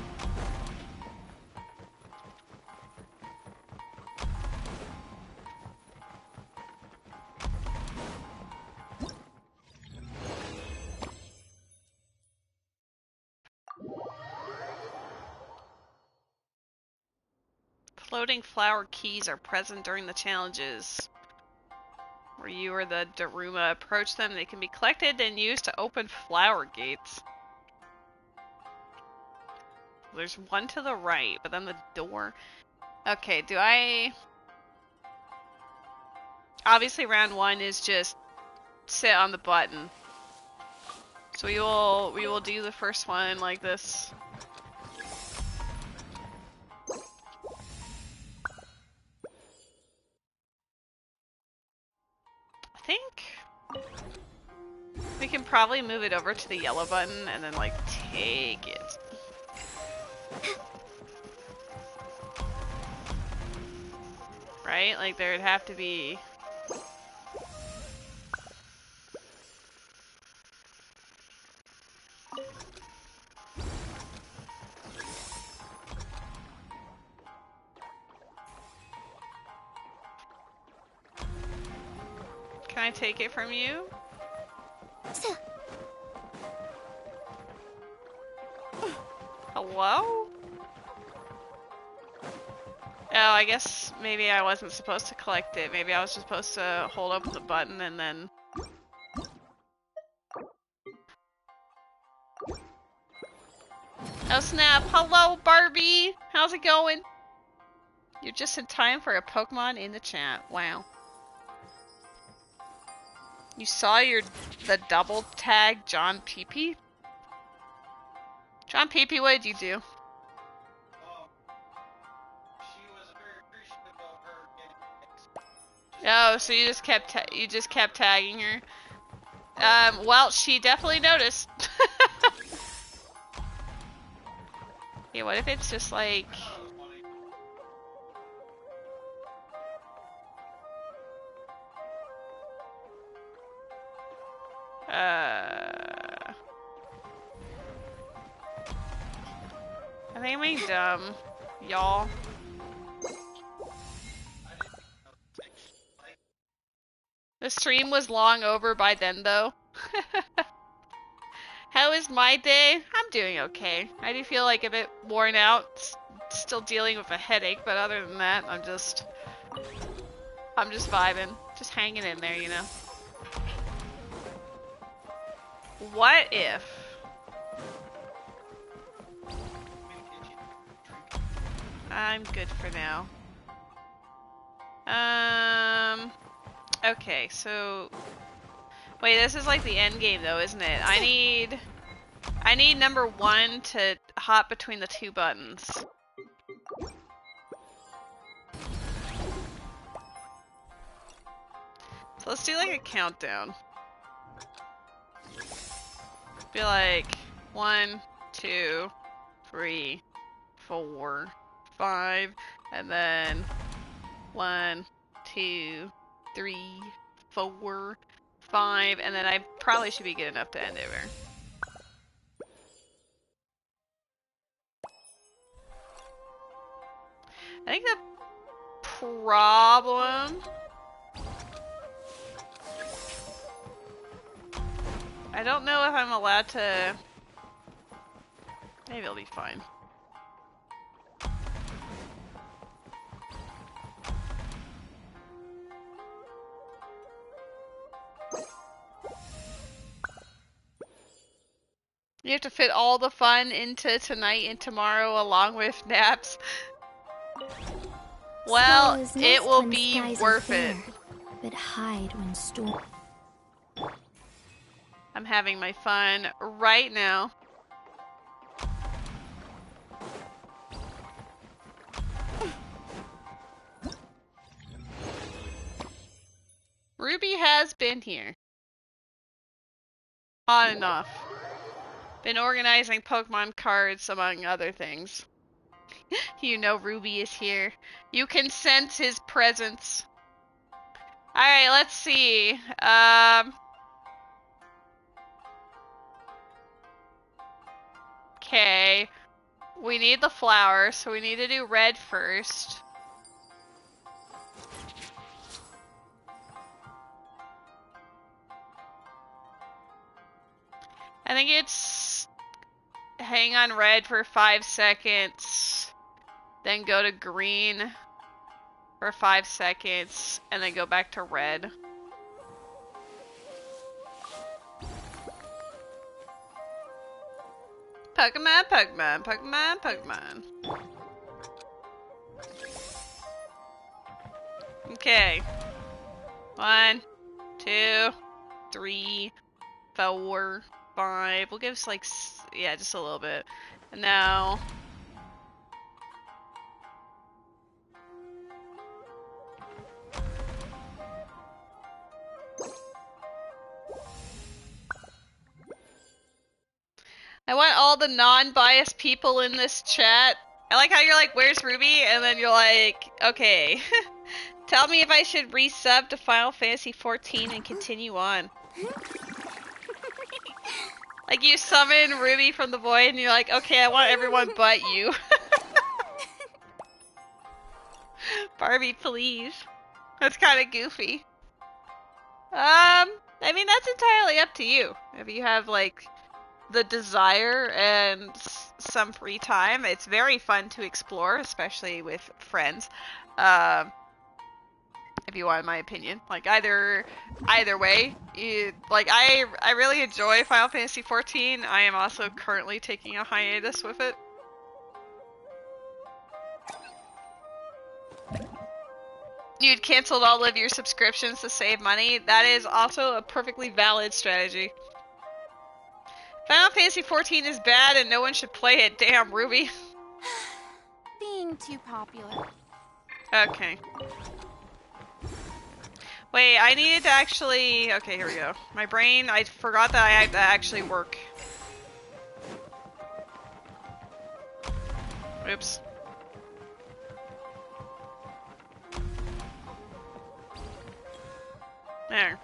Floating flower keys are present during the challenges. Where you or the Daruma approach them, they can be collected and used to open flower gates. There's one to the right, but then the door... Okay, do I... Obviously round 1 is just sit on the button. So we will do the first one like this. I think we can probably move it over to the yellow button and then like take it. Right? Like there'd have to be... Can I take it from you? Hello? Oh, I guess maybe I wasn't supposed to collect it. Maybe I was just supposed to hold up the button and then... Oh snap! Hello, Barbie! How's it going? You're just in time for a Pokemon in the chat. Wow. You saw the double tag John Peepee? John Peepee, what did you do? Oh, so you just kept tagging her. Well, she definitely noticed. Yeah, what if it's just like... I think I'm being dumb, y'all. The stream was long over by then, though. How is my day? I'm doing okay. I do feel like a bit worn out, still dealing with a headache, but other than that, I'm just vibing, just hanging in there, you know. What if? I'm good for now. Okay, so... Wait, this is like the end game though, isn't it? I need number 1 to hop between the 2 buttons. So let's do like a countdown. Be like 1, 2, 3, 4, 5, and then 1, 2, 3, 4, 5, and then I probably should be good enough to end over. I think the problem... I don't know if I'm allowed to... Maybe it'll be fine. You have to fit all the fun into tonight and tomorrow along with naps. Well, it will be worth it. But hide when storm. I'm having my fun right now. Ruby has been here. On and off. Been organizing Pokemon cards, among other things. You know Ruby is here. You can sense his presence. Alright, let's see. Okay. We need the flower, so we need to do red first. I think it's hang on red for 5 seconds, then go to green. for 5 seconds and then go back to red. Pokemon, Pokemon, Pokemon, Pokemon. Okay. 1, 2, 3, 4, 5. We'll give us like, yeah, just a little bit. And now... I want all the non-biased people in this chat. I like how you're like, where's Ruby? And then you're like, okay. Tell me if I should resub to Final Fantasy 14 and continue on. Like you summon Ruby from the void and you're like, okay, I want everyone but you. Barbie, please. That's kind of goofy. I mean, that's entirely up to you. If you have like the desire and some free time, it's very fun to explore, especially with friends. If you want my opinion, like either way, like I really enjoy Final Fantasy 14. I am also currently taking a hiatus with it. You'd canceled all of your subscriptions to save money. That is also a perfectly valid strategy. Final Fantasy 14 is bad and no one should play it. Damn, Ruby. Being too popular. Okay. Wait, I needed to actually... Okay, here we go. My brain, I forgot that I had to actually work. Oops. There.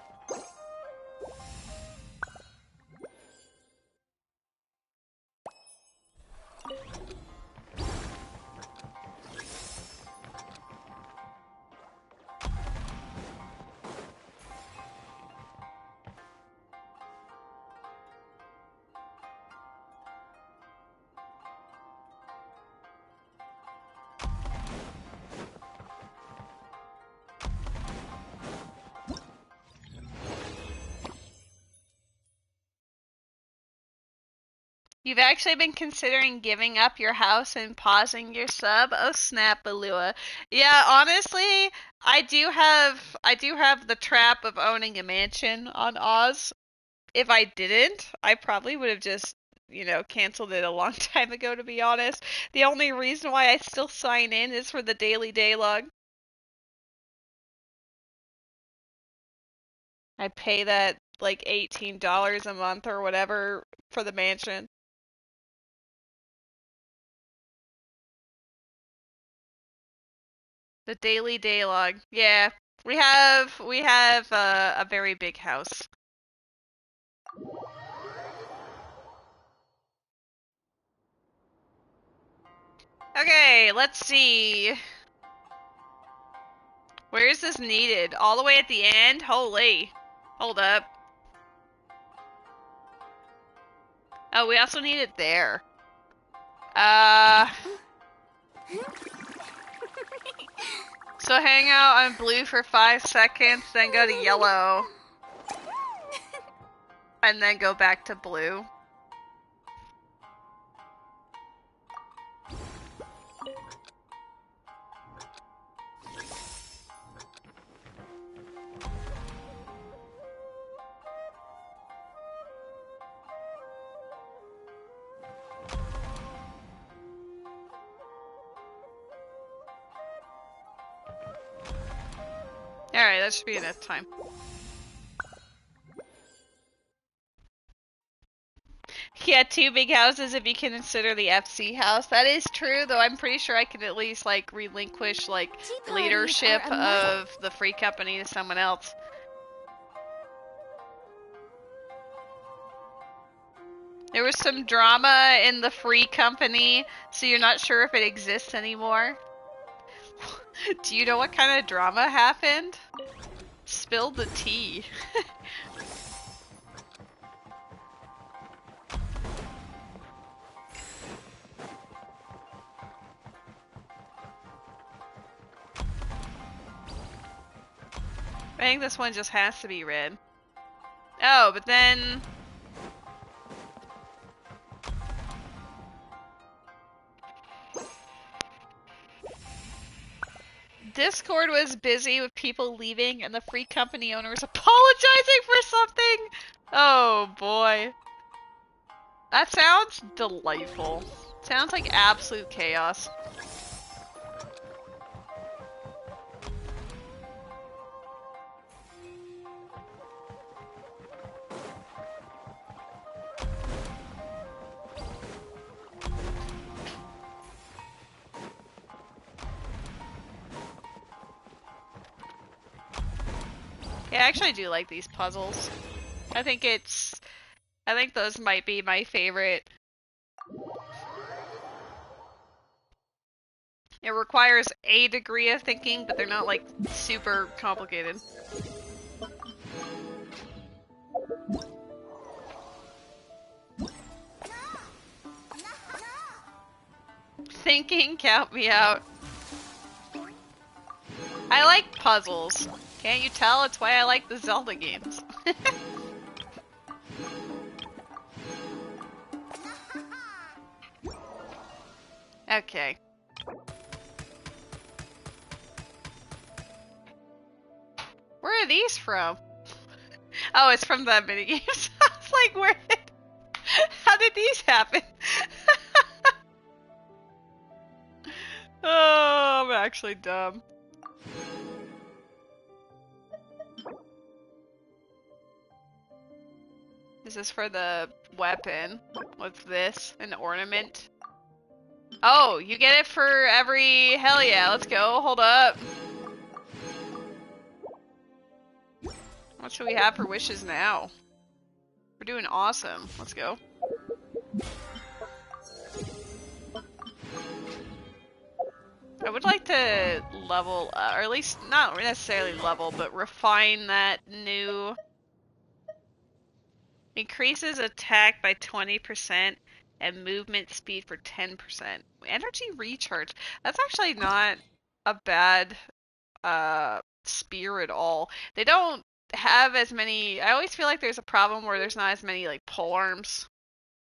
You've actually been considering giving up your house and pausing your sub? Oh snap, Balua. Yeah, honestly, I do have the trap of owning a mansion on Oz. If I didn't, I probably would have just, you know, canceled it a long time ago, to be honest. The only reason why I still sign in is for the daily daylog. I pay that like $18 a month or whatever for the mansion. The daily daylog. Yeah, we have a very big house. Okay, let's see. Where is this needed? All the way at the end? Holy. Hold up. Oh, we also need it there. So hang out on blue for 5 seconds, then go to yellow. And then go back to blue. Alright, that should be enough time. Yeah, 2 big houses if you can consider the FC house. That is true, though I'm pretty sure I could at least, like, relinquish, like, leadership of the free company to someone else. There was some drama in the free company, so you're not sure if it exists anymore. Do you know what kind of drama happened? Spill the tea. I think this one just has to be red. Oh, but then... Discord was busy with people leaving and the free company owner was apologizing for something! Oh boy. That sounds delightful. Sounds like absolute chaos. Yeah, I actually do like these puzzles. I think those might be my favorite. It requires a degree of thinking, but they're not like super complicated. Thinking, count me out. I like puzzles. Can't you tell? It's why I like the Zelda games. Okay. Where are these from? Oh, it's from the minigames. I was like, how did these happen? Oh, I'm actually dumb. Is this for the weapon? What's this? An ornament? Oh, you get it for every... Hell yeah, let's go. Hold up. What should we have for wishes now? We're doing awesome. Let's go. I would like to level, or at least not necessarily level, but refine that new... Increases attack by 20% and movement speed for 10%. Energy recharge. That's actually not a bad spear at all. They don't have as many... I always feel like there's a problem where there's not as many like pole arms.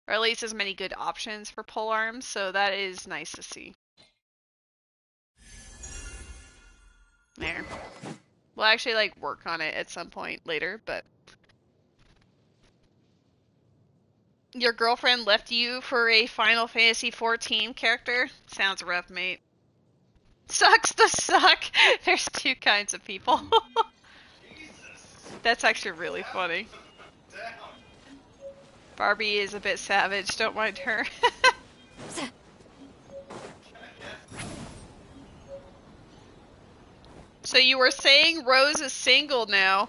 Or at least as many good options for pole arms, so that is nice to see. There. We'll actually like work on it at some point later, but... Your girlfriend left you for a Final Fantasy XIV character? Sounds rough, mate. Sucks to suck! There's two kinds of people. That's actually really funny. Barbie is a bit savage, don't mind her. So you were saying Rose is single now?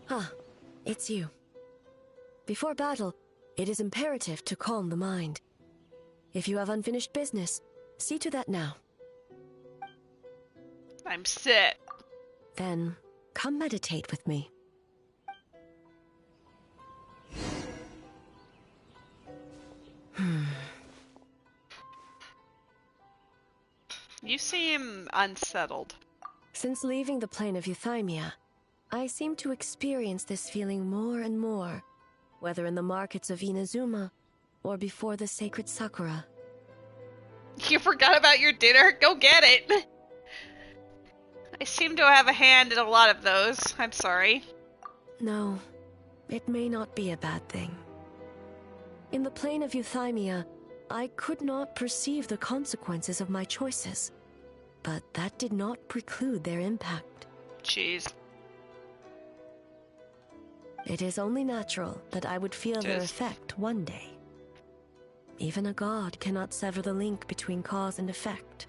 Ah, it's you. Before battle, it is imperative to calm the mind. If you have unfinished business, see to that now. I'm set. Then, come meditate with me. You seem unsettled. Since leaving the plane of Euthymia, I seem to experience this feeling more and more, whether in the markets of Inazuma or before the sacred Sakura. You forgot about your dinner? Go get it! I seem to have a hand in a lot of those. I'm sorry. No, it may not be a bad thing. In the plane of Euthymia, I could not perceive the consequences of my choices, but that did not preclude their impact. Jeez. It is only natural that I would feel their effect one day. Even a god cannot sever the link between cause and effect.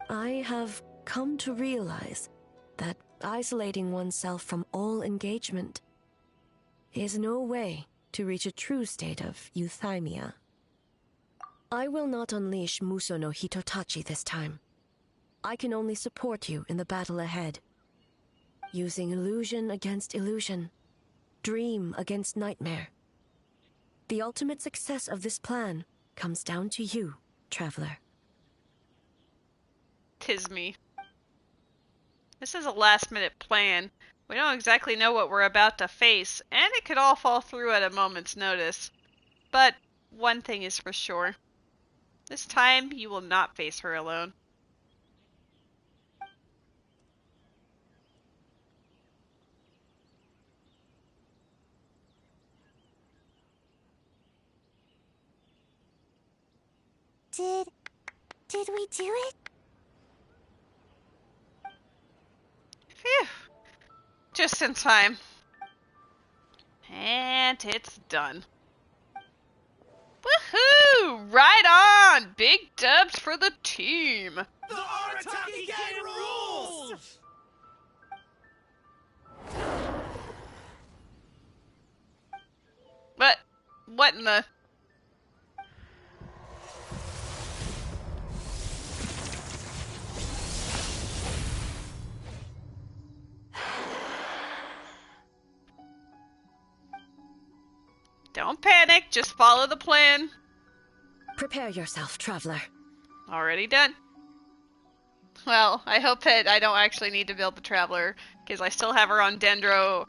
I have come to realize that isolating oneself from all engagement is no way to reach a true state of euthymia. I will not unleash Muso no Hitotachi this time. I can only support you in the battle ahead. Using illusion against illusion. Dream against nightmare. The ultimate success of this plan comes down to you, traveler. 'Tis me. This is a last-minute plan. We don't exactly know what we're about to face, and it could all fall through at a moment's notice. But one thing is for sure. This time, you will not face her alone. Did we do it? Phew. Just in time. And it's done. Woohoo! Right on! Big dubs for the team! The Arataki Gang rules! But, what in the... Don't panic, just follow the plan. Prepare yourself, traveler. Already done. Well, I hope that I don't actually need to build the Traveler, because I still have her on Dendro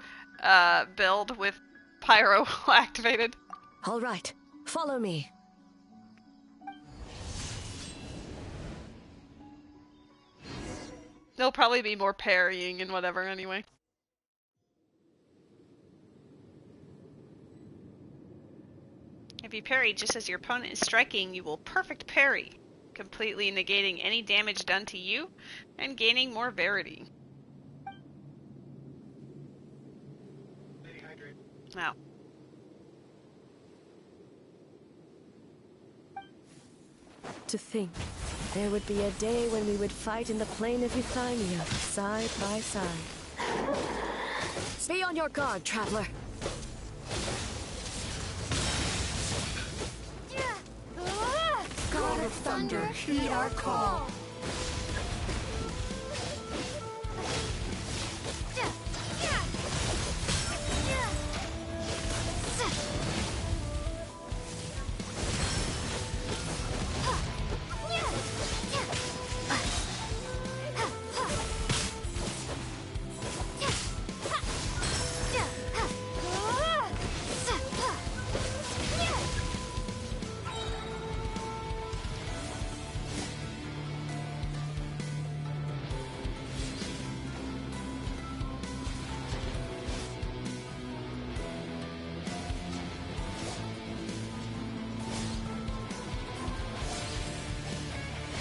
build with Pyro activated. Alright, follow me. There'll probably be more parrying and whatever anyway. If you parry just as your opponent is striking, you will perfect parry, completely negating any damage done to you and gaining more verity. Wow. To think, there would be a day when we would fight in the plain of Euthymia, side by side. Be on your guard, traveler. God of Thunder, heed our call.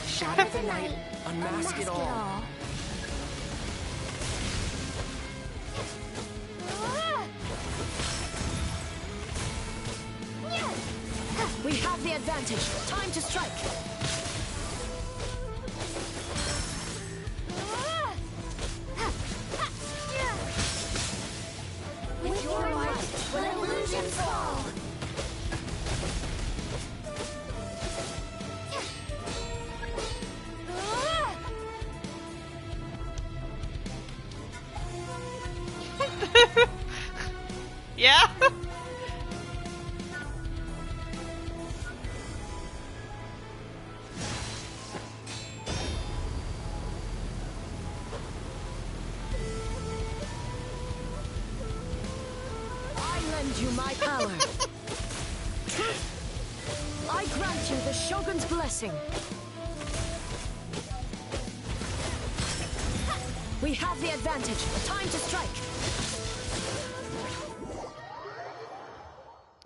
Shatter the night, unmask it all. We have the advantage. Time to strike. With your might, let illusions fall. Yeah? I lend you my power. I grant you the Shogun's blessing. We have the advantage. Time to strike.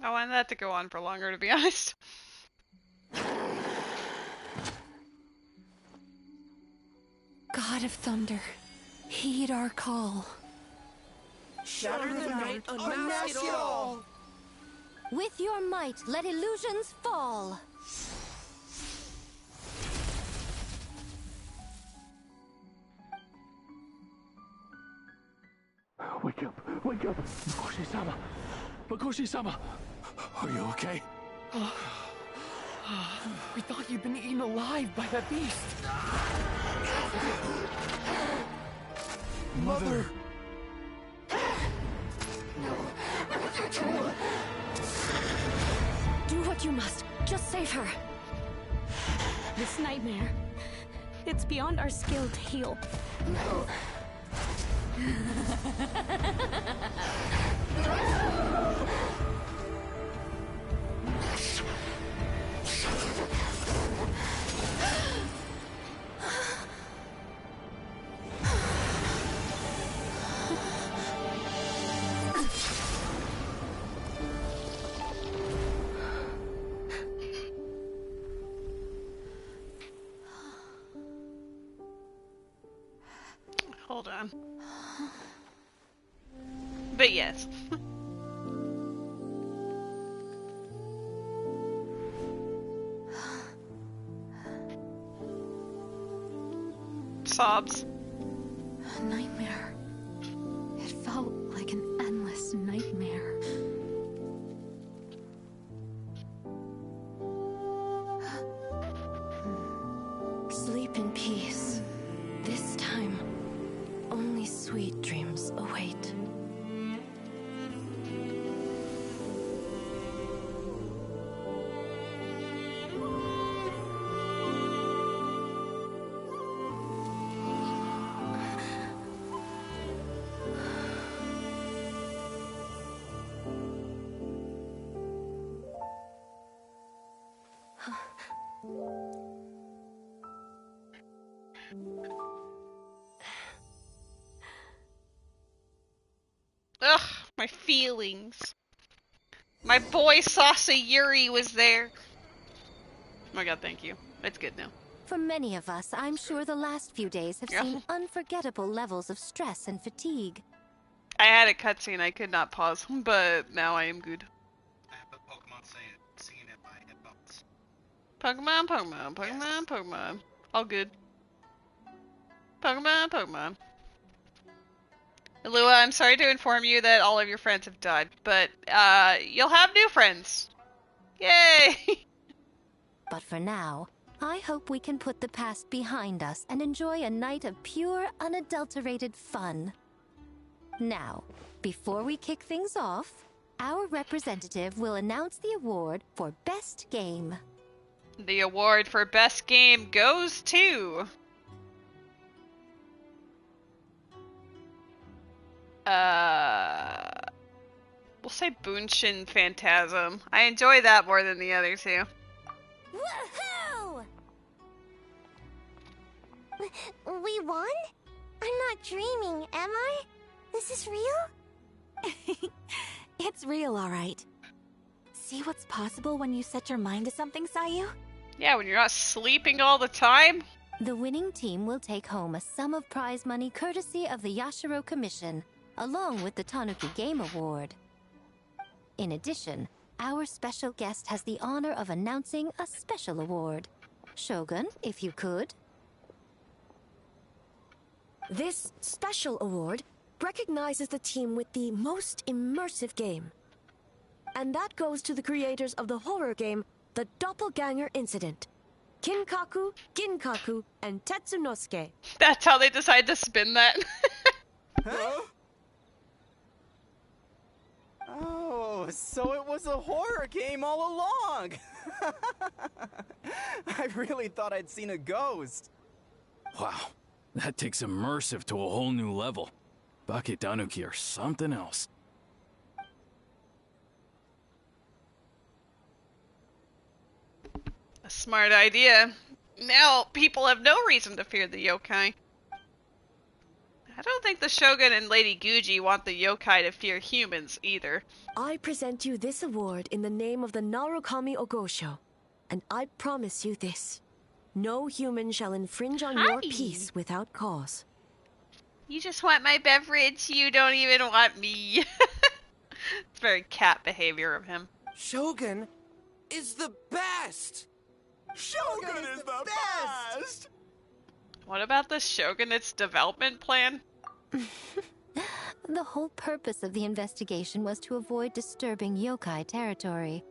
I wanted that to go on for longer, to be honest. God of Thunder, heed our call. Shatter the night, unmask it all! With your might, let illusions fall. Wake up! Wake up! Makoshi-sama! Makoshi-sama! Are you okay? We thought you'd been eaten alive by that beast. Mother! Just save her. This nightmare. It's beyond our skill to heal. No. Hold on. But yes. Sobs. A nightmare. It felt like an endless nightmare. Sleep in peace. This time, only sweet dreams await. Ugh, my feelings. My boy Sasa Yuri was there. Oh my god, thank you. It's good now. For many of us, I'm sure the last few days have seen unforgettable levels of stress and fatigue. I had a cutscene I could not pause, but now I am good. I have the Pokemon singing in my headphones. Pokemon, Pokemon, Pokemon, Pokemon. All good. Pokemon, Pokemon. Lua, I'm sorry to inform you that all of your friends have died, but you'll have new friends. Yay! But for now, I hope we can put the past behind us and enjoy a night of pure, unadulterated fun. Now, before we kick things off, our representative will announce the award for Best Game. The award for Best Game goes to... we'll say Bunshin Phantasm. I enjoy that more than the other two. Woohoo! We won? I'm not dreaming, am I? This is real? It's real, alright. See what's possible when you set your mind to something, Sayu? Yeah, when you're not sleeping all the time. The winning team will take home a sum of prize money courtesy of the Yashiro Commission, along with the Tanuki Game Award. In addition, our special guest has the honor of announcing a special award. Shogun, if you could. This special award recognizes the team with the most immersive game. And that goes to the creators of the horror game, The Doppelganger Incident. Kinkaku, Ginkaku, and Tetsunosuke. That's how they decide to spin that. Huh? Oh, so it was a horror game all along! I really thought I'd seen a ghost. Wow, that takes immersive to a whole new level. Baketanuki are something else. A smart idea. Now people have no reason to fear the yokai. I don't think the Shogun and Lady Guji want the yokai to fear humans either. I present you this award in the name of the Narukami Ogosho, and I promise you this. No human shall infringe on your peace without cause. You just want my beverage, you don't even want me. It's very cat behavior of him. Shogun is the best! Shogun is the best! What about the Shogunate's development plan? The whole purpose of the investigation was to avoid disturbing yokai territory.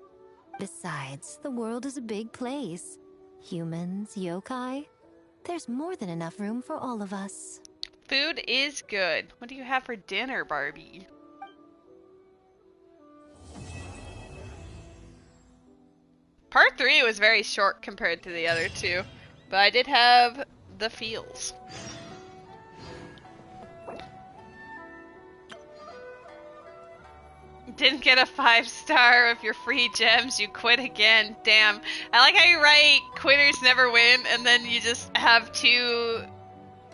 Besides, the world is a big place. Humans, yokai, there's more than enough room for all of us. Food is good. What do you have for dinner, Barbie? Part 3 was very short compared to the other two, but I did have the feels. Didn't get a 5-star of your free gems, you quit again. Damn. I like how you write quitters never win, and then you just have two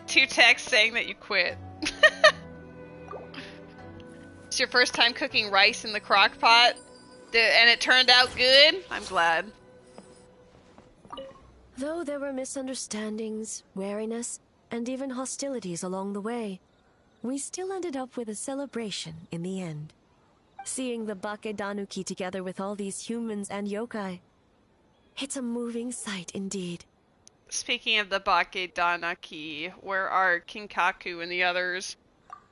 texts saying that you quit. It's your first time cooking rice in the crock pot, and it turned out good? I'm glad. Though there were misunderstandings, wariness, and even hostilities along the way, we still ended up with a celebration in the end. Seeing the Bakedanuki together with all these humans and yokai, it's a moving sight indeed. Speaking of the Bakedanuki, where are Kinkaku and the others?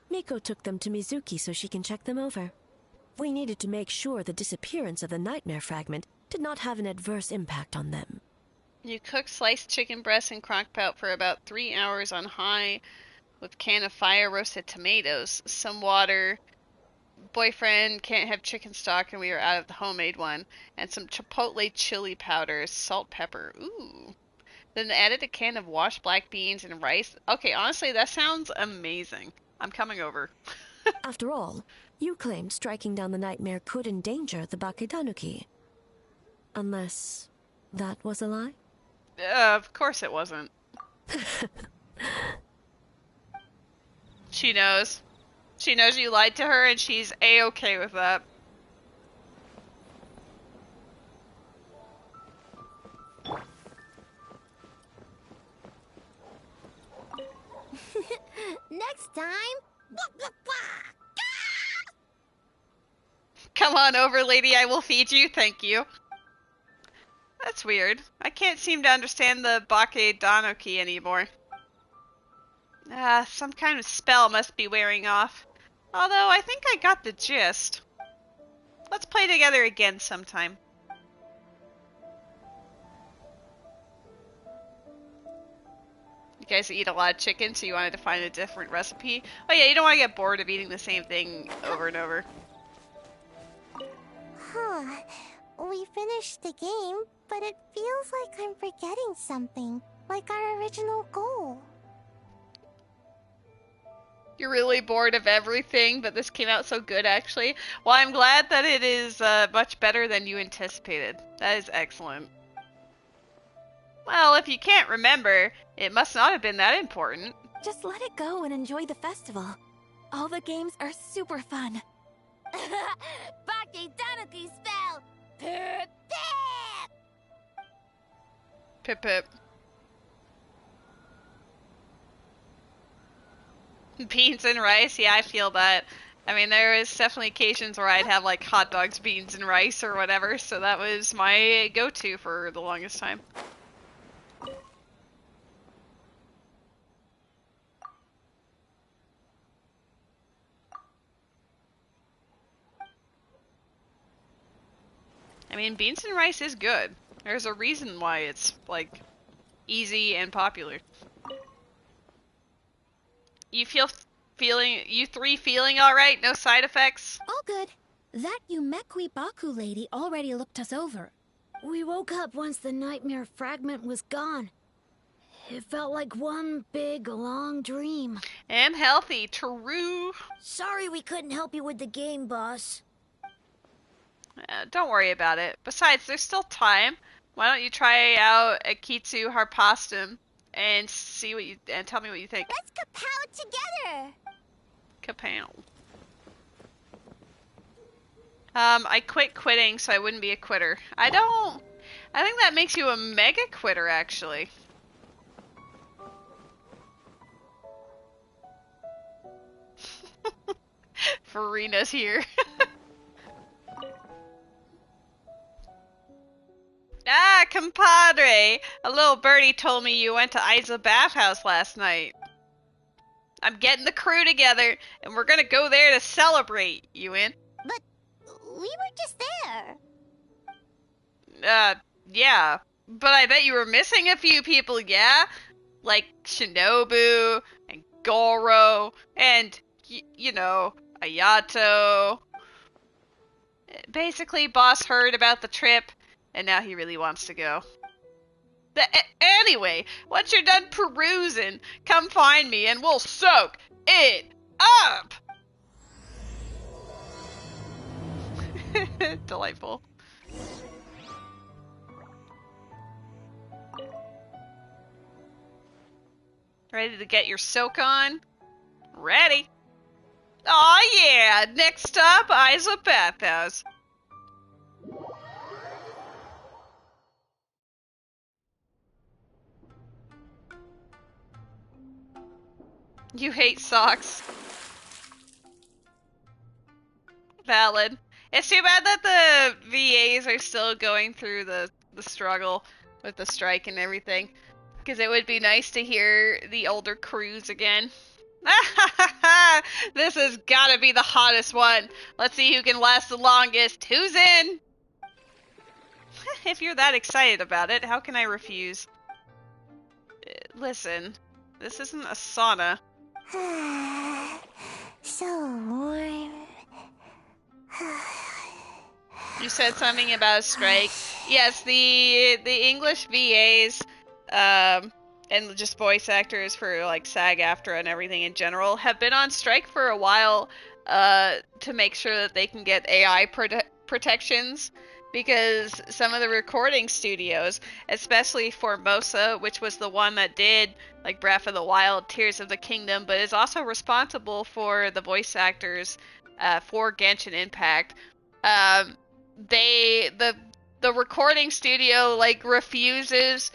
Miko took them to Mizuki so she can check them over. We needed to make sure the disappearance of the nightmare fragment did not have an adverse impact on them. You cook sliced chicken breast in crockpot for about 3 hours on high with can of fire roasted tomatoes, some water. Boyfriend can't have chicken stock and we are out of the homemade one, and some chipotle chili powder, salt, pepper. Ooh. Then added a can of washed black beans and rice. Okay, honestly, that sounds amazing. I'm coming over. After all, you claimed striking down the nightmare could endanger the Bakedanuki. Unless that was a lie? Of course it wasn't. She knows. She knows you lied to her and she's A-okay with that. Next time. Come on over, lady. I will feed you. Thank you. That's weird. I can't seem to understand the Bakedanuki anymore. Some kind of spell must be wearing off. Although, I think I got the gist. Let's play together again sometime. You guys eat a lot of chicken, so you wanted to find a different recipe? Oh yeah, you don't want to get bored of eating the same thing over and over. Huh. We finished the game, but it feels like I'm forgetting something. Like our original goal. You're really bored of everything, but this came out so good, actually. Well, I'm glad that it is much better than you anticipated. That is excellent. Well, if you can't remember, it must not have been that important. Just let it go and enjoy the festival. All the games are super fun. Bakedanuki spell! Pip pip! Pip pip. Beans and rice, yeah, I feel that. I mean, there was definitely occasions where I'd have like hot dogs, beans, and rice or whatever, so that was my go-to for the longest time. I mean, beans and rice is good. There's a reason why it's, like, easy and popular. You you three feeling alright? No side effects? All good. That Yumekwi Baku lady already looked us over. We woke up once the nightmare fragment was gone. It felt like one big, long dream. And healthy, true. Sorry we couldn't help you with the game, boss. Don't worry about it. Besides, there's still time. Why don't you try out Akitsu Harpastum and see what and tell me what you think. Let's kapow together. Kapow. I quit quitting so I wouldn't be a quitter. I think that makes you a mega quitter, actually. Farina's here. Ah, compadre! A little birdie told me you went to Isa Bathhouse last night. I'm getting the crew together, and we're gonna go there to celebrate. You in? But we were just there. Yeah. But I bet you were missing a few people, yeah? Like Shinobu, and Goro, and, you know, Ayato. Basically, boss heard about the trip, and now he really wants to go. Anyway, once you're done perusing, come find me and we'll soak it up! Delightful. Ready to get your soak on? Ready. Aw yeah! Next up, Isa Bathhouse. You hate socks. Valid. It's too bad that the VAs are still going through the struggle with the strike and everything. Because it would be nice to hear the older crews again. This has gotta be the hottest one. Let's see who can last the longest. Who's in? If you're that excited about it, how can I refuse? Listen, this isn't a sauna. So warm. You said something about a strike. Yes, the English VAs, and just voice actors for like SAG-AFTRA and everything in general have been on strike for a while, to make sure that they can get AI protections. Because some of the recording studios, especially Formosa, which was the one that did like Breath of the Wild, Tears of the Kingdom, but is also responsible for the voice actors for Genshin Impact, the recording studio like refuses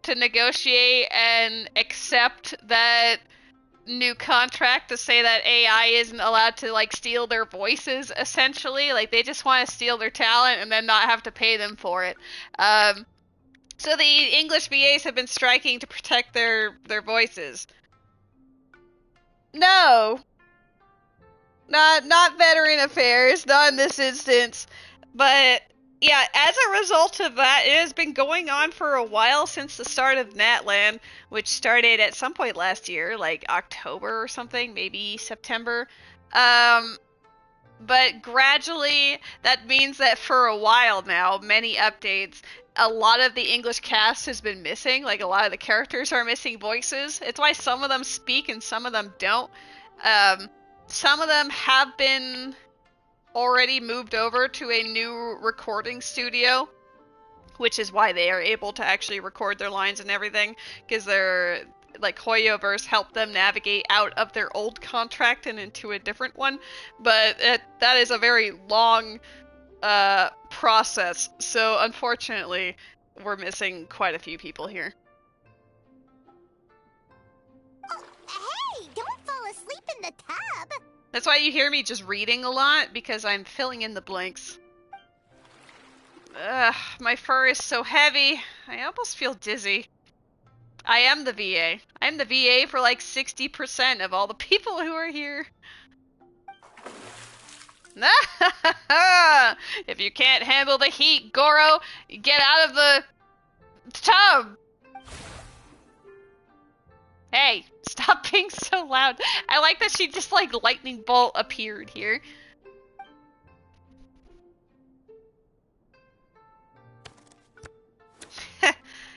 to negotiate and accept that new contract to say that AI isn't allowed to like steal their voices, essentially. Like they just want to steal their talent and then not have to pay them for it. So the English VAs have been striking to protect their voices. No. Not veteran affairs, not in this instance. But yeah, as a result of that, it has been going on for a while since the start of Natlan, which started at some point last year, like October or something, maybe September. But gradually, that means that for a while now, many updates, a lot of the English cast has been missing. Like, a lot of the characters are missing voices. It's why some of them speak and some of them don't. Some of them have been already moved over to a new recording studio, which is why they are able to actually record their lines and everything, because they're like Hoyoverse helped them navigate out of their old contract and into a different one. But that is a very long process, so unfortunately we're missing quite a few people here. Hey, don't fall asleep in the tub. That's why you hear me just reading a lot, because I'm filling in the blanks. Ugh, my fur is so heavy. I almost feel dizzy. I am the VA. I am the VA for like 60% of all the people who are here. If you can't handle the heat, Goro, get out of the tub. Hey, stop being so loud. I like that she just like lightning bolt appeared here.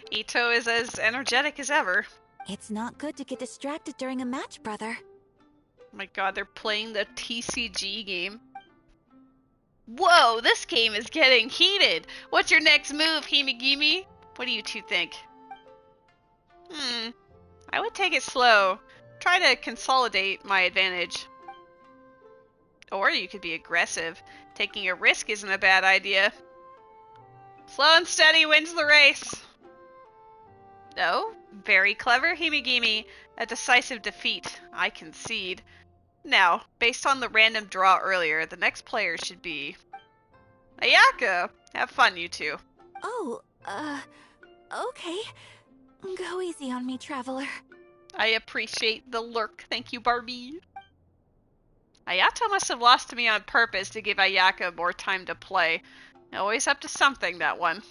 Ito is as energetic as ever. It's not good to get distracted during a match, brother. Oh my god, they're playing the TCG game. Whoa, this game is getting heated. What's your next move, Himigimi? What do you two think? I would take it slow. Try to consolidate my advantage. Or you could be aggressive. Taking a risk isn't a bad idea. Slow and steady wins the race. Oh, very clever, Himigimi. A decisive defeat, I concede. Now, based on the random draw earlier, the next player should be Ayaka. Have fun, you two. Oh, okay. Go easy on me, traveler. I appreciate the lurk. Thank you, Barbie. Ayato must have lost to me on purpose to give Ayaka more time to play. Always up to something, that one.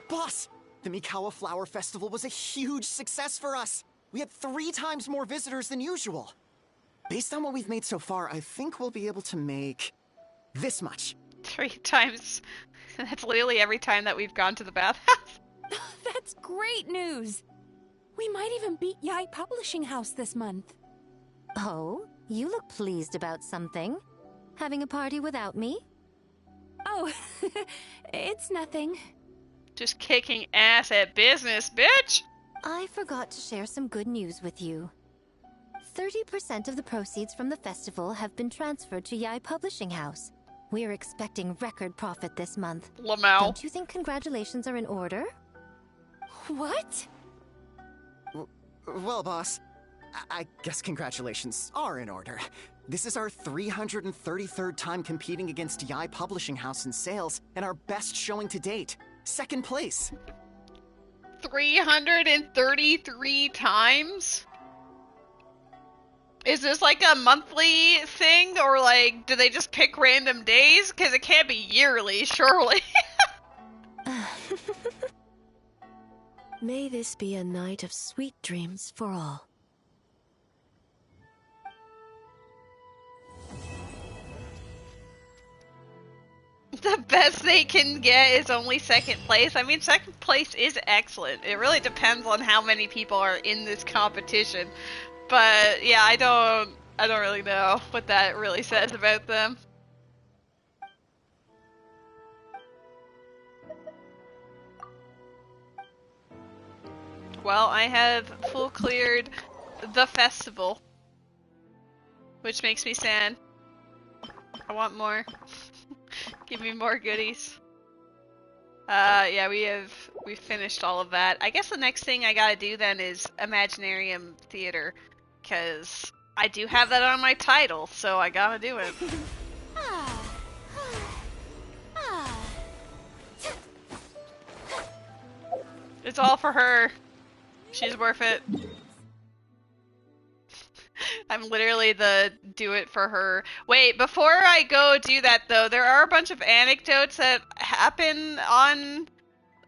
Boss! The Mikawa Flower Festival was a huge success for us! We had 3 times more visitors than usual! based on what we've made so far, I think we'll be able to make this much. 3 times. That's literally every time that we've gone to the bathhouse. That's great news! We might even beat Yai Publishing House this month. Oh, you look pleased about something. Having a party without me? Oh, it's nothing. Just kicking ass at business, bitch! I forgot to share some good news with you. 30% of the proceeds from the festival have been transferred to Yai Publishing House. We're expecting record profit this month. Lamau. Don't you think congratulations are in order? What? Well, boss, I guess congratulations are in order. This is our 333rd time competing against Yai Publishing House in sales, and our best showing to date. 2nd place. 333 times? Is this like a monthly thing, or like, do they just pick random days? Because it can't be yearly, surely. May this be a night of sweet dreams for all. The best they can get is only 2nd place. I mean, 2nd place is excellent. It really depends on how many people are in this competition. But yeah, I don't really know what that really says about them. Well, I have full cleared the festival, which makes me sad. I want more. Give me more goodies. Yeah, we've finished all of that. I guess the next thing I gotta do then is Imaginarium Theater, because I do have that on my title, so I gotta do it. It's all for her. She's worth it. I'm literally the do it for her. Wait, before I go do that though, there are a bunch of anecdotes that happen on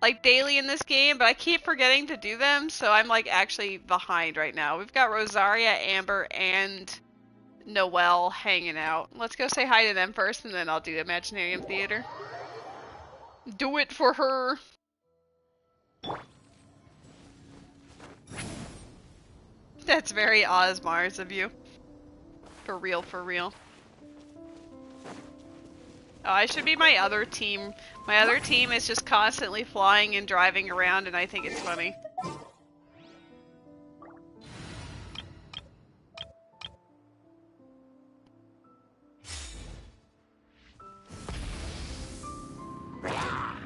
like daily in this game, but I keep forgetting to do them, so I'm like actually behind right now. We've got Rosaria, Amber, and Noelle hanging out. Let's go say hi to them first, and then I'll do Imaginarium Theater. Do it for her. That's very Osmars of you. For real, for real. Oh, I should be my other team. My other team is just constantly flying and driving around, and I think it's funny.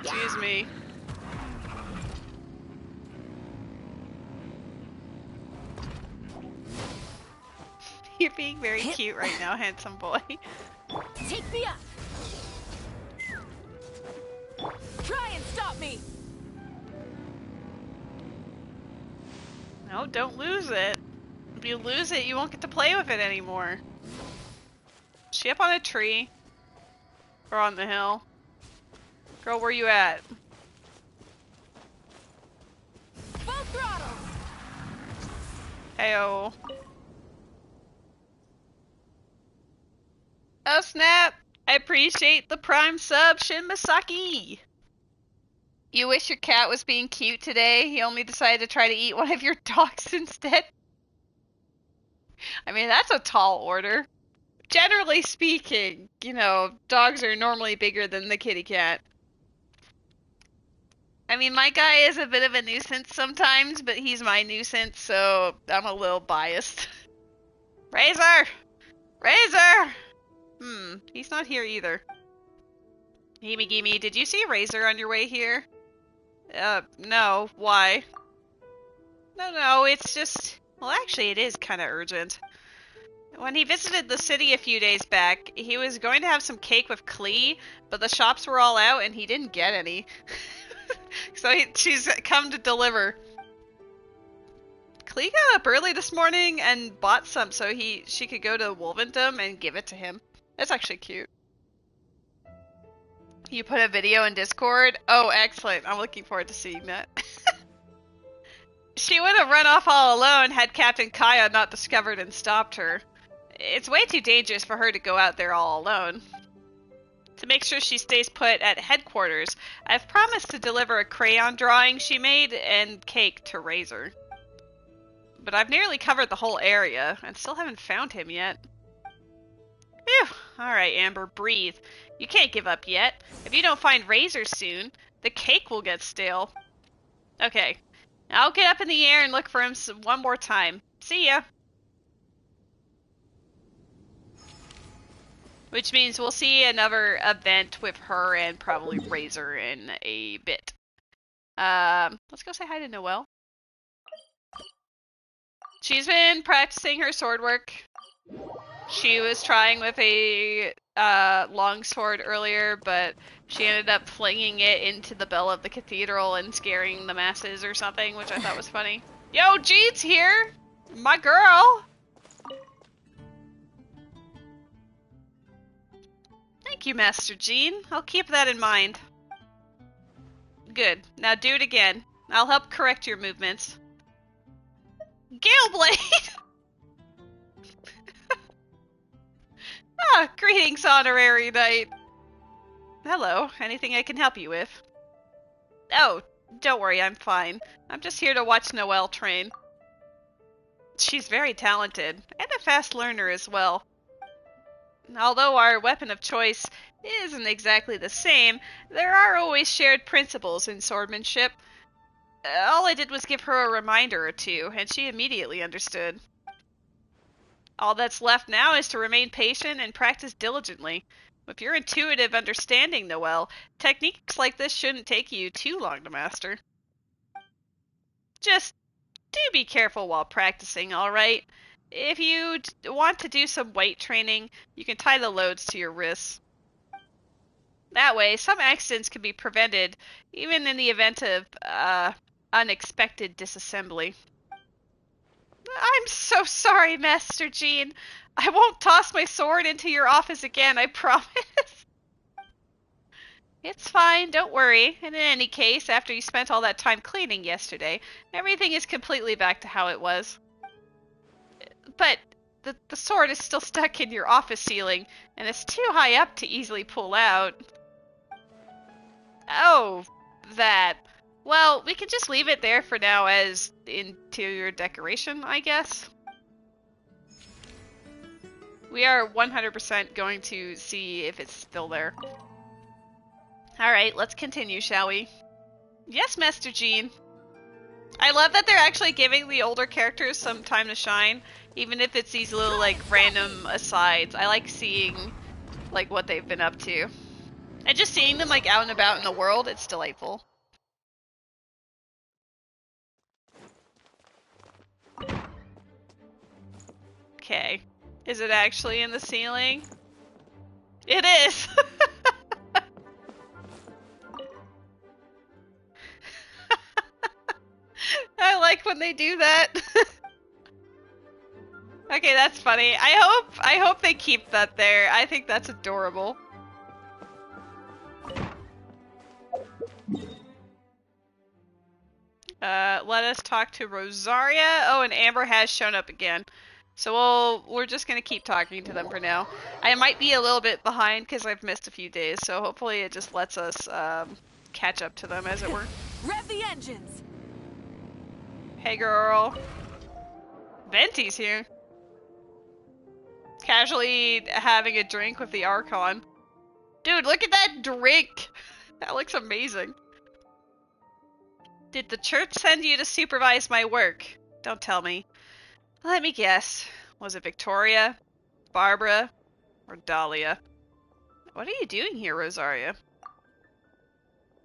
Excuse me. You're being very cute right now, handsome boy. Take me up! Try and stop me! No, don't lose it. If you lose it, you won't get to play with it anymore. Is she up on a tree? Or on the hill? Girl, where you at? Full throttle! Heyo. Oh snap! I appreciate the prime sub, Shin Masaki! You wish your cat was being cute today? He only decided to try to eat one of your dogs instead? I mean, that's a tall order. Generally speaking, you know, dogs are normally bigger than the kitty cat. I mean, my guy is a bit of a nuisance sometimes, but he's my nuisance, so I'm a little biased. Razor! Razor! He's not here either. Gimme gimme, did you see Razor on your way here? No. Why? No, it's just... Well, actually, it is kind of urgent. When he visited the city a few days back, he was going to have some cake with Klee, but the shops were all out and he didn't get any. So she's come to deliver. Klee got up early this morning and bought some so she could go to Wolvendom and give it to him. That's actually cute. You put a video in Discord? Oh, excellent. I'm looking forward to seeing that. She would have run off all alone had Captain Kaya not discovered and stopped her. It's way too dangerous for her to go out there all alone. To make sure she stays put at headquarters, I've promised to deliver a crayon drawing she made and cake to Razor. But I've nearly covered the whole area and still haven't found him yet. Phew. Alright, Amber, breathe. You can't give up yet. If you don't find Razor soon, the cake will get stale. Okay. I'll get up in the air and look for him one more time. See ya! Which means we'll see another event with her and probably Razor in a bit. Let's go say hi to Noelle. She's been practicing her sword work. She was trying with a long sword earlier, but she ended up flinging it into the bell of the cathedral and scaring the masses or something, which I thought was funny. Yo, Jeet's here! My girl! Thank you, Master Jean. I'll keep that in mind. Good. Now do it again. I'll help correct your movements. Galeblade! Ah, greetings, honorary knight. Hello, anything I can help you with? Oh, don't worry, I'm fine. I'm just here to watch Noelle train. She's very talented, and a fast learner as well. Although our weapon of choice isn't exactly the same, there are always shared principles in swordsmanship. All I did was give her a reminder or two, and she immediately understood. All that's left now is to remain patient and practice diligently. With your intuitive understanding, Noelle, techniques like this shouldn't take you too long to master. Just do be careful while practicing, alright? If you want to do some weight training, you can tie the loads to your wrists. That way, some accidents can be prevented, even in the event of unexpected disassembly. I'm so sorry, Master Jean. I won't toss my sword into your office again, I promise. It's fine, don't worry. And in any case, after you spent all that time cleaning yesterday, everything is completely back to how it was. But the sword is still stuck in your office ceiling, and it's too high up to easily pull out. Oh, that. Well, we can just leave it there for now as interior decoration, I guess. We are 100% going to see if it's still there. Alright, let's continue, shall we? Yes, Master Jean. I love that they're actually giving the older characters some time to shine, even if it's these little, like, random asides. I like seeing, like, what they've been up to. And just seeing them, like, out and about in the world, it's delightful. Okay. Is it actually in the ceiling? It is! I like when they do that. Okay, that's funny. I hope they keep that there. I think that's adorable. Let us talk to Rosaria. Oh, and Amber has shown up again. So we're just gonna keep talking to them for now. I might be a little bit behind because I've missed a few days, so hopefully it just lets us catch up to them, as it were. Rev the engines! Hey, girl. Venti's here. Casually having a drink with the Archon. Dude, look at that drink! That looks amazing. Did the church send you to supervise my work? Don't tell me. Let me guess. Was it Victoria, Barbara, or Dahlia? What are you doing here, Rosaria?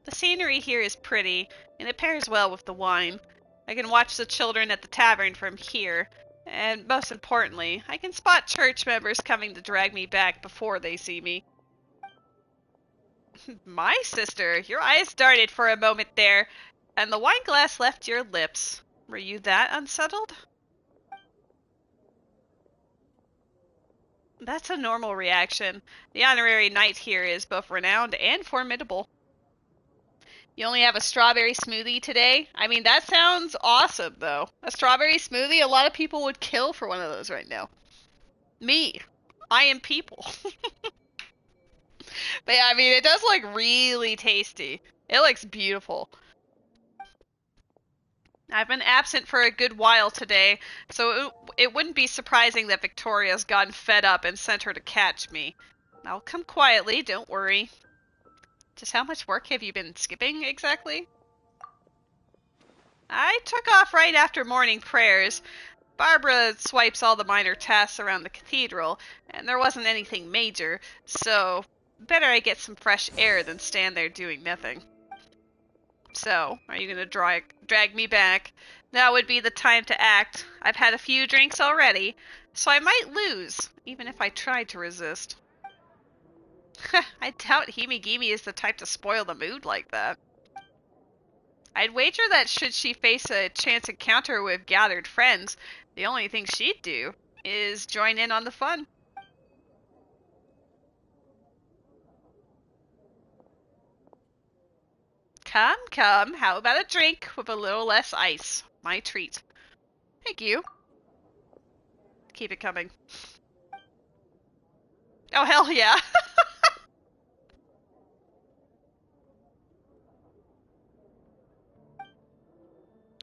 The scenery here is pretty, and it pairs well with the wine. I can watch the children at the tavern from here, and most importantly, I can spot church members coming to drag me back before they see me. My sister, your eyes darted for a moment there, and the wine glass left your lips. Were you that unsettled? That's a normal reaction. The honorary knight here is both renowned and formidable. You only have a strawberry smoothie today? I mean, that sounds awesome, though. A strawberry smoothie? A lot of people would kill for one of those right now. Me. I am people. But yeah, I mean, it does look really tasty. It looks beautiful. I've been absent for a good while today, so it wouldn't be surprising that Victoria's gotten fed up and sent her to catch me. I'll come quietly, don't worry. Just how much work have you been skipping, exactly? I took off right after morning prayers. Barbara swipes all the minor tasks around the cathedral, and there wasn't anything major, so better I get some fresh air than stand there doing nothing. So, are you gonna drag me back? Now would be the time to act. I've had a few drinks already, so I might lose, even if I tried to resist. I doubt Himigimi is the type to spoil the mood like that. I'd wager that should she face a chance encounter with gathered friends, the only thing she'd do is join in on the fun. Come, come, how about a drink with a little less ice? My treat. Thank you. Keep it coming. Oh, hell yeah.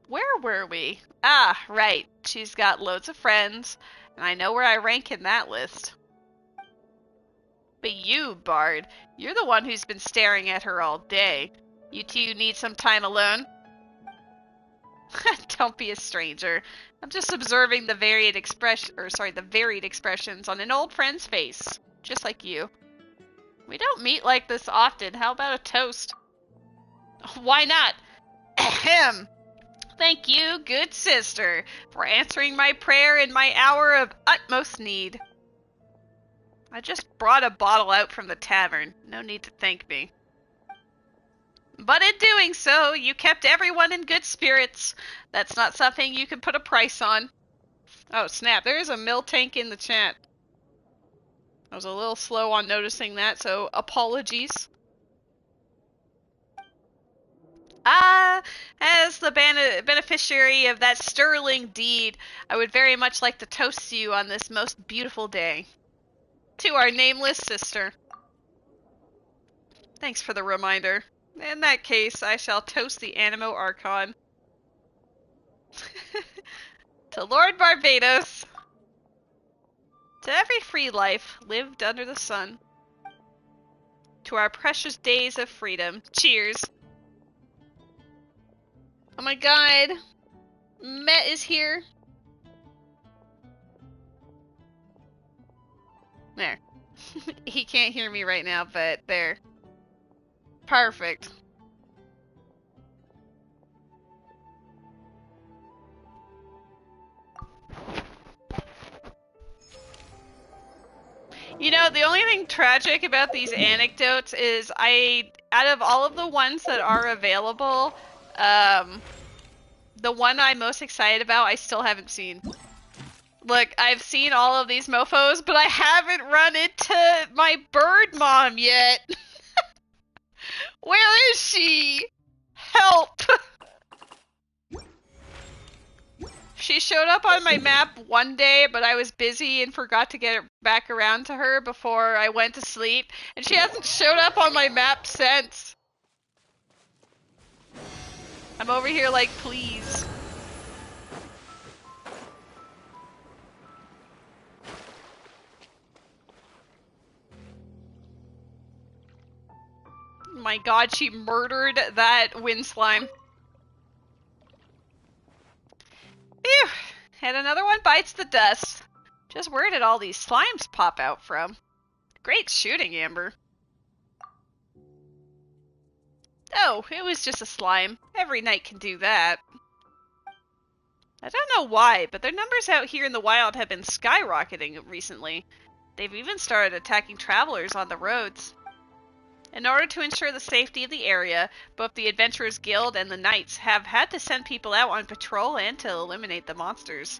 Where were we? Ah, right. She's got loads of friends, and I know where I rank in that list. But you, Bard, you're the one who's been staring at her all day. You two need some time alone? Don't be a stranger. I'm just observing the varied expressions on an old friend's face, just like you. We don't meet like this often. How about a toast? Why not? Ahem. Thank you, good sister, for answering my prayer in my hour of utmost need. I just brought a bottle out from the tavern. No need to thank me. But in doing so, you kept everyone in good spirits. That's not something you can put a price on. Oh, snap. There is a mill tank in the chat. I was a little slow on noticing that, so apologies. As the beneficiary of that sterling deed, I would very much like to toast you on this most beautiful day. To our nameless sister. Thanks for the reminder. In that case, I shall toast the Animo Archon. To Lord Barbados. To every free life lived under the sun. To our precious days of freedom. Cheers. Oh my god. Met is here. There. He can't hear me right now, but there. Perfect. You know, the only thing tragic about these anecdotes is out of all of the ones that are available, the one I'm most excited about, I still haven't seen. Look, I've seen all of these mofos, but I haven't run into my bird mom yet. Where is she? Help! She showed up on my map one day, but I was busy and forgot to get back around to her before I went to sleep, and she hasn't showed up on my map since. I'm over here like, please. My god, she murdered that wind slime. Phew. And another one bites the dust. Just where did all these slimes pop out from? Great shooting, Amber. Oh, it was just a slime. Every knight can do that. I don't know why, but their numbers out here in the wild have been skyrocketing recently. They've even started attacking travelers on the roads. In order to ensure the safety of the area, both the Adventurers Guild and the Knights have had to send people out on patrol and to eliminate the monsters.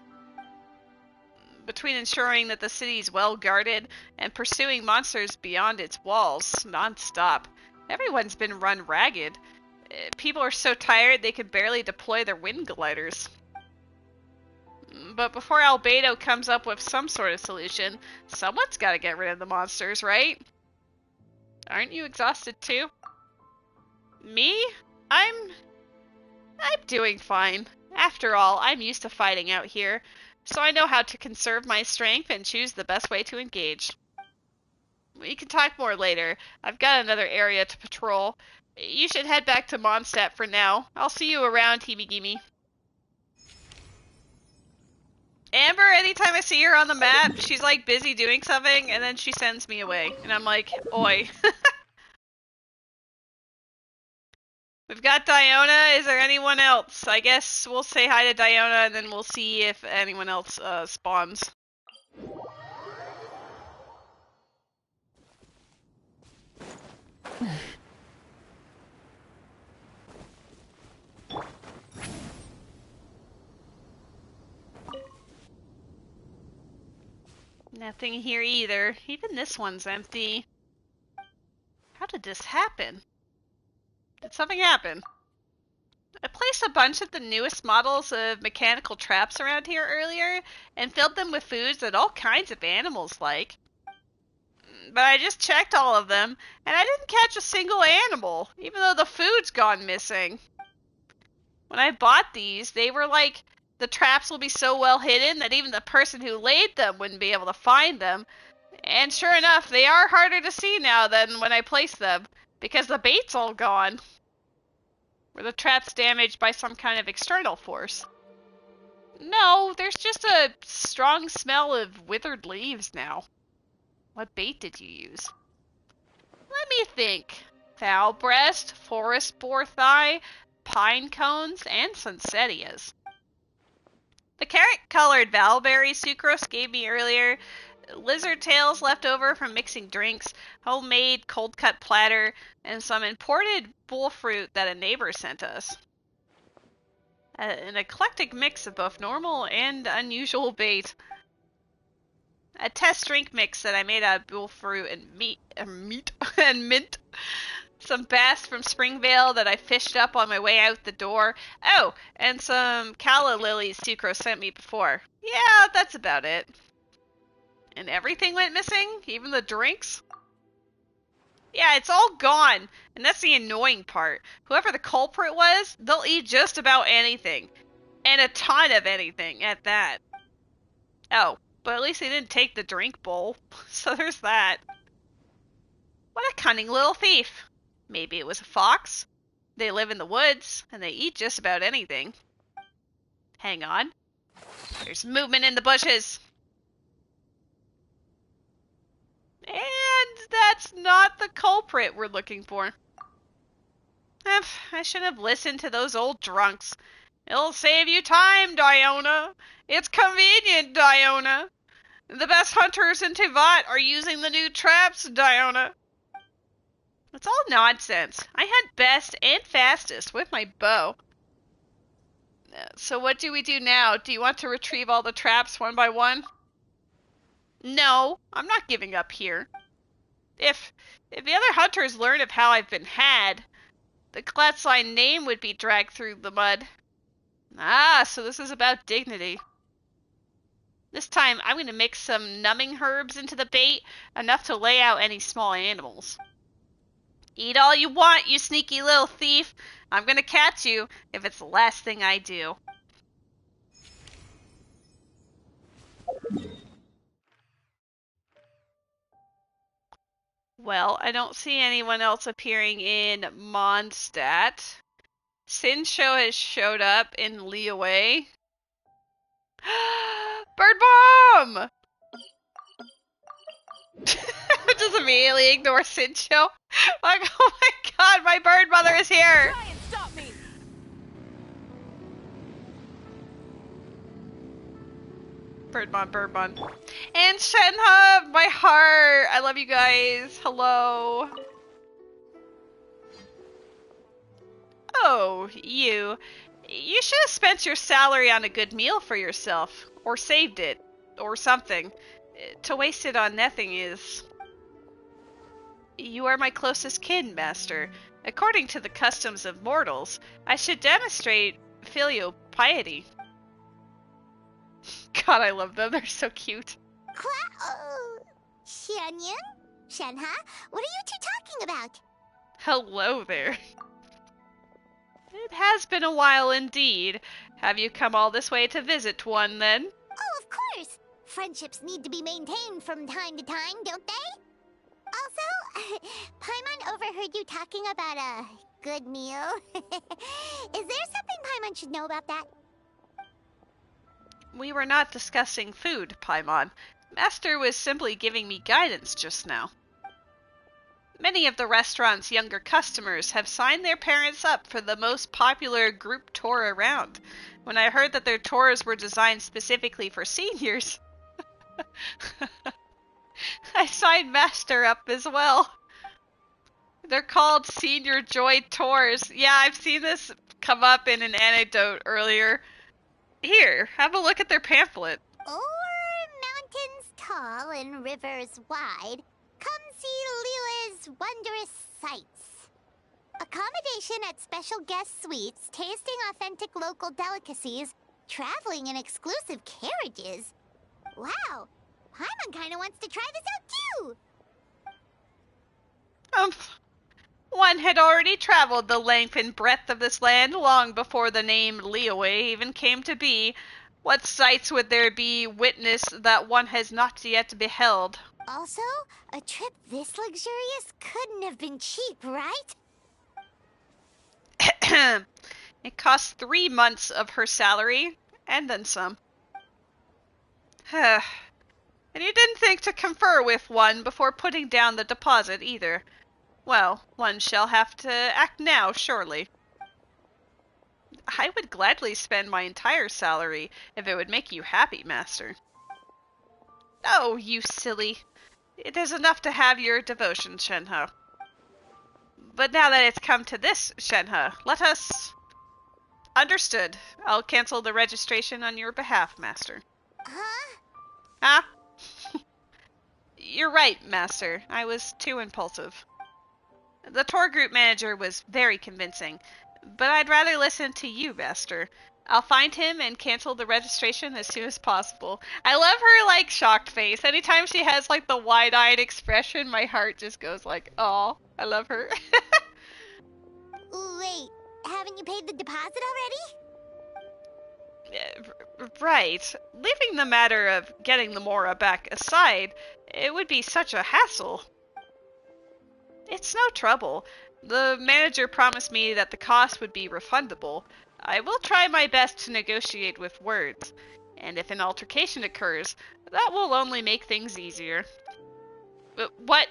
Between ensuring that the city is well guarded and pursuing monsters beyond its walls non-stop, everyone's been run ragged. People are so tired they can barely deploy their wind gliders. But before Albedo comes up with some sort of solution, someone's gotta get rid of the monsters, right? Aren't you exhausted too? Me? I'm doing fine. After all, I'm used to fighting out here, so I know how to conserve my strength and choose the best way to engage. We can talk more later. I've got another area to patrol. You should head back to Mondstadt for now. I'll see you around, Himigimi. Amber, anytime I see her on the map, she's like busy doing something, and then she sends me away. And I'm like, oi. We've got Diona. Is there anyone else? I guess we'll say hi to Diona, and then we'll see if anyone else spawns. Nothing here either. Even this one's empty. How did this happen? Did something happen? I placed a bunch of the newest models of mechanical traps around here earlier and filled them with foods that all kinds of animals like. But I just checked all of them, and I didn't catch a single animal, even though the food's gone missing. When I bought these, they were like, the traps will be so well hidden that even the person who laid them wouldn't be able to find them. And sure enough, they are harder to see now than when I placed them, because the bait's all gone. Were the traps damaged by some kind of external force? No, there's just a strong smell of withered leaves now. What bait did you use? Let me think. Fowl breast, forest boar thigh, pine cones, and sunsettias. The carrot-colored valberry sucrose gave me earlier, lizard tails left over from mixing drinks, homemade cold-cut platter, and some imported bull fruit that a neighbor sent us. An eclectic mix of both normal and unusual bait. A test drink mix that I made out of bull fruit and meat and mint. Some bass from Springvale that I fished up on my way out the door. Oh, and some calla lilies Sucrose sent me before. Yeah, that's about it. And everything went missing? Even the drinks? Yeah, it's all gone. And that's the annoying part. Whoever the culprit was, they'll eat just about anything. And a ton of anything at that. Oh, but at least they didn't take the drink bowl. So there's that. What a cunning little thief. Maybe it was a fox. They live in the woods, and they eat just about anything. Hang on. There's movement in the bushes. And that's not the culprit we're looking for. I should have listened to those old drunks. It'll save you time, Diona. It's convenient, Diona. The best hunters in Tevat are using the new traps, Diona. It's all nonsense. I hunt best and fastest with my bow. So what do we do now? Do you want to retrieve all the traps one by one? No, I'm not giving up here. If the other hunters learn of how I've been had, the Glatzline name would be dragged through the mud. Ah, so this is about dignity. This time, I'm going to mix some numbing herbs into the bait, enough to lay out any small animals. Eat all you want, you sneaky little thief. I'm going to catch you if it's the last thing I do. Well, I don't see anyone else appearing in Mondstadt. Sincho has showed up in Liyue. Bird bomb! Just immediately ignore Sincho. Like, oh my god, my bird mother is here! Try and stop me! Birdmon, Birdmon. And Shenhub, my heart! I love you guys. Hello. Oh, you. You should have spent your salary on a good meal for yourself. Or saved it. Or something. To waste it on nothing is... You are my closest kin, Master. According to the customs of mortals, I should demonstrate filial piety. God, I love them. They're so cute. Xianyun? Shenhe? What are you two talking about? Hello there. It has been a while indeed. Have you come all this way to visit one, then? Oh, of course! Friendships need to be maintained from time to time, don't they? Also, Paimon overheard you talking about a good meal. Is there something Paimon should know about that? We were not discussing food, Paimon. Master was simply giving me guidance just now. Many of the restaurant's younger customers have signed their parents up for the most popular group tour around. When I heard that their tours were designed specifically for seniors, I signed Master up as well. They're called Senior Joy Tours. Yeah, I've seen this come up in an anecdote earlier. Here, have a look at their pamphlet. O'er mountains tall and rivers wide, come see Liu's wondrous sights. Accommodation at special guest suites, tasting authentic local delicacies, traveling in exclusive carriages. Wow, Paimon kinda wants to try this out too! One had already traveled the length and breadth of this land long before the name Liyue even came to be. What sights would there be witness that one has not yet beheld? Also, a trip this luxurious couldn't have been cheap, right? It cost 3 months of her salary, and then some. And you didn't think to confer with one before putting down the deposit either. Well, one shall have to act now, surely. I would gladly spend my entire salary if it would make you happy, Master. Oh, you silly. It is enough to have your devotion, Shenhe. But now that it's come to this, Shenhe, let us... Understood. I'll cancel the registration on your behalf, Master. Huh? Huh? You're right, Master. I was too impulsive. The tour group manager was very convincing, but I'd rather listen to you, Master. I'll find him and cancel the registration as soon as possible. I love her, like, shocked face. Anytime she has, like, the wide-eyed expression, my heart just goes like, aw, I love her. Wait, haven't you paid the deposit already? Right. Leaving the matter of getting the Mora back aside, it would be such a hassle. It's no trouble. The manager promised me that the cost would be refundable. I will try my best to negotiate with words, and if an altercation occurs, that will only make things easier. What?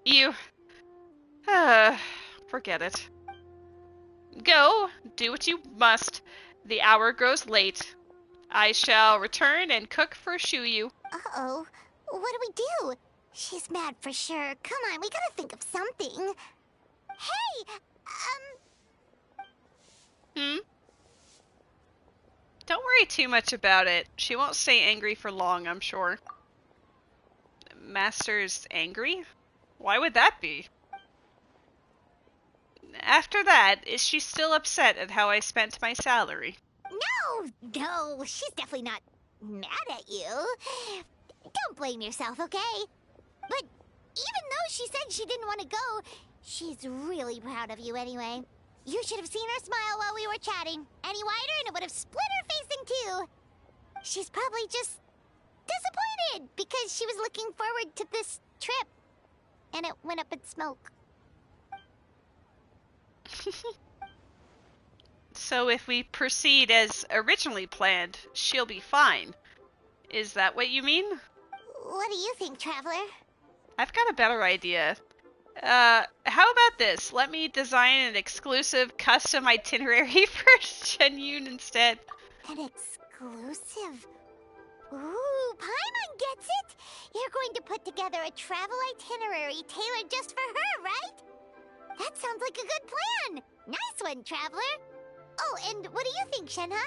You... Forget it. Go, do what you must. The hour grows late. I shall return and cook for Shuyu. Uh-oh. What do we do? She's mad for sure. Come on, we gotta think of something. Hey! Don't worry too much about it. She won't stay angry for long, I'm sure. Master's angry? Why would that be? After that, is she still upset at how I spent my salary? No, she's definitely not mad at you. Don't blame yourself, okay? But even though she said she didn't want to go, she's really proud of you anyway. You should have seen her smile while we were chatting. Any wider and it would have split her face in two. She's probably just disappointed because she was looking forward to this trip. And it went up in smoke. So if we proceed as originally planned, she'll be fine. Is that what you mean? What do you think, Traveler? I've got a better idea. How about this? Let me design an exclusive custom itinerary for Shenyun instead. An exclusive? Ooh, Paimon gets it! You're going to put together a travel itinerary tailored just for her, right? That sounds like a good plan! Nice one, Traveler! Oh, and what do you think, Shenhe?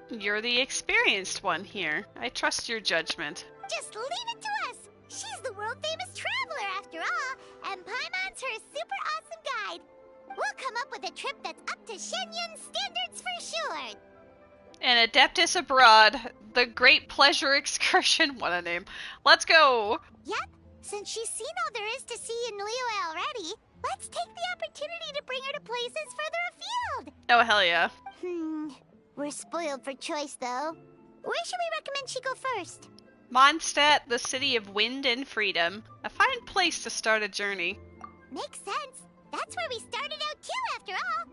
You're the experienced one here. I trust your judgment. Just leave it to us! She's the world-famous traveler, after all, and Paimon's her super awesome guide. We'll come up with a trip that's up to Shenyun's standards for sure. And an Adeptus abroad. The Great Pleasure Excursion. What a name. Let's go. Yep. Since she's seen all there is to see in Liyue already, let's take the opportunity to bring her to places further afield. Oh, hell yeah. We're spoiled for choice, though. Where should we recommend she go first? Mondstadt, the city of wind and freedom. A fine place to start a journey. Makes sense. That's where we started out too, after all.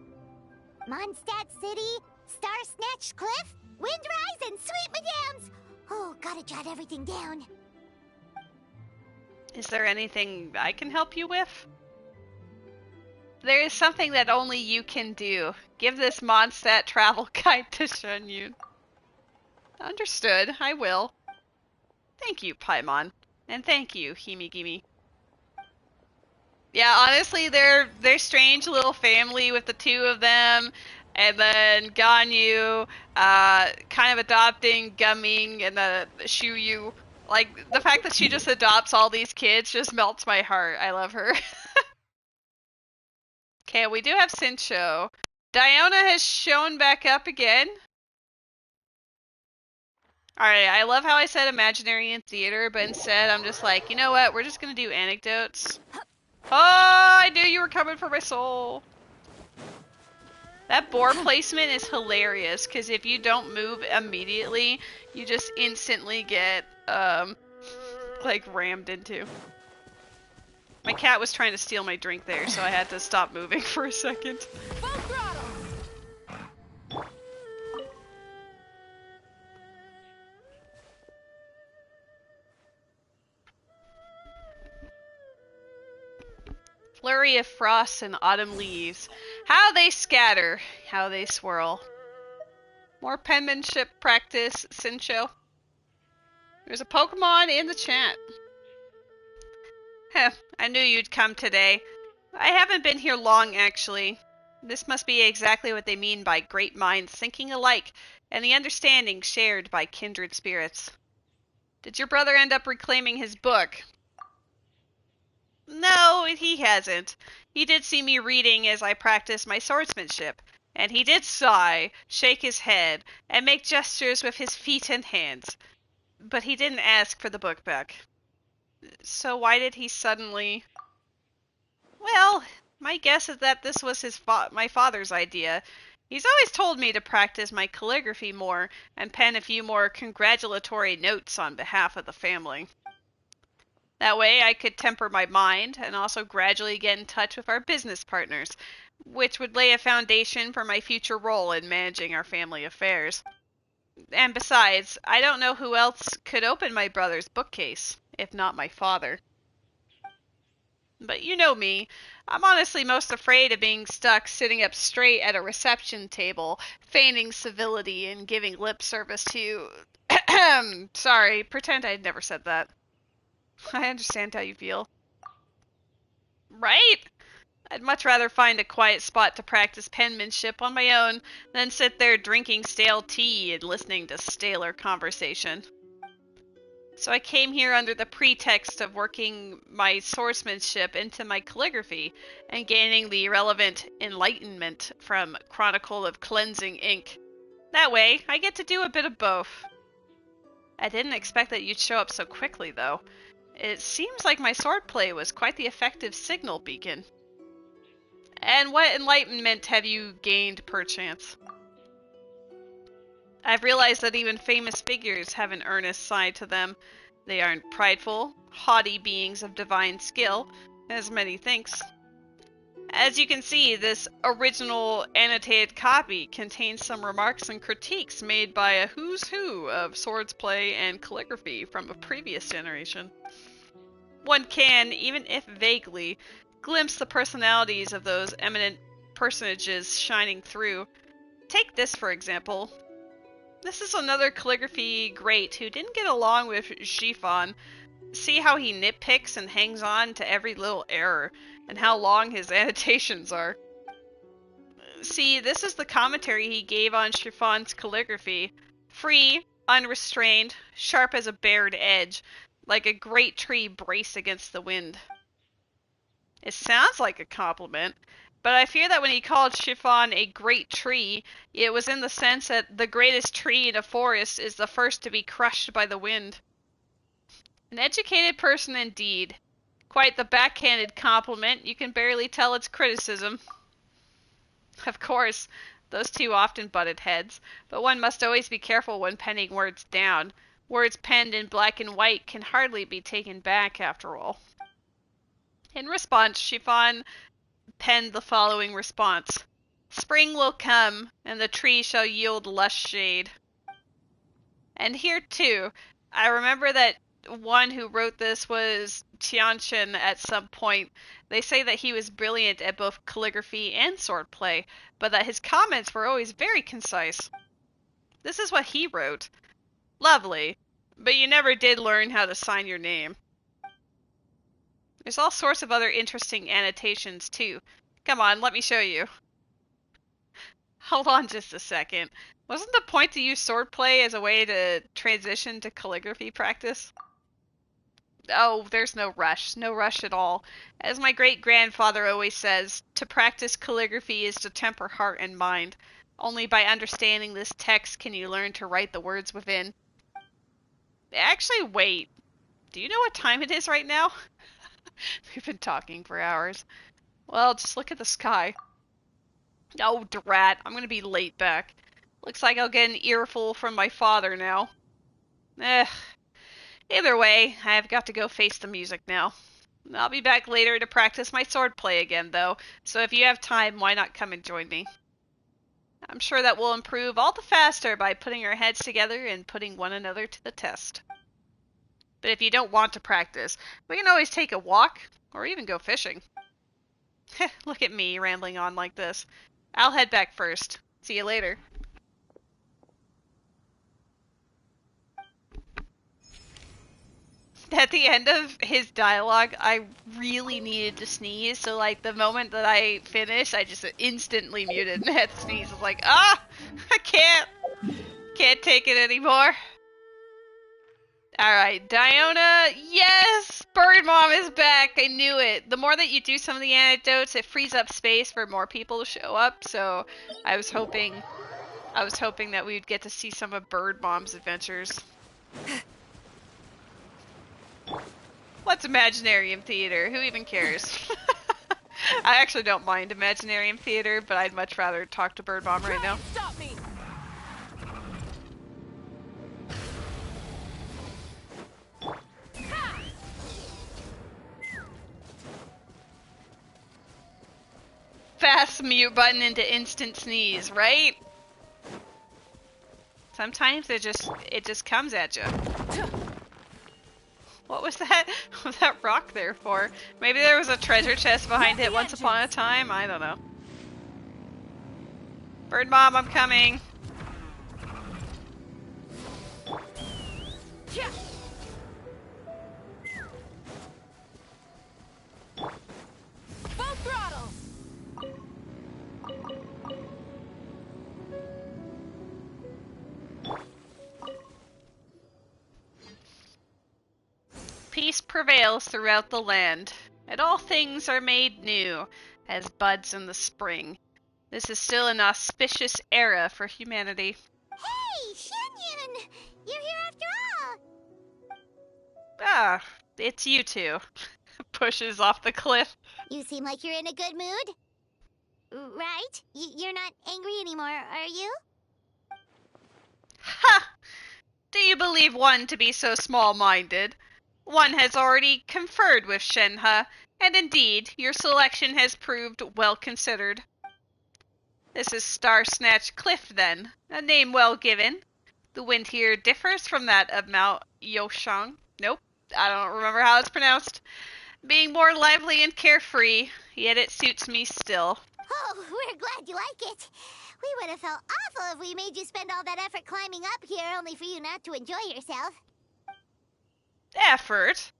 Mondstadt City, Star-Snatched Cliff, Windrise, and Sweet Madams. Oh, gotta jot everything down. Is there anything I can help you with? There is something that only you can do. Give this Mondstadt travel guide to Shunyun. Understood. I will. Thank you, Paimon. And thank you, Himigimi. Yeah, honestly, they're strange little family with the two of them, and then Ganyu kind of adopting Gumming and the Shuyu. Like, the fact that she just adopts all these kids just melts my heart. I love her. Okay, we do have Sincho. Diona has shown back up again. Alright, I love how I said imaginary in theater, but instead I'm just like, you know what, we're just gonna do anecdotes. Oh, I knew you were coming for my soul. That boar placement is hilarious, because if you don't move immediately, you just instantly get, like, rammed into. My cat was trying to steal my drink there, so I had to stop moving for a second. Flurry of frost and autumn leaves. How they scatter, how they swirl. More penmanship practice, Sincho. There's a Pokemon in the chat. Heh, I knew you'd come today. I haven't been here long, actually. This must be exactly what they mean by great minds thinking alike, and the understanding shared by kindred spirits. Did your brother end up reclaiming his book? No, he hasn't. He did see me reading as I practiced my swordsmanship, and he did sigh, shake his head, and make gestures with his feet and hands. But he didn't ask for the book back. So why did he suddenly... Well, my guess is that this was my father's idea. He's always told me to practice my calligraphy more and pen a few more congratulatory notes on behalf of the family. That way I could temper my mind and also gradually get in touch with our business partners, which would lay a foundation for my future role in managing our family affairs. And besides, I don't know who else could open my brother's bookcase, if not my father. But you know me. I'm honestly most afraid of being stuck sitting up straight at a reception table, feigning civility and giving lip service to... Sorry, pretend I'd never said that. I understand how you feel. Right? I'd much rather find a quiet spot to practice penmanship on my own than sit there drinking stale tea and listening to staler conversation. So I came here under the pretext of working my swordsmanship into my calligraphy and gaining the relevant enlightenment from Chronicle of Cleansing Ink. That way, I get to do a bit of both. I didn't expect that you'd show up so quickly, though. It seems like my swordplay was quite the effective signal beacon. And what enlightenment have you gained, perchance? I've realized that even famous figures have an earnest side to them. They aren't prideful, haughty beings of divine skill, as many thinks. As you can see, this original annotated copy contains some remarks and critiques made by a who's who of swordsplay and calligraphy from a previous generation. One can, even if vaguely, glimpse the personalities of those eminent personages shining through. Take this, for example. This is another calligraphy great who didn't get along with Shifan. See how he nitpicks and hangs on to every little error, and how long his annotations are. See, this is the commentary he gave on Shifan's calligraphy. Free, unrestrained, sharp as a bared edge, like a great tree braced against the wind. It sounds like a compliment, But I fear that when he called Chiffon a great tree, it was in the sense that the greatest tree in a forest is the first to be crushed by the wind. An educated person indeed. Quite the backhanded compliment, you can barely tell it's criticism. Of course, those two often butted heads, but one must always be careful when penning words down. Words penned in black and white can hardly be taken back, after all. In response, Chiffon penned the following response. Spring will come, and the tree shall yield lush shade. And here, too, I remember that one who wrote this was Tianchen at some point. They say that he was brilliant at both calligraphy and swordplay, but that his comments were always very concise. This is what he wrote. Lovely, but you never did learn how to sign your name. There's all sorts of other interesting annotations, too. Come on, let me show you. Hold on just a second. Wasn't the point to use swordplay as a way to transition to calligraphy practice? Oh, there's no rush. No rush at all. As my great-grandfather always says, to practice calligraphy is to temper heart and mind. Only by understanding this text can you learn to write the words within. Actually, wait. Do you know what time it is right now? We've been talking for hours. Well, just look at the sky. Oh, drat. I'm gonna be late back. Looks like I'll get an earful from my father now. Either way, I've got to go face the music now. I'll be back later to practice my swordplay again, though, so if you have time, why not come and join me? I'm sure that we'll improve all the faster by putting our heads together and putting one another to the test. But if you don't want to practice, we can always take a walk, or even go fishing. Look at me rambling on like this. I'll head back first. See you later. At the end of his dialogue, I really needed to sneeze, so like the moment that I finished, I just instantly muted and had to sneeze. I was like, I can't take it anymore. Alright, Diona, yes! Bird Mom is back, I knew it. The more that you do some of the anecdotes, it frees up space for more people to show up, so I was hoping that we would get to see some of Bird Mom's adventures. What's Imaginarium Theater? Who even cares? I actually don't mind Imaginarium Theater, but I'd much rather talk to Bird Mom right now. Stop me! Fast mute button into instant sneeze, right? Sometimes it just comes at you. What was that? What was that rock there for? Maybe there was a treasure chest behind it once upon a time? I don't know. Bird Mom, I'm coming. Full throttle! Peace prevails throughout the land, and all things are made new, as buds in the spring. This is still an auspicious era for humanity. Hey, Xianyun! You're here after all! Ah, it's you two. Pushes off the cliff. You seem like you're in a good mood. Right? You're not angry anymore, are you? Ha! Do you believe one to be so small-minded? One has already conferred with Shenhe, and indeed, your selection has proved well considered. This is Star Snatch Cliff, then, a name well given. The wind here differs from that of Mount Yoshang. Nope, I don't remember how it's pronounced. Being more lively and carefree, yet it suits me still. Oh, we're glad you like it. We would have felt awful if we made you spend all that effort climbing up here only for you not to enjoy yourself. Effort?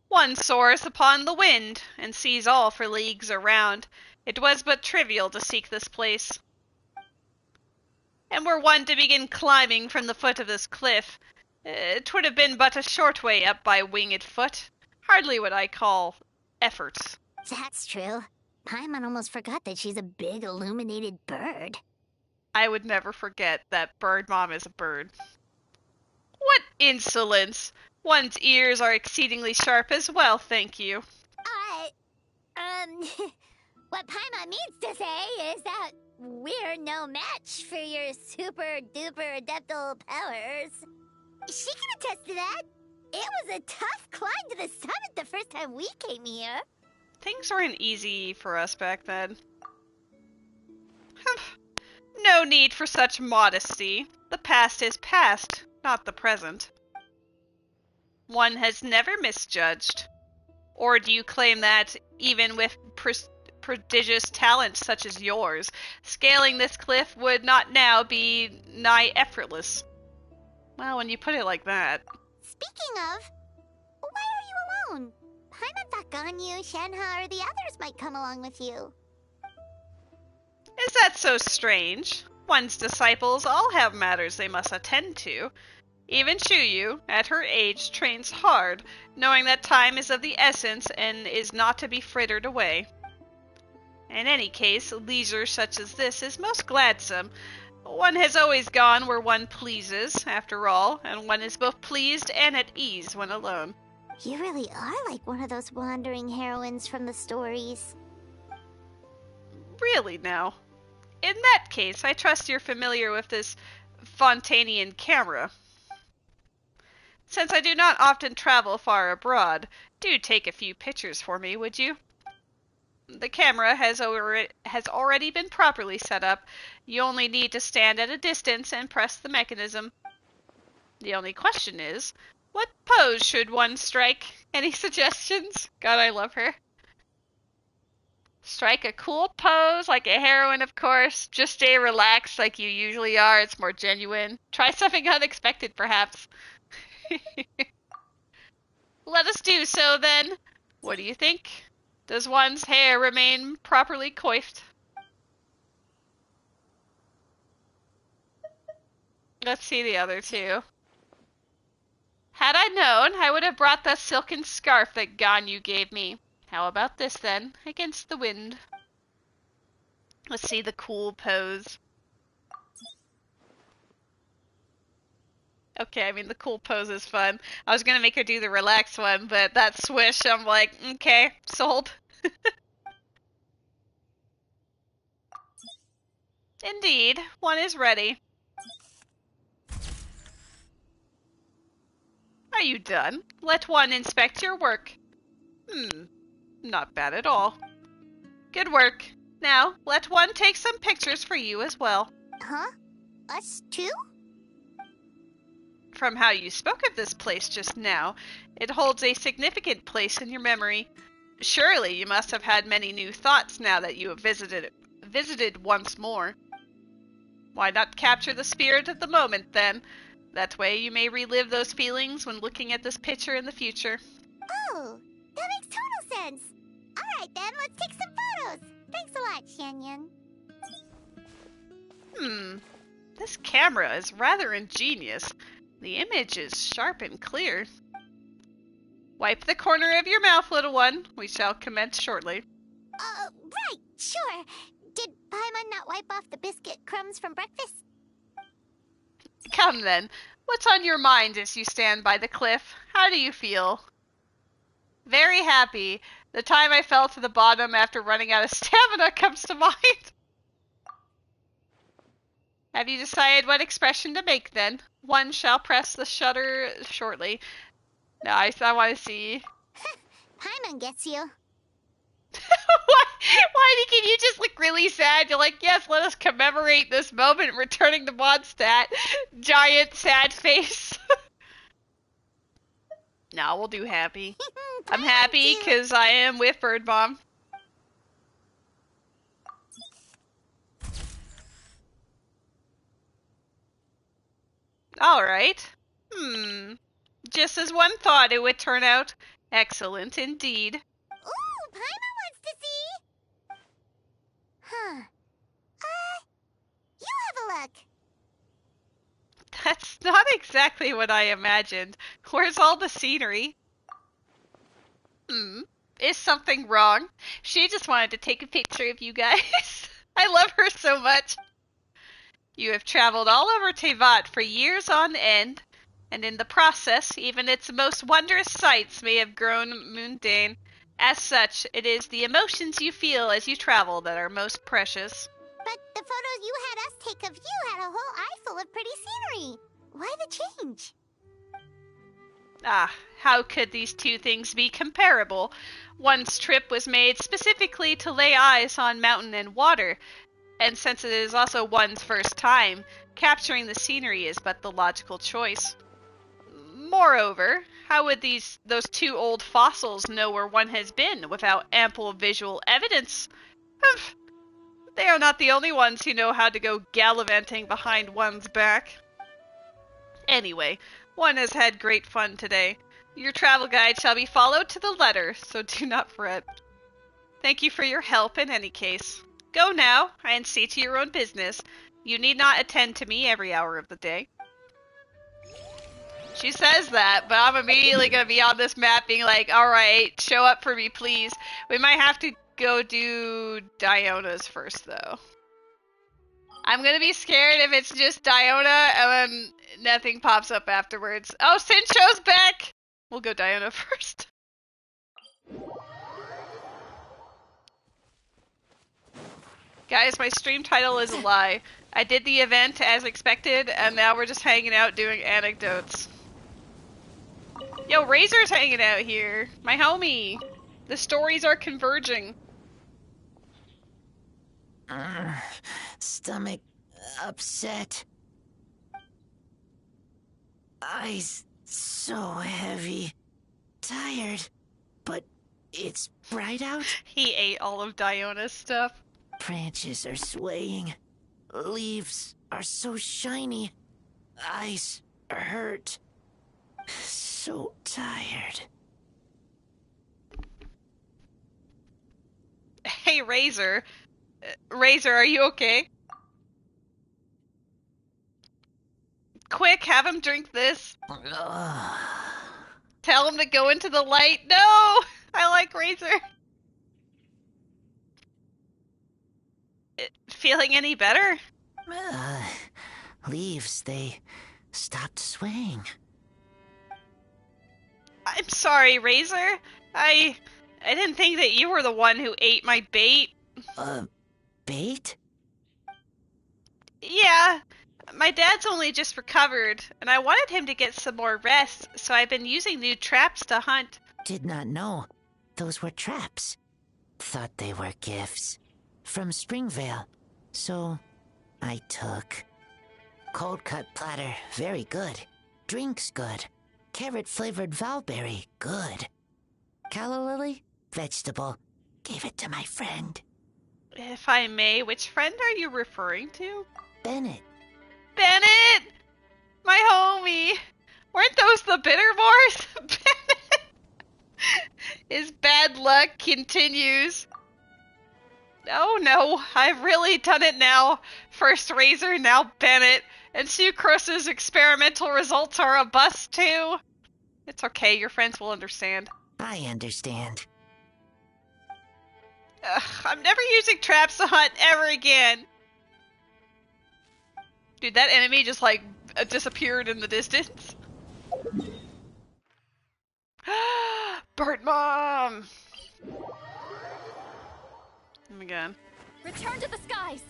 One soars upon the wind, and sees all for leagues around. It was but trivial to seek this place. And were one to begin climbing from the foot of this cliff, 'twould have been but a short way up by winged foot. Hardly what I call effort. That's true. Paimon almost forgot that she's a big illuminated bird. I would never forget that Bird Mom is a bird. What insolence! One's ears are exceedingly sharp as well, thank you. What Paimon means to say is that we're no match for your super duper adeptal powers. She can attest to that. It was a tough climb to the summit the first time we came here. Things weren't easy for us back then. No need for such modesty. The past is past, not the present. One has never misjudged. Or do you claim that, even with prodigious talent such as yours, scaling this cliff would not now be nigh effortless? Well, when you put it like that. Speaking of, why are you alone? Paimon thought Ganyu, Shenhe, or the others might come along with you. Is that so strange? One's disciples all have matters they must attend to. Even Shuyu, at her age, trains hard, knowing that time is of the essence and is not to be frittered away. In any case, leisure such as this is most gladsome. One has always gone where one pleases, after all, and one is both pleased and at ease when alone. You really are like one of those wandering heroines from the stories. Really now? In that case, I trust you're familiar with this Fontanian camera. Since I do not often travel far abroad, do take a few pictures for me, would you? The camera has already been properly set up. You only need to stand at a distance and press the mechanism. The only question is, what pose should one strike? Any suggestions? God, I love her. Strike a cool pose, like a heroine, of course. Just stay relaxed like you usually are. It's more genuine. Try something unexpected, perhaps. Let us do so, then. What do you think? Does one's hair remain properly coiffed? Let's see the other two. Had I known, I would have brought the silken scarf that Ganyu gave me. How about this, then, against the wind? Let's see the cool pose. Okay, I mean, the cool pose is fun. I was gonna make her do the relaxed one, but that swish, I'm like, okay, sold. Indeed, one is ready. Are you done? Let one inspect your work. Not bad at all. Good work. Now, let one take some pictures for you as well. Huh? Us too? From how you spoke of this place just now, it holds a significant place in your memory. Surely you must have had many new thoughts now that you have visited once more. Why not capture the spirit of the moment, then? That way you may relive those feelings when looking at this picture in the future. Oh, that makes total sense. Alright then, let's take some photos. Thanks a lot, Shenyan. This camera is rather ingenious. The image is sharp and clear. Wipe the corner of your mouth, little one. We shall commence shortly. Right, sure. Did Paimon not wipe off the biscuit crumbs from breakfast? Come then. What's on your mind as you stand by the cliff? How do you feel? Very happy. The time I fell to the bottom after running out of stamina comes to mind. Have you decided what expression to make, then? One shall press the shutter shortly. No, I want to see. Paimon gets you. Why can you just look really sad? You're like, yes, let us commemorate this moment returning to Mondstadt. Giant sad face. No, we'll do happy. I'm happy because I am with Bird Mom. Alright. Just as one thought it would turn out. Excellent indeed. Ooh, Paimon wants to see! Huh. You have a look. That's not exactly what I imagined. Where's all the scenery? Is something wrong? She just wanted to take a picture of you guys. I love her so much. You have traveled all over Tevat for years on end, and in the process, even its most wondrous sights may have grown mundane. As such, it is the emotions you feel as you travel that are most precious. But the photos you had us take of you had a whole eye full of pretty scenery. Why the change? Ah, how could these two things be comparable? One's trip was made specifically to lay eyes on mountain and water, and since it is also one's first time, capturing the scenery is but the logical choice. Moreover, how would those two old fossils know where one has been without ample visual evidence? Humph. They are not the only ones who know how to go gallivanting behind one's back. Anyway, one has had great fun today. Your travel guide shall be followed to the letter, so do not fret. Thank you for your help in any case. Go now, and see to your own business. You need not attend to me every hour of the day. She says that, but I'm immediately going to be on this map being like, alright, show up for me, please. We might have to go do Diona's first, though. I'm going to be scared if it's just Diona, and then nothing pops up afterwards. Oh, Sincho's back! We'll go Diona first. Guys, my stream title is a lie. I did the event as expected, and now we're just hanging out doing anecdotes. Yo, Razor's hanging out here. My homie. The stories are converging. Stomach upset. Eyes so heavy. Tired. But it's bright out. He ate all of Diona's stuff. Branches are swaying. Leaves are so shiny. Eyes hurt. So tired. Hey, Razor. Razor, are you okay? Quick, have him drink this. Tell him to go into the light. No! I like Razor. Feeling any better? Leaves, they stopped swaying. I'm sorry, Razor. I didn't think that you were the one who ate my bait. Bait? Yeah. My dad's only just recovered, and I wanted him to get some more rest, so I've been using new traps to hunt. Did not know. Those were traps. Thought they were gifts. From Springvale. So, I took. Cold cut platter, very good. Drinks good. Carrot-flavored valberry, good. Calla lily, vegetable. Gave it to my friend. If I may, which friend are you referring to? Bennett. Bennett! My homie! Weren't those the Bittermores? Bennett! His bad luck continues. Oh no, I've really done it now. First Razor, now Bennett. And Sucrose's experimental results are a bust too. It's okay, your friends will understand. I understand. I'm never using traps to hunt ever again. Dude, that enemy just like disappeared in the distance. Bird Mom! Oh my god. Return to the skies!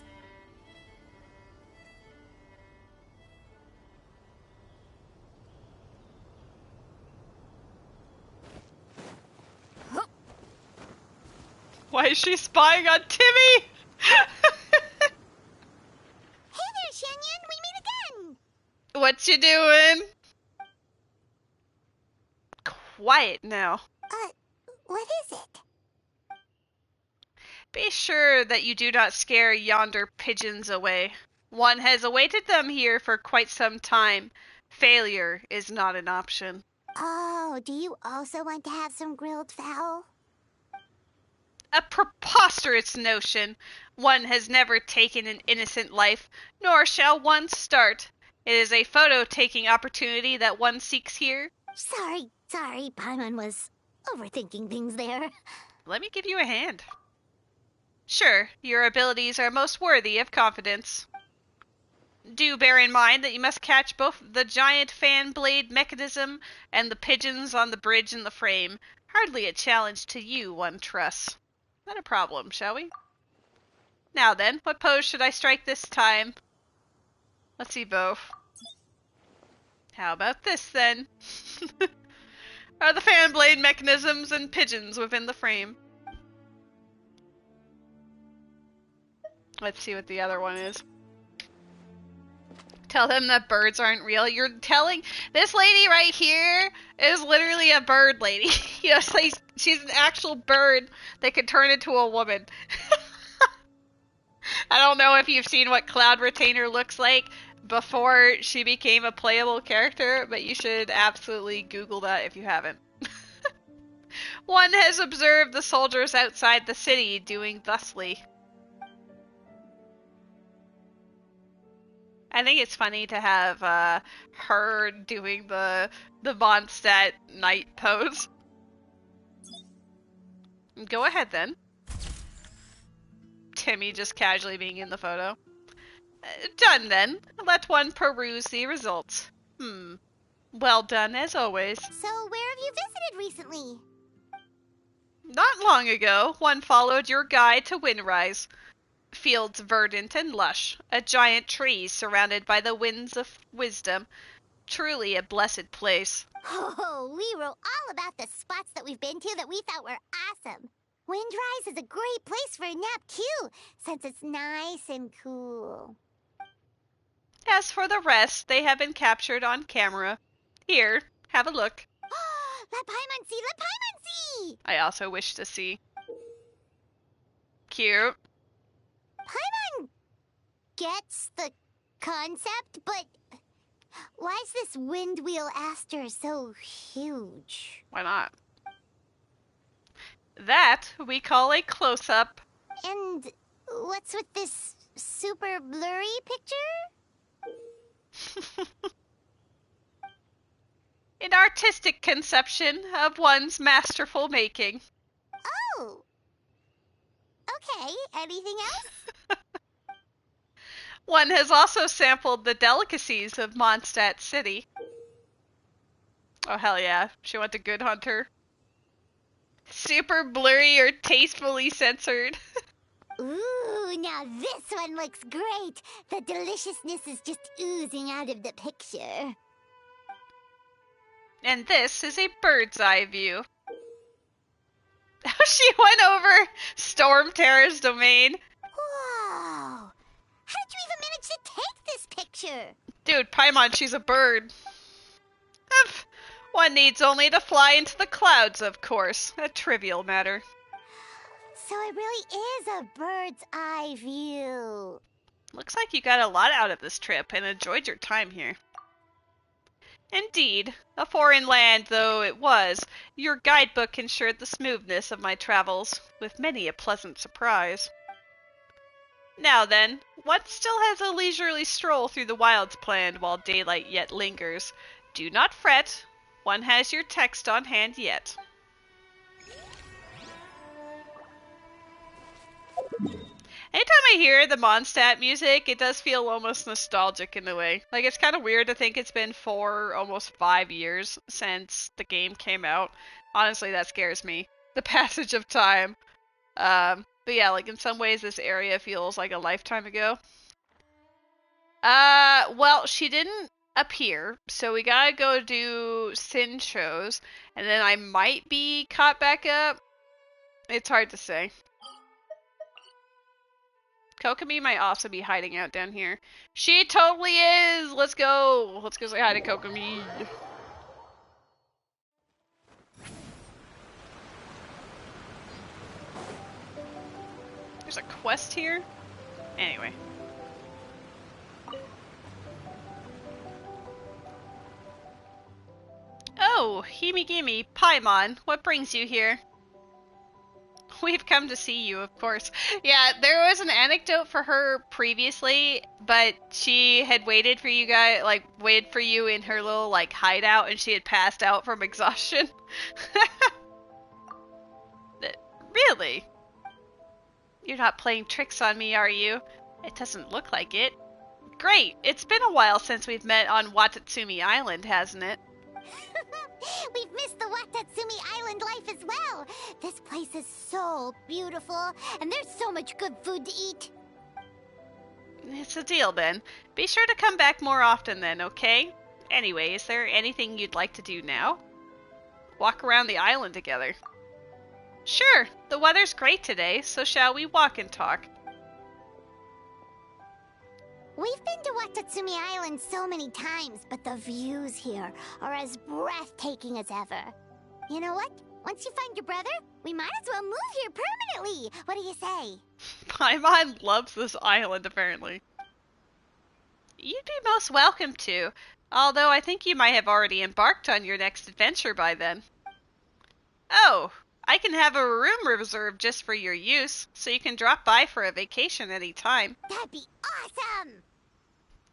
Why is she spying on Timmy? Hey there, Shenyan! We meet again! What you doing? Quiet now. What is it? Be sure that you do not scare yonder pigeons away. One has awaited them here for quite some time. Failure is not an option. Oh, do you also want to have some grilled fowl? A preposterous notion. One has never taken an innocent life, nor shall one start. It is a photo-taking opportunity that one seeks here. Sorry, Paimon was Overthinking things there. Let me give you a hand. Sure, your abilities are most worthy of confidence. Do bear in mind that you must catch both the giant fan blade mechanism and the pigeons on the bridge in the frame. Hardly a challenge to you, one trusts. Not a problem, shall we? Now then, what pose should I strike this time? Let's see both. How about this, then? Are the fan blade mechanisms and pigeons within the frame? Let's see what the other one is. Tell them that birds aren't real. You're telling... This lady right here is literally a bird lady. You know, it's like she's an actual bird that could turn into a woman. I don't know if you've seen what Cloud Retainer looks like before she became a playable character, but you should absolutely Google that if you haven't. One has observed the soldiers outside the city doing thusly. I think it's funny to have her doing the Mondstadt knight pose. Go ahead then. Timmy just casually being in the photo. Done then. Let one peruse the results. Well done as always. So where have you visited recently? Not long ago, one followed your guide to Windrise. Fields verdant and lush, a giant tree surrounded by the winds of wisdom. Truly a blessed place. Oh, we wrote all about the spots that we've been to that we thought were awesome. Windrise is a great place for a nap too, since it's nice and cool. As for the rest, they have been captured on camera. Here, have a look. Let Paimon see! Let Paimon see! I also wish to see. Cute. Paimon gets the concept, but why is this Windwheel Aster so huge? Why not? That we call a close-up. And what's with this super blurry picture? An artistic conception of one's masterful making. Oh! Okay, anything else? One has also sampled the delicacies of Mondstadt City. Oh hell yeah, she went to Good Hunter. Super blurry or tastefully censored. Ooh, now this one looks great. The deliciousness is just oozing out of the picture. And this is a bird's eye view. She went over Storm Terror's domain. Whoa! How did you even manage to take this picture? Dude, Paimon, she's a bird. One needs only to fly into the clouds, of course. A trivial matter. So it really is a bird's eye view. Looks like you got a lot out of this trip and enjoyed your time here. Indeed, a foreign land though it was, your guidebook ensured the smoothness of my travels, with many a pleasant surprise. Now then, one still has a leisurely stroll through the wilds planned while daylight yet lingers. Do not fret, one has your text on hand yet. Anytime I hear the Mondstadt music, it does feel almost nostalgic in a way. Like, it's kind of weird to think it's been almost 5 years since the game came out. Honestly, that scares me. The passage of time. But yeah, like, in some ways, this area feels like a lifetime ago. Well, she didn't appear, so we gotta go do Sin shows, and then I might be caught back up. It's hard to say. Kokomi might also be hiding out down here. She totally is! Let's go! Let's go say hi to Kokomi. There's a quest here? Anyway. Oh, Himigimi, Paimon, what brings you here? We've come to see you, of course. Yeah, there was an anecdote for her previously, but she had waited for you guys, like, waited for you in her little, like, hideout, and she had passed out from exhaustion. Really? You're not playing tricks on me, are you? It doesn't look like it. Great! It's been a while since we've met on Watatsumi Island, hasn't it? We've missed the Watatsumi Island life as well. This place is so beautiful, and there's so much good food to eat. It's a deal, then. Be sure to come back more often then, okay? Anyway, is there anything you'd like to do now? Walk around the island together. Sure, the weather's great today, so shall we walk and talk? We've been to Watatsumi Island so many times, but the views here are as breathtaking as ever. You know what? Once you find your brother, we might as well move here permanently. What do you say? Paimon loves this island, apparently. You'd be most welcome to, although I think you might have already embarked on your next adventure by then. Oh, I can have a room reserved just for your use, so you can drop by for a vacation any time. That'd be awesome!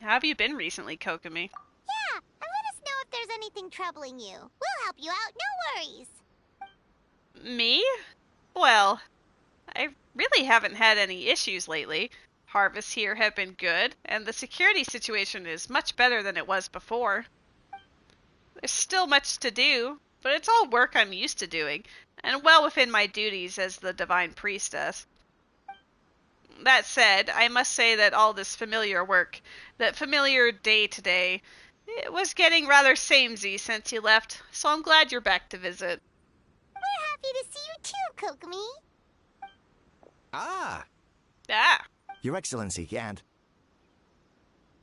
How have you been recently, Kokomi? Yeah, and let us know if there's anything troubling you. We'll help you out, no worries. Me? Well, I really haven't had any issues lately. Harvests here have been good, and the security situation is much better than it was before. There's still much to do, but it's all work I'm used to doing, and well within my duties as the Divine Priestess. That said, I must say that all this familiar work, that familiar day-to-day, it was getting rather samey since you left, so I'm glad you're back to visit. We're happy to see you too, Kokomi. Ah. Ah. Your Excellency, and...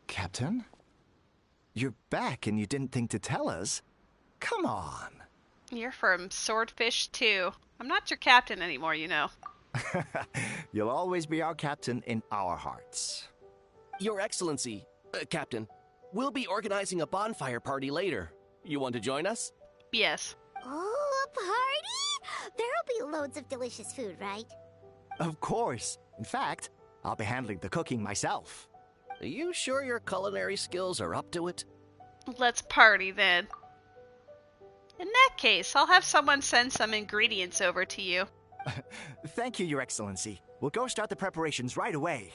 Captain? You're back and you didn't think to tell us? Come on. You're from Swordfish too. I'm not your captain anymore, you know. You'll always be our captain in our hearts. Your Excellency, Captain, we'll be organizing a bonfire party later. You want to join us? Yes. Oh, a party? There'll be loads of delicious food, right? Of course. In fact, I'll be handling the cooking myself. Are you sure your culinary skills are up to it? Let's party then. In that case, I'll have someone send some ingredients over to you. Thank you, Your Excellency. We'll go start the preparations right away.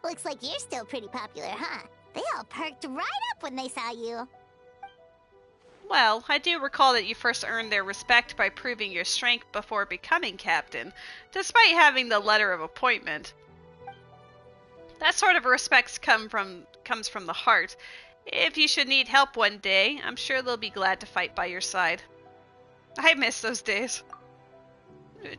Looks like you're still pretty popular, huh? They all perked right up when they saw you. Well, I do recall that you first earned their respect by proving your strength before becoming captain, despite having the letter of appointment. That sort of respect comes from the heart. If you should need help one day, I'm sure they'll be glad to fight by your side. I miss those days.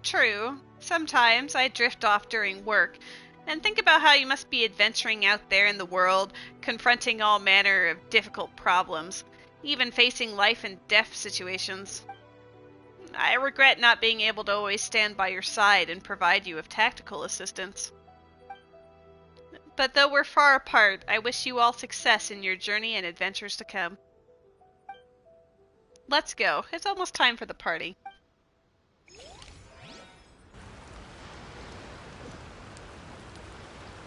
True, sometimes I drift off during work, and think about how you must be adventuring out there in the world, confronting all manner of difficult problems, even facing life and death situations. I regret not being able to always stand by your side and provide you with tactical assistance. But though we're far apart, I wish you all success in your journey and adventures to come. Let's go. It's almost time for the party.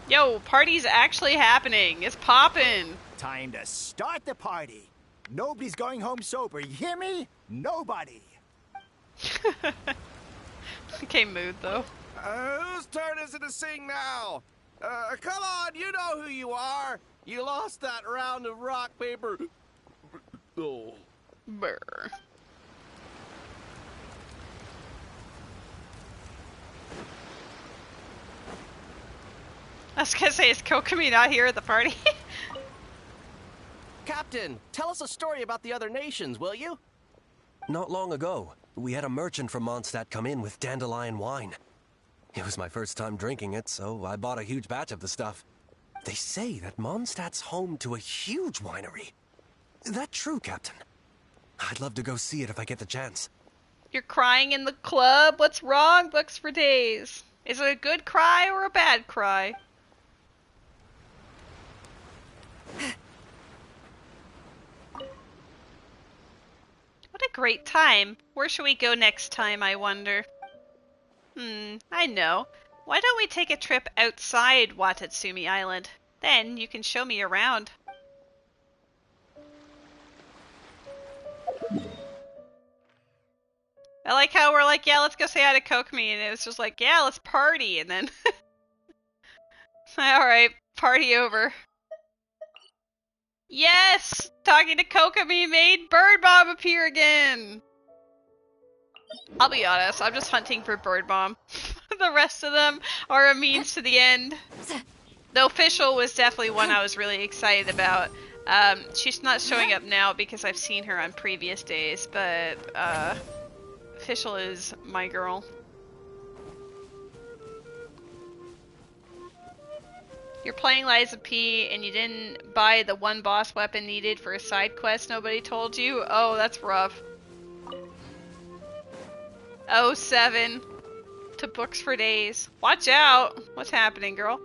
Yo, party's actually happening. It's poppin'. Time to start the party. Nobody's going home sober, you hear me? Nobody. Okay, mood though. Whose turn is it to sing now? Come on, you know who you are. You lost that round of rock, paper. Oh. Brr. I was gonna say, is Kokomi not here at the party? Captain, tell us a story about the other nations, will you? Not long ago, we had a merchant from Mondstadt come in with dandelion wine. It was my first time drinking it, so I bought a huge batch of the stuff. They say that Mondstadt's home to a huge winery. That true, Captain? I'd love to go see it if I get the chance. You're crying in the club? What's wrong? Books for days. Is it a good cry or a bad cry? What a great time. Where should we go next time, I wonder? I know. Why don't we take a trip outside Watatsumi Island? Then you can show me around. I like how we're like, yeah, let's go say hi to Kokomi, and it was just like, yeah, let's party, and then... Alright, party over. Yes! Talking to Kokomi made Bird Bomb appear again! I'll be honest, I'm just hunting for Bird Bomb. The rest of them are a means to the end. The official was definitely one I was really excited about. She's not showing up now because I've seen her on previous days, but official is my girl. You're playing Liza P and you didn't buy the one boss weapon needed for a side quest nobody told you? Oh, that's rough. 07 to books for days. Watch out! What's happening, girl?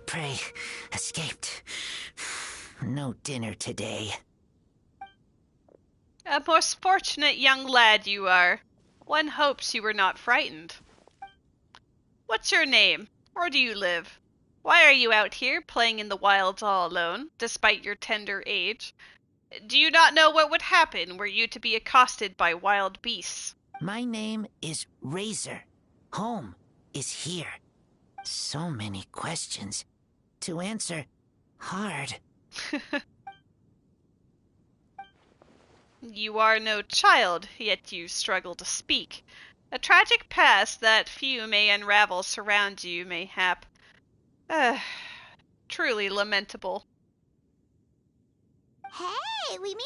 Prey escaped. No dinner today. A most fortunate young lad you are. One hopes you were not frightened. What's your name? Where do you live? Why are you out here playing in the wilds all alone, despite your tender age? Do you not know what would happen were you to be accosted by wild beasts? My name is Razor. Home is here. So many questions. To answer, hard. You are no child, yet you struggle to speak. A tragic past that few may unravel surrounds you, mayhap. Truly lamentable. Hey, we meet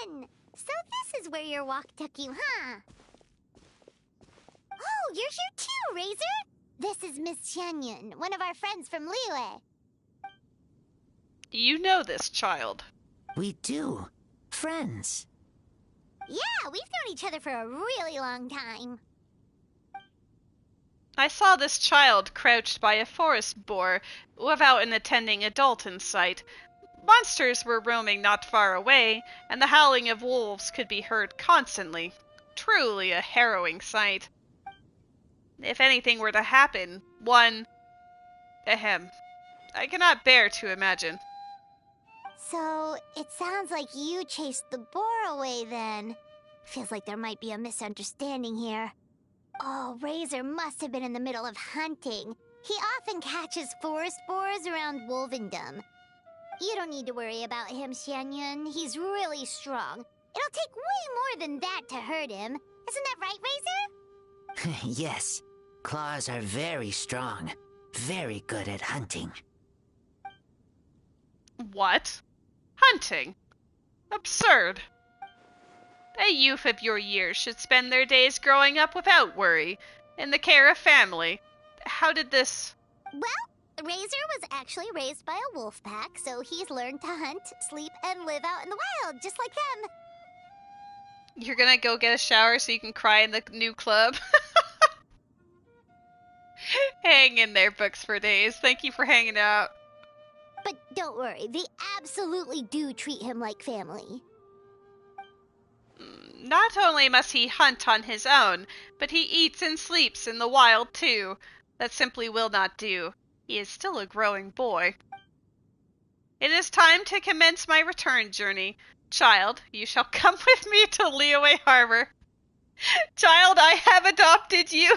again! So this is where your walk took you, huh? Oh, you're here too, Razor! This is Miss Xianyun, one of our friends from Liyue. You know this child. We do. Friends. Yeah, we've known each other for a really long time. I saw this child crouched by a forest boar, without an attending adult in sight. Monsters were roaming not far away, and the howling of wolves could be heard constantly. Truly a harrowing sight. If anything were to happen, I cannot bear to imagine. So, it sounds like you chased the boar away then. Feels like there might be a misunderstanding here. Oh, Razor must have been in the middle of hunting. He often catches forest boars around Wolvendom. You don't need to worry about him, Xianyun. He's really strong. It'll take way more than that to hurt him. Isn't that right, Razor? Yes. Claws are very strong. Very good at hunting. What? Hunting? Absurd. A youth of your years should spend their days growing up without worry, in the care of family. How did this... Well, Razor was actually raised by a wolf pack, so he's learned to hunt, sleep, and live out in the wild, just like them. You're gonna go get a shower so you can cry in the new club? Hang in there, books for days. Thank you for hanging out. But don't worry, they absolutely do treat him like family. Not only must he hunt on his own, but he eats and sleeps in the wild too. That simply will not do. He is still a growing boy. It is time to commence my return journey. Child, you shall come with me to Liyue Harbor. Child, I have adopted you.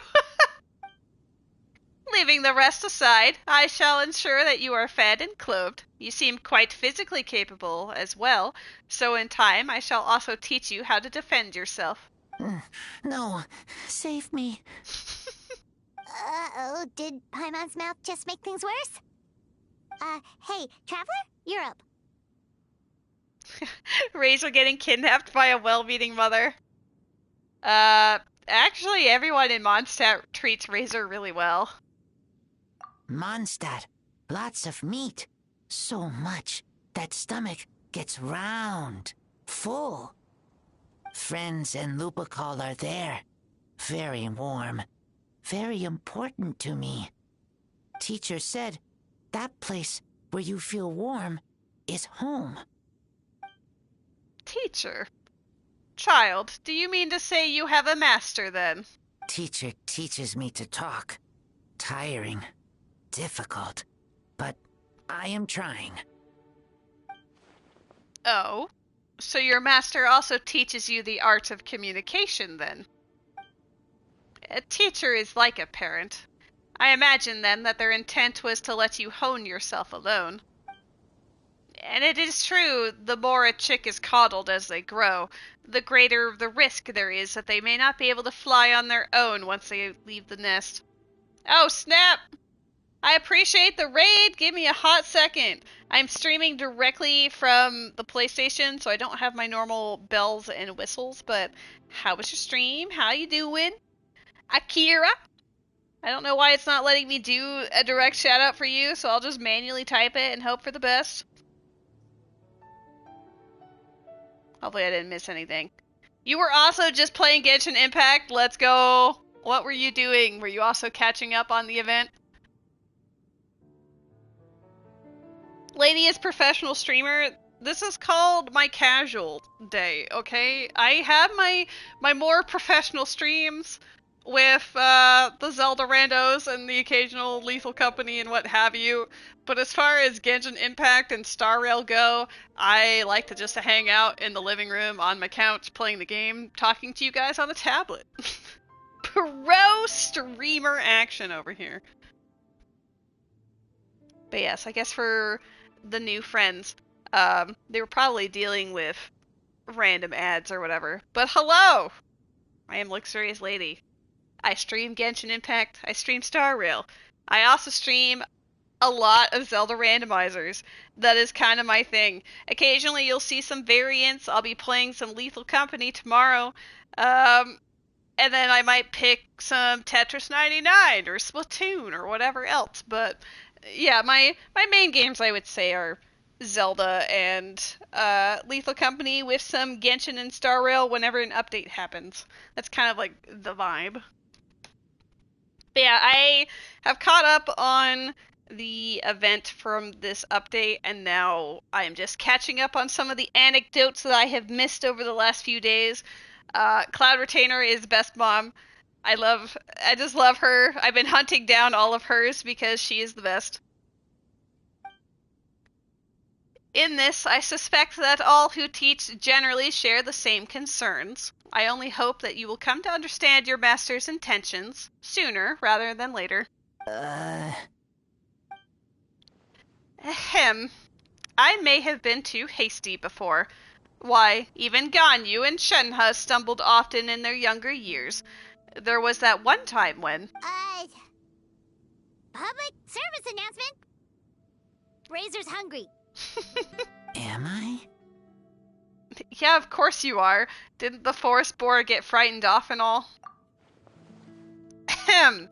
Leaving the rest aside, I shall ensure that you are fed and clothed. You seem quite physically capable as well, so in time I shall also teach you how to defend yourself. No, save me. Uh-oh, did Paimon's mouth just make things worse? Hey, Traveler, you're up. Razor getting kidnapped by a well-meaning mother. Actually everyone in Mondstadt treats Razor really well. Mondstadt, lots of meat. So much that stomach gets round, full. Friends and Lupacol are there. Very warm. Very important to me. Teacher said that place where you feel warm is home. Teacher? Child, do you mean to say you have a master then? Teacher teaches me to talk. Tiring. Difficult. But I am trying. Oh? So your master also teaches you the art of communication, then? A teacher is like a parent. I imagine, then, that their intent was to let you hone yourself alone. And it is true, the more a chick is coddled as they grow, the greater the risk there is that they may not be able to fly on their own once they leave the nest. Oh, snap! I appreciate the raid! Give me a hot second! I'm streaming directly from the PlayStation, so I don't have my normal bells and whistles, but how was your stream? How you doing? Akira? I don't know why it's not letting me do a direct shout out for you, so I'll just manually type it and hope for the best. Hopefully I didn't miss anything. You were also just playing Genshin Impact. Let's go. What were you doing? Were you also catching up on the event? Lady is professional streamer. This is called my casual day, okay? I have my more professional streams with the Zelda randos and the occasional Lethal Company and what have you. But as far as Genshin Impact and Star Rail go, I like to just hang out in the living room on my couch playing the game, talking to you guys on the tablet. Pro streamer action over here. But yes, I guess for the new friends, they were probably dealing with random ads or whatever. But hello! I am Luxurious Lady. I stream Genshin Impact, I stream Star Rail. I also stream a lot of Zelda randomizers. That is kind of my thing. Occasionally you'll see some variants. I'll be playing some Lethal Company tomorrow. And then I might pick some Tetris 99 or Splatoon or whatever else. But yeah, my main games I would say are Zelda and Lethal Company with some Genshin and Star Rail whenever an update happens. That's kind of like the vibe. But yeah, I have caught up on the event from this update, and now I'm just catching up on some of the anecdotes that I have missed over the last few days. Cloud Retainer is best mom. I just love her. I've been hunting down all of hers because she is the best. In this, I suspect that all who teach generally share the same concerns. I only hope that you will come to understand your master's intentions sooner rather than later. Ahem. I may have been too hasty before. Why, even Ganyu and Shenhe stumbled often in their younger years. There was that one time when... Public service announcement! Razor's hungry. Am I? Yeah, of course you are. Didn't the forest boar get frightened off and all? Ahem.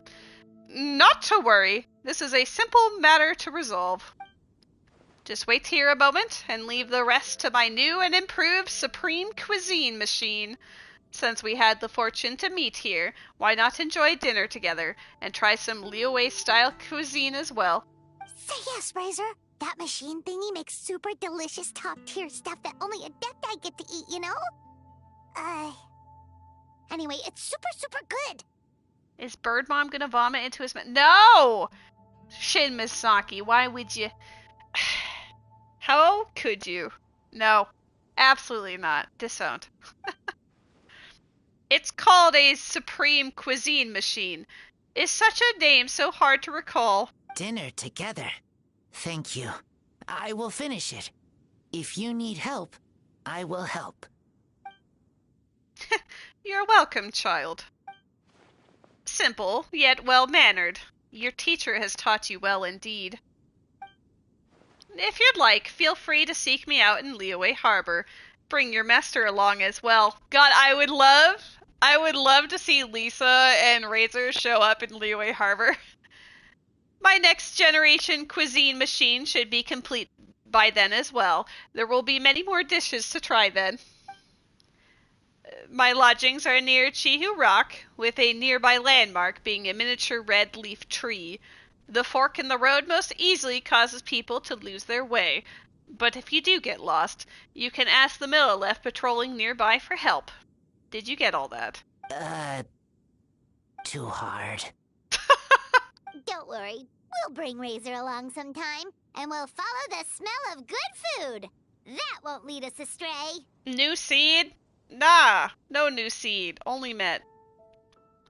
Not to worry. This is a simple matter to resolve. Just wait here a moment and leave the rest to my new and improved Supreme Cuisine machine. Since we had the fortune to meet here, why not enjoy dinner together and try some Liyue-style cuisine as well? Say yes, Razor. That machine thingy makes super delicious top-tier stuff that only Adepti get to eat, you know? Anyway, it's super good. Is Bird Mom gonna vomit into his mouth? No! Shin Misaki, why would you... How could you? No. Absolutely not. Disowned. It's called a Supreme Cuisine machine. Is such a name so hard to recall? Dinner together. Thank you. I will finish it. If you need help, I will help. You're welcome, child. Simple, yet well-mannered. Your teacher has taught you well indeed. If you'd like, feel free to seek me out in Liyue Harbor. Bring your master along as well. God, I would love to see Lisa and Razor show up in Liyue Harbor. My next generation cuisine machine should be complete by then as well. There will be many more dishes to try then. My lodgings are near Chihu Rock, with a nearby landmark being a miniature red leaf tree. The fork in the road most easily causes people to lose their way. But if you do get lost, you can ask the Millelef patrolling nearby for help. Did you get all that? Too hard. Don't worry. We'll bring Razor along sometime, and we'll follow the smell of good food. That won't lead us astray. New seed? Nah, no new seed. Only Met.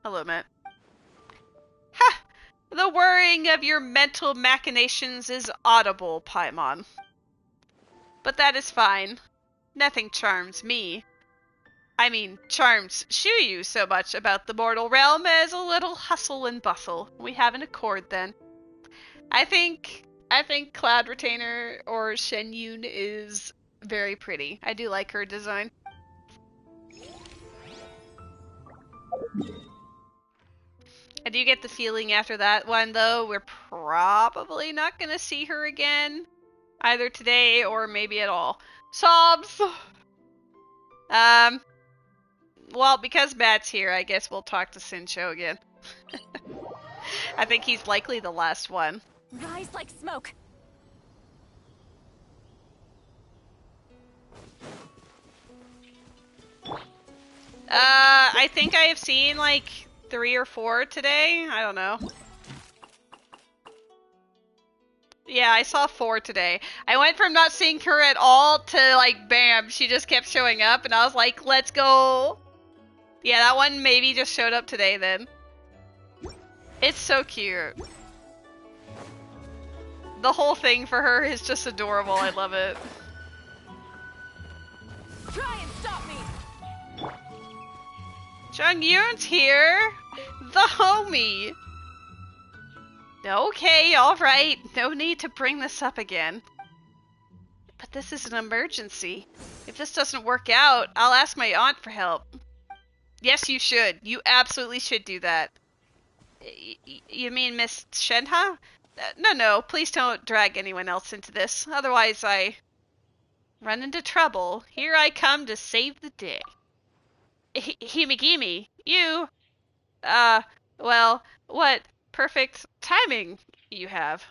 Hello, Met. Ha! The whirring of your mental machinations is audible, Paimon. But that is fine. Nothing charms me. I mean, charms Shuyu so much about the mortal realm as a little hustle and bustle. We have an accord then. I think Cloud Retainer or Shenyun is very pretty. I do like her design. I do get the feeling after that one, though, we're probably not going to see her again. Either today or maybe at all. Sobs! Well, because Matt's here, I guess we'll talk to Sincho again. I think he's likely the last one. Rise like smoke. I think I have seen like 3 or 4 today. I don't know. Yeah, I saw 4 today. I went from not seeing her at all to like, bam, she just kept showing up and I was like, let's go. Yeah, that one maybe just showed up today then. It's so cute. The whole thing for her is just adorable. I love it. Try and stop me. Jung-yoon's here! The homie! Okay, alright. No need to bring this up again. But this is an emergency. If this doesn't work out, I'll ask my aunt for help. Yes, you should. You absolutely should do that. You mean Miss Shenha? No, please don't drag anyone else into this. Otherwise I run into trouble. Here I come to save the day. Himigimi, you... well, what perfect timing you have.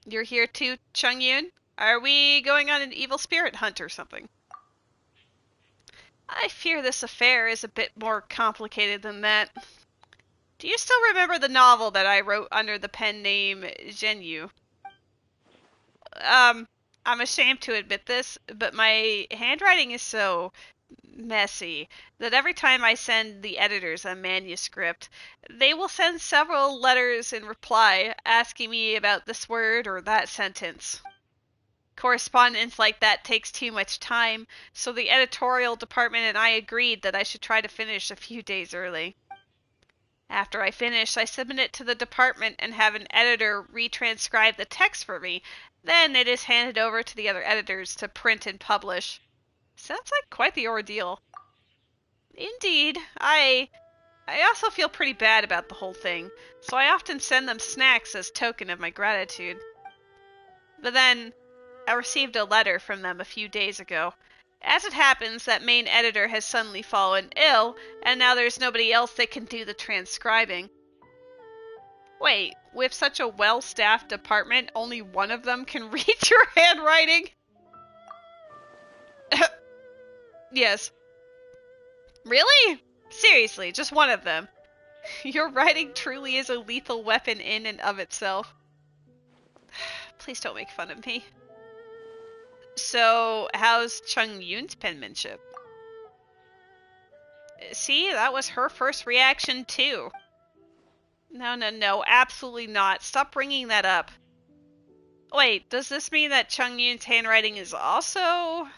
You're here too, Chung-yoon? Are we going on an evil spirit hunt or something? I fear this affair is a bit more complicated than that. Do you still remember the novel that I wrote under the pen name Zhenyu? I'm ashamed to admit this, but my handwriting is so messy that every time I send the editors a manuscript, they will send several letters in reply asking me about this word or that sentence. Correspondence like that takes too much time, so the editorial department and I agreed that I should try to finish a few days early. After I finish, I submit it to the department and have an editor retranscribe the text for me. Then it is handed over to the other editors to print and publish. Sounds like quite the ordeal. Indeed, I also feel pretty bad about the whole thing, so I often send them snacks as token of my gratitude. But then, I received a letter from them a few days ago. As it happens, that main editor has suddenly fallen ill, and now there's nobody else that can do the transcribing. Wait, with such a well-staffed department, only one of them can read your handwriting? Yes. Really? Seriously, just one of them. Your writing truly is a lethal weapon in and of itself. Please don't make fun of me. So, how's Chung-yoon's penmanship? See, that was her first reaction too. No, absolutely not. Stop bringing that up. Wait, does this mean that Chung-yoon's handwriting is also...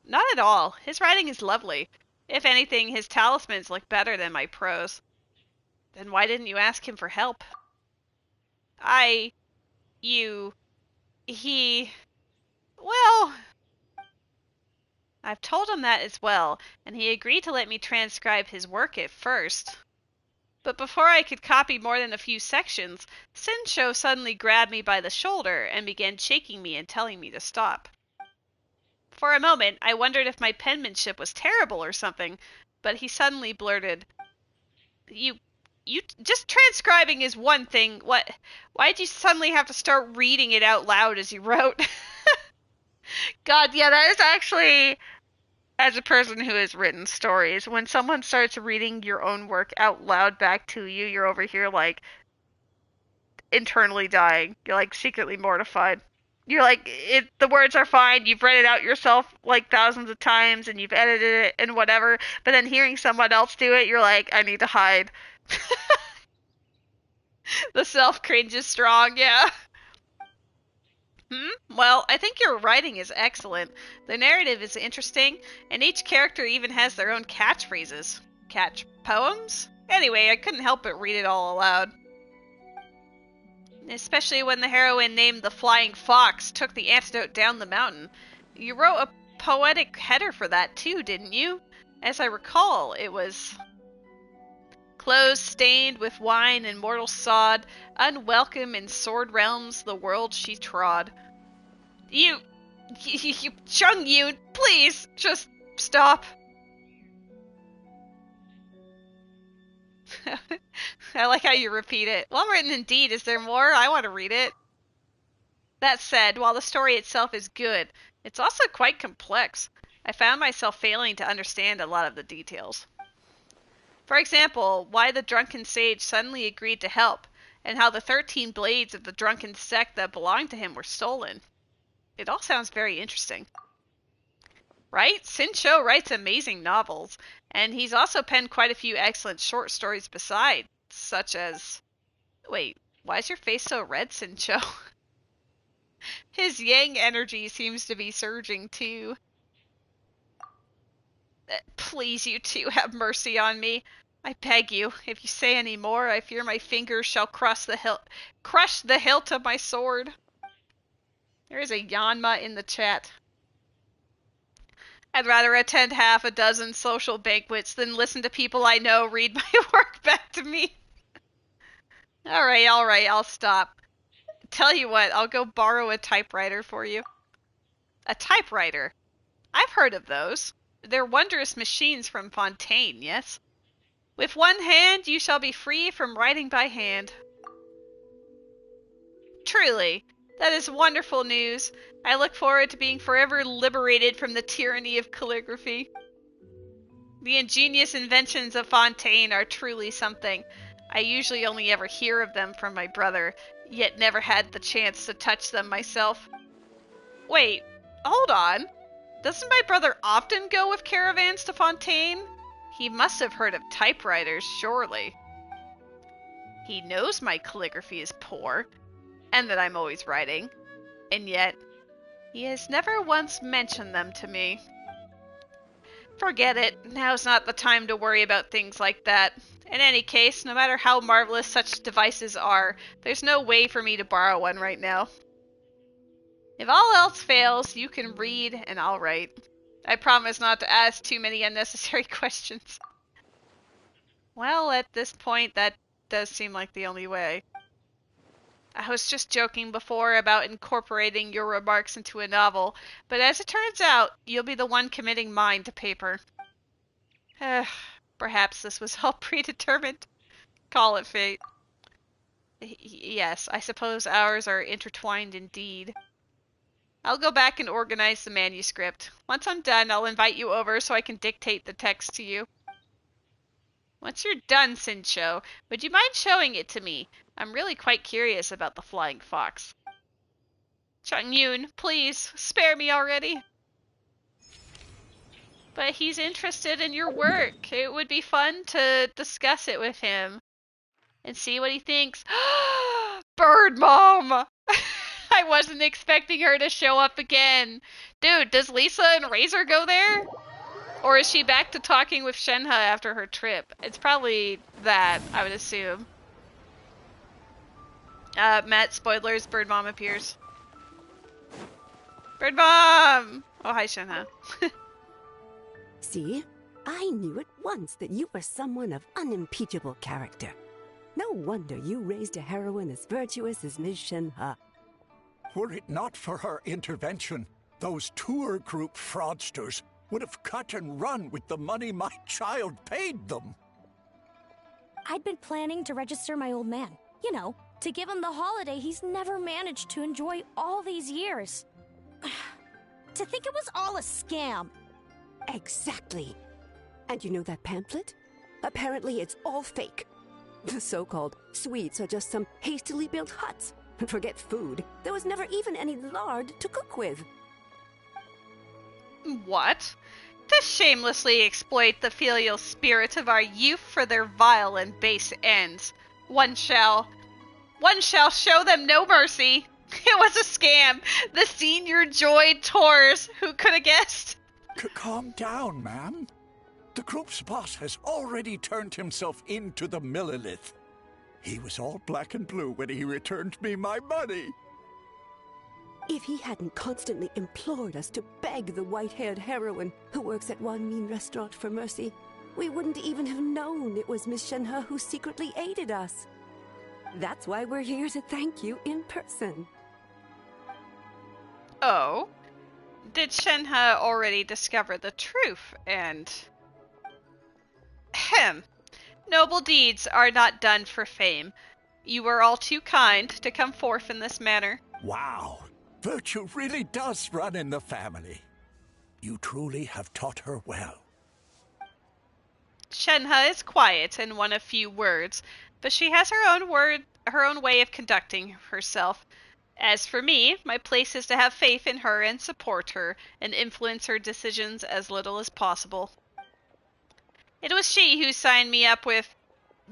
Not at all. His writing is lovely. If anything, his talismans look better than my prose. Then why didn't you ask him for help? Well, I've told him that as well, and he agreed to let me transcribe his work at first. But before I could copy more than a few sections, Sincho suddenly grabbed me by the shoulder and began shaking me and telling me to stop. For a moment, I wondered if my penmanship was terrible or something, but he suddenly blurted, You just transcribing is one thing. Why'd you suddenly have to start reading it out loud as you wrote? God, yeah, that is actually, as a person who has written stories, when someone starts reading your own work out loud back to you, you're over here, like, internally dying. You're, like, secretly mortified. you're like, the words are fine, you've read it out yourself like thousands of times, and you've edited it and whatever, but then hearing someone else do it, you're like, I need to hide. The self-cringe is strong, yeah. Well, I think your writing is excellent. The narrative is interesting, and each character even has their own catchphrases. Catch poems? Anyway, I couldn't help but read it all aloud. Especially when the heroine named the Flying Fox took the antidote down the mountain. You wrote a poetic header for that too, didn't you? As I recall, it was... Clothes stained with wine and mortal sod, unwelcome in sword realms, the world she trod. You Chung Yoon, please, just stop. I like how you repeat it. Well written indeed. Is there more? I want to read it. That said, while the story itself is good, it's also quite complex. I found myself failing to understand a lot of the details. For example, why the drunken sage suddenly agreed to help, and how the 13 blades of the drunken sect that belonged to him were stolen. It all sounds very interesting. Right? Sin Cho writes amazing novels, and he's also penned quite a few excellent short stories besides, such as... Wait, why is your face so red, Sin Cho? His yang energy seems to be surging too. Please, you two, have mercy on me. I beg you, if you say any more, I fear my fingers shall crush the hilt of my sword. There is a Yanma in the chat. I'd rather attend half a dozen social banquets than listen to people I know read my work back to me. Alright, I'll stop. Tell you what, I'll go borrow a typewriter for you. A typewriter? I've heard of those. They're wondrous machines from Fontaine, yes? With one hand you shall be free from writing by hand. Truly, that is wonderful news. I look forward to being forever liberated from the tyranny of calligraphy. The ingenious inventions of Fontaine are truly something. I usually only ever hear of them from my brother, yet never had the chance to touch them myself. Wait, hold on. Doesn't my brother often go with caravans to Fontaine? He must have heard of typewriters, surely. He knows my calligraphy is poor, and that I'm always writing, and yet he has never once mentioned them to me. Forget it. Now's not the time to worry about things like that. In any case, no matter how marvelous such devices are, there's no way for me to borrow one right now. If all else fails, you can read and I'll write. I promise not to ask too many unnecessary questions. Well, at this point, that does seem like the only way. I was just joking before about incorporating your remarks into a novel, but as it turns out, you'll be the one committing mine to paper. Perhaps this was all predetermined. Call it fate. Yes, I suppose ours are intertwined indeed. I'll go back and organize the manuscript. Once I'm done, I'll invite you over so I can dictate the text to you. Once you're done, Sincho, would you mind showing it to me? I'm really quite curious about the Flying Fox. Chang-Yoon, please, spare me already. But he's interested in your work. It would be fun to discuss it with him and see what he thinks. Bird Mom! I wasn't expecting her to show up again. Dude, does Lisa and Razor go there? Or is she back to talking with Shenhe after her trip? It's probably that, I would assume. Matt, spoilers, Bird Mom appears. Bird Mom! Oh, hi, Shenhe. See? I knew at once that you were someone of unimpeachable character. No wonder you raised a heroine as virtuous as Ms. Shenhe. Were it not for her intervention, those tour group fraudsters would have cut and run with the money my child paid them. I'd been planning to register my old man. You know, to give him the holiday he's never managed to enjoy all these years. To think it was all a scam. Exactly. And you know that pamphlet? Apparently it's all fake. The so-called Swedes are just some hastily built huts, Forget food. There was never even any lard to cook with. What? To shamelessly exploit the filial spirit of our youth for their vile and base ends. One shall show them no mercy. It was a scam. The senior joy tours. Who could have guessed? Calm down, ma'am. The group's boss has already turned himself into the Millilith. He was all black and blue when he returned me my money. If he hadn't constantly implored us to beg the white-haired heroine who works at one mean restaurant for mercy, we wouldn't even have known it was Miss Shenhe who secretly aided us. That's why we're here to thank you in person. Oh? Did Shenhe already discover the truth and... Ahem. Noble deeds are not done for fame. You were all too kind to come forth in this manner. Wow. Virtue really does run in the family. You truly have taught her well. Shenhe is quiet and one of few words, but she has her own way of conducting herself. As for me, my place is to have faith in her and support her, and influence her decisions as little as possible. It was she who signed me up with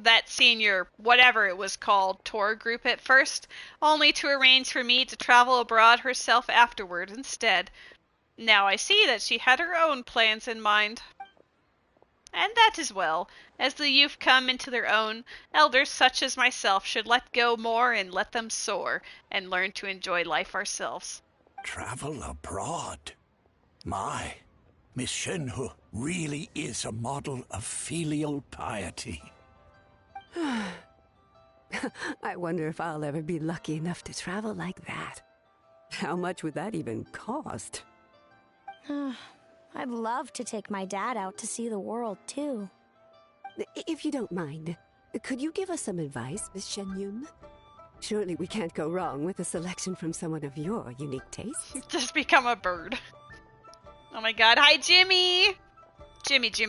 that senior, whatever it was called, tour group at first, only to arrange for me to travel abroad herself afterward instead. Now I see that she had her own plans in mind. And that is well. As the youth come into their own, elders such as myself should let go more and let them soar, and learn to enjoy life ourselves. Travel abroad? My, Miss Shenhe really is a model of filial piety. I wonder if I'll ever be lucky enough to travel like that. How much would that even cost? I'd love to take my dad out to see the world, too. If you don't mind, could you give us some advice, Miss Shenyun? Surely we can't go wrong with a selection from someone of your unique tastes. Just become a bird. Oh my god, hi Jimmy! Jimmy.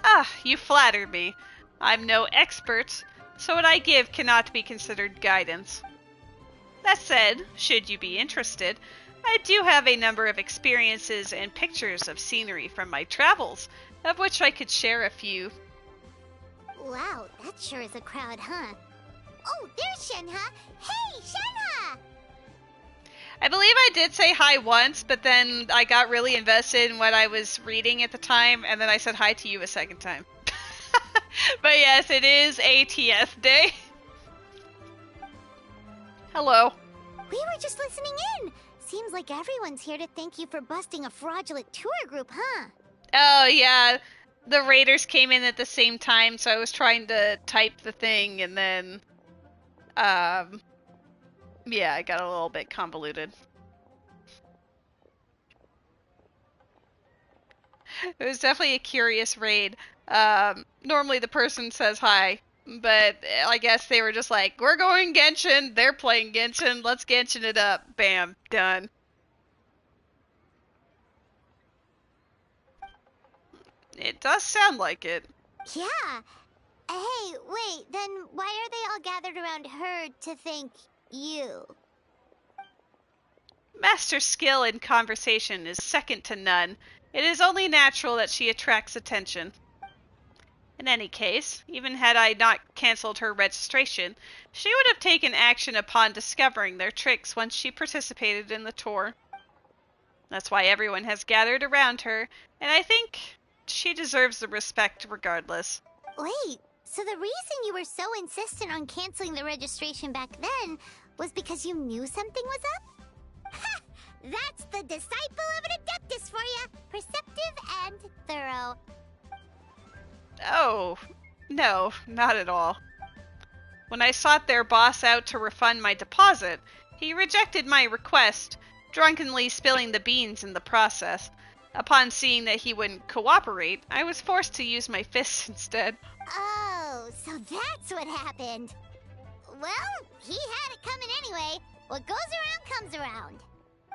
Ah, you flattered me. I'm no expert, so what I give cannot be considered guidance. That said, should you be interested, I do have a number of experiences and pictures of scenery from my travels, of which I could share a few. Wow, that sure is a crowd, huh? Oh, there's Shenhe! Hey, Shenhe! I believe I did say hi once, but then I got really invested in what I was reading at the time, and then I said hi to you a second time. But yes, it is ATS Day. Hello. We were just listening in. Seems like everyone's here to thank you for busting a fraudulent tour group, huh? Oh, yeah. The raiders came in at the same time, so I was trying to type the thing, and then... yeah, I got a little bit convoluted. It was definitely a curious raid. Normally the person says hi, but I guess they were just like, we're going Genshin, they're playing Genshin, let's Genshin it up. Bam, done. It does sound like it. Yeah. Hey, wait, then why are they all gathered around her to thank you? Master skill in conversation is second to none. It is only natural that she attracts attention. In any case, even had I not cancelled her registration, she would have taken action upon discovering their tricks once she participated in the tour. That's why everyone has gathered around her, and I think she deserves the respect regardless. Wait, so the reason you were so insistent on canceling the registration back then was because you knew something was up? Ha! That's the disciple of an adeptus for ya! Perceptive and thorough. Oh, no, not at all. When I sought their boss out to refund my deposit, he rejected my request, drunkenly spilling the beans in the process. Upon seeing that he wouldn't cooperate, I was forced to use my fists instead. Oh, so that's what happened. Well, he had it coming anyway. What goes around comes around.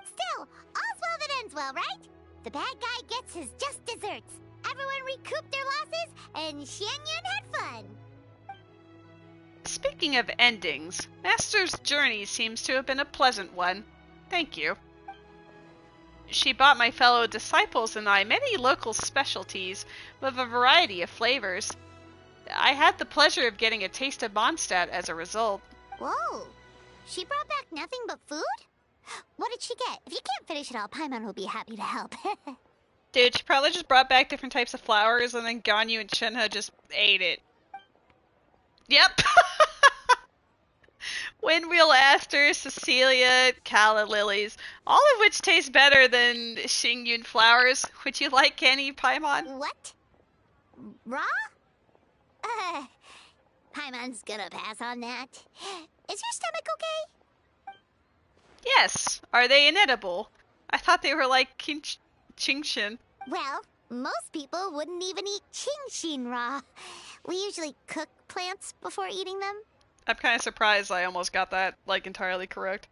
Still, all's well that ends well, right? The bad guy gets his just desserts. Everyone recouped their losses, and Xianyun had fun. Speaking of endings, Master's journey seems to have been a pleasant one. Thank you. She bought my fellow disciples and I many local specialties with a variety of flavors. I had the pleasure of getting a taste of Mondstadt as a result. Whoa! She brought back nothing but food? What did she get? If you can't finish it all, Paimon will be happy to help. Dude, she probably just brought back different types of flowers and then Ganyu and Shenhe just ate it. Yep! Windwheel Aster, Cecilia, Calla Lilies, all of which taste better than Xingyun flowers. Would you like Kenny, Paimon? What? Raw? Paimon's gonna pass on that. Is your stomach okay? Yes. Are they inedible? I thought they were like Qingshin. Well, most people wouldn't even eat Qingshin raw. We usually cook plants before eating them. I'm kind of surprised I almost got that, like, entirely correct.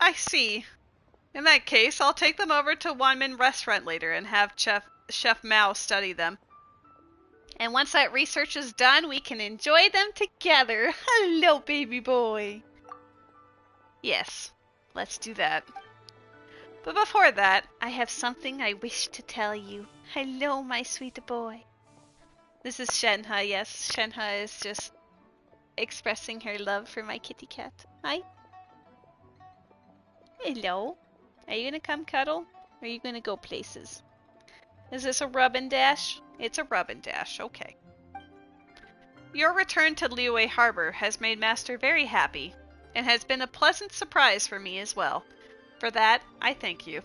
I see. In that case, I'll take them over to Wanmin Restaurant later and have Chef Mao study them. And once that research is done, we can enjoy them together. Hello, baby boy. Yes, let's do that. But before that, I have something I wish to tell you. Hello, my sweet boy. This is Shenhe, yes. Shenhe is just expressing her love for my kitty cat. Hi. Hello. Are you gonna come cuddle? Or are you gonna go places? Is this a rub and dash? It's a rub and dash, okay. Your return to Liyue Harbor has made Master very happy, and has been a pleasant surprise for me as well. For that, I thank you.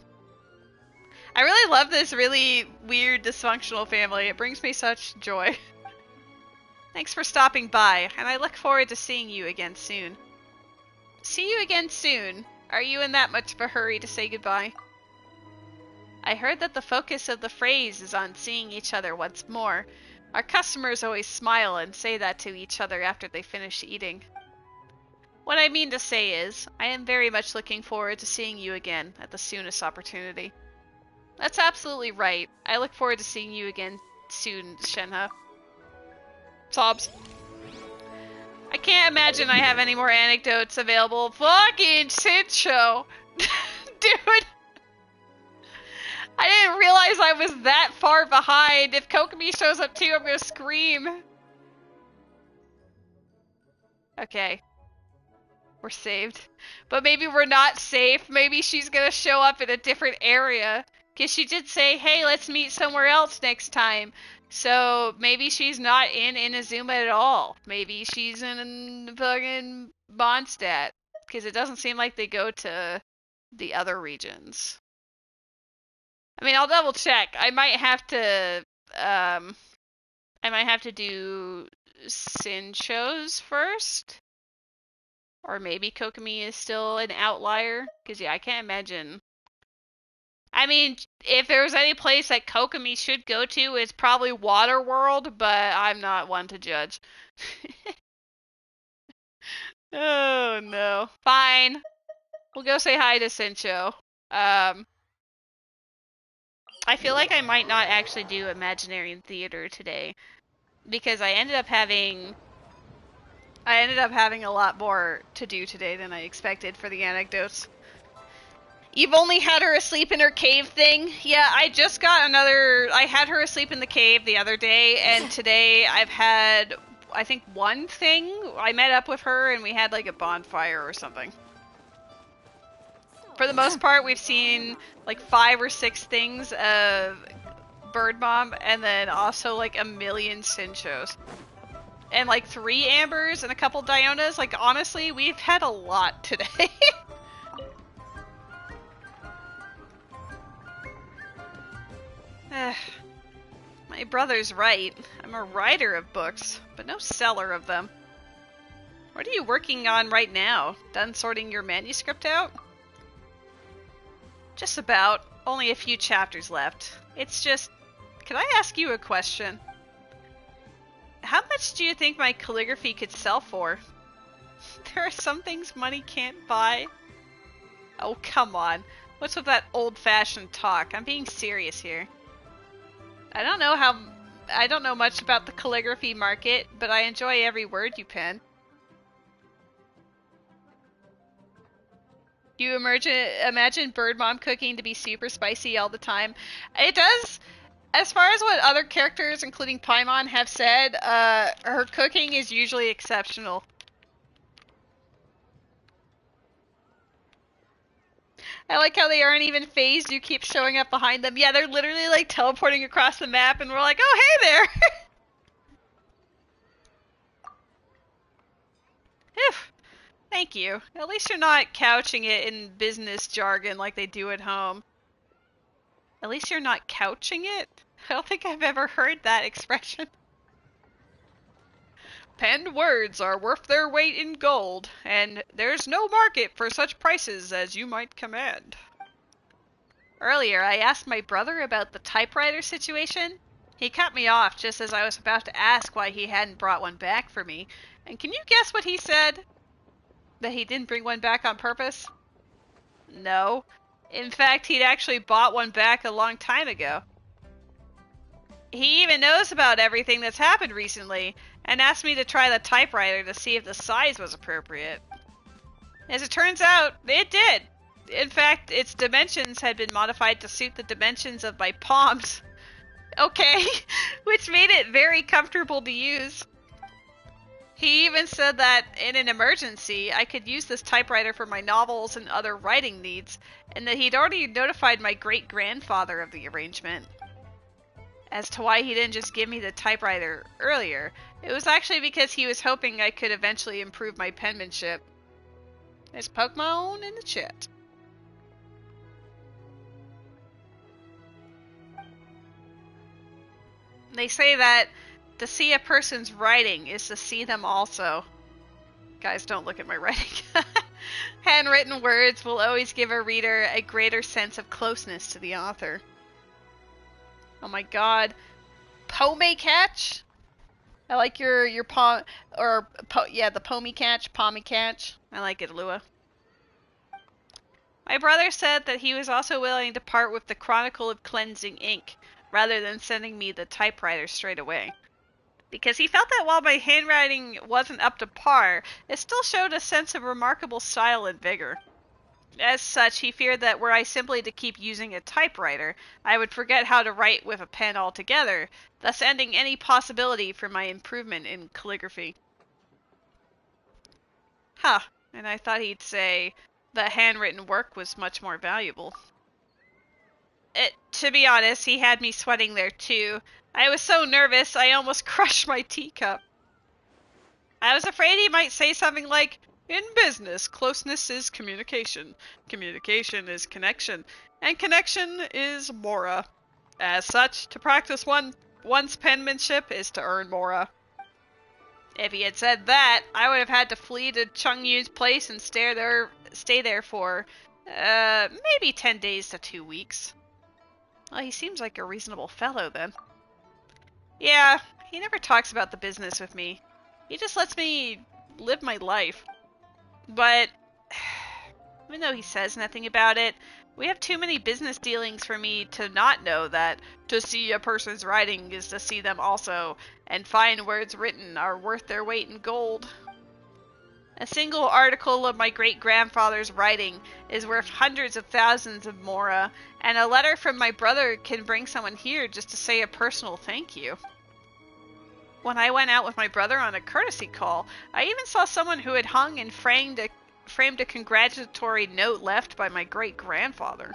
I really love this really weird, dysfunctional family. It brings me such joy. Thanks for stopping by, and I look forward to seeing you again soon. See you again soon. Are you in that much of a hurry to say goodbye? I heard that the focus of the phrase is on seeing each other once more. Our customers always smile and say that to each other after they finish eating. What I mean to say is, I am very much looking forward to seeing you again at the soonest opportunity. That's absolutely right. I look forward to seeing you again soon, Shenhe. Sobs. I can't imagine I have any more anecdotes available. Fucking shit show. Dude. I didn't realize I was that far behind. If Kokomi shows up too, I'm gonna scream. Okay. We're saved. But maybe we're not safe. Maybe she's gonna show up in a different area. Because she did say, hey, let's meet somewhere else next time. So maybe she's not in Inazuma at all. Maybe she's in fucking Mondstadt. Because it doesn't seem like they go to the other regions. I mean, I'll double check. I might have to do Sin shows first. Or maybe Kokomi is still an outlier. Because, yeah, I can't imagine. I mean, if there was any place that Kokomi should go to, it's probably Waterworld, but I'm not one to judge. Oh, no. Fine. We'll go say hi to Sincho. I feel like I might not actually do Imaginary Theater today. Because I ended up having a lot more to do today than I expected for the anecdotes. You've only had her asleep in her cave thing? Yeah, I just got I had her asleep in the cave the other day, and today I've had, I think, one thing. I met up with her and we had like a bonfire or something. For the most part, we've seen like 5 or 6 things of Bird Mom, and then also like a million Sinchos. And like 3 Ambers and a couple Dionas. Like, honestly, we've had a lot today. My brother's right. I'm a writer of books, but no seller of them. What are you working on right now? Done sorting your manuscript out? Just about. Only a few chapters left. It's just... Can I ask you a question? How much do you think my calligraphy could sell for? There are some things money can't buy. Oh, come on. What's with that old-fashioned talk? I'm being serious here. I don't know how I don't know much about the calligraphy market, but I enjoy every word you pen. You imagine Bird Mom cooking to be super spicy all the time? It does. As far as what other characters, including Paimon, have said, her cooking is usually exceptional. I like how they aren't even phased. You keep showing up behind them. Yeah, they're literally like teleporting across the map, and we're like, oh, hey there! Phew. Thank you. At least you're not couching it in business jargon like they do at home. At least you're not couching it? I don't think I've ever heard that expression. Penned words are worth their weight in gold, and there's no market for such prices as you might command. Earlier, I asked my brother about the typewriter situation. He cut me off just as I was about to ask why he hadn't brought one back for me. And can you guess what he said? That he didn't bring one back on purpose? No. In fact, he'd actually bought one back a long time ago. He even knows about everything that's happened recently, and asked me to try the typewriter to see if the size was appropriate. As it turns out, it did. In fact, its dimensions had been modified to suit the dimensions of my palms. Okay, which made it very comfortable to use. He even said that, in an emergency, I could use this typewriter for my novels and other writing needs, and that he'd already notified my great-grandfather of the arrangement. As to why he didn't just give me the typewriter earlier, it was actually because he was hoping I could eventually improve my penmanship. There's Pokemon in the chat. They say that to see a person's writing is to see them also. Guys, don't look at my writing. Handwritten words will always give a reader a greater sense of closeness to the author. Oh my god. Pome catch? I like your the Pommy catch. I like it, Lua. My brother said that he was also willing to part with the Chronicle of Cleansing ink, rather than sending me the typewriter straight away. Because he felt that while my handwriting wasn't up to par, it still showed a sense of remarkable style and vigor. As such, he feared that were I simply to keep using a typewriter, I would forget how to write with a pen altogether, thus ending any possibility for my improvement in calligraphy. Huh, and I thought he'd say that handwritten work was much more valuable. To be honest, he had me sweating there too. I was so nervous, I almost crushed my teacup. I was afraid he might say something like, "In business, closeness is communication. Communication is connection. And connection is mora. As such, to practice one's penmanship is to earn mora." If he had said that, I would have had to flee to Chungyu's place and stay there for, maybe 10 days to 2 weeks. Well, he seems like a reasonable fellow, then. Yeah, he never talks about the business with me. He just lets me live my life. But, even though he says nothing about it, we have too many business dealings for me to not know that to see a person's writing is to see them also, and fine words written are worth their weight in gold. A single article of my great-grandfather's writing is worth hundreds of thousands of mora, and a letter from my brother can bring someone here just to say a personal thank you. When I went out with my brother on a courtesy call, I even saw someone who had hung and framed a congratulatory note left by my great-grandfather.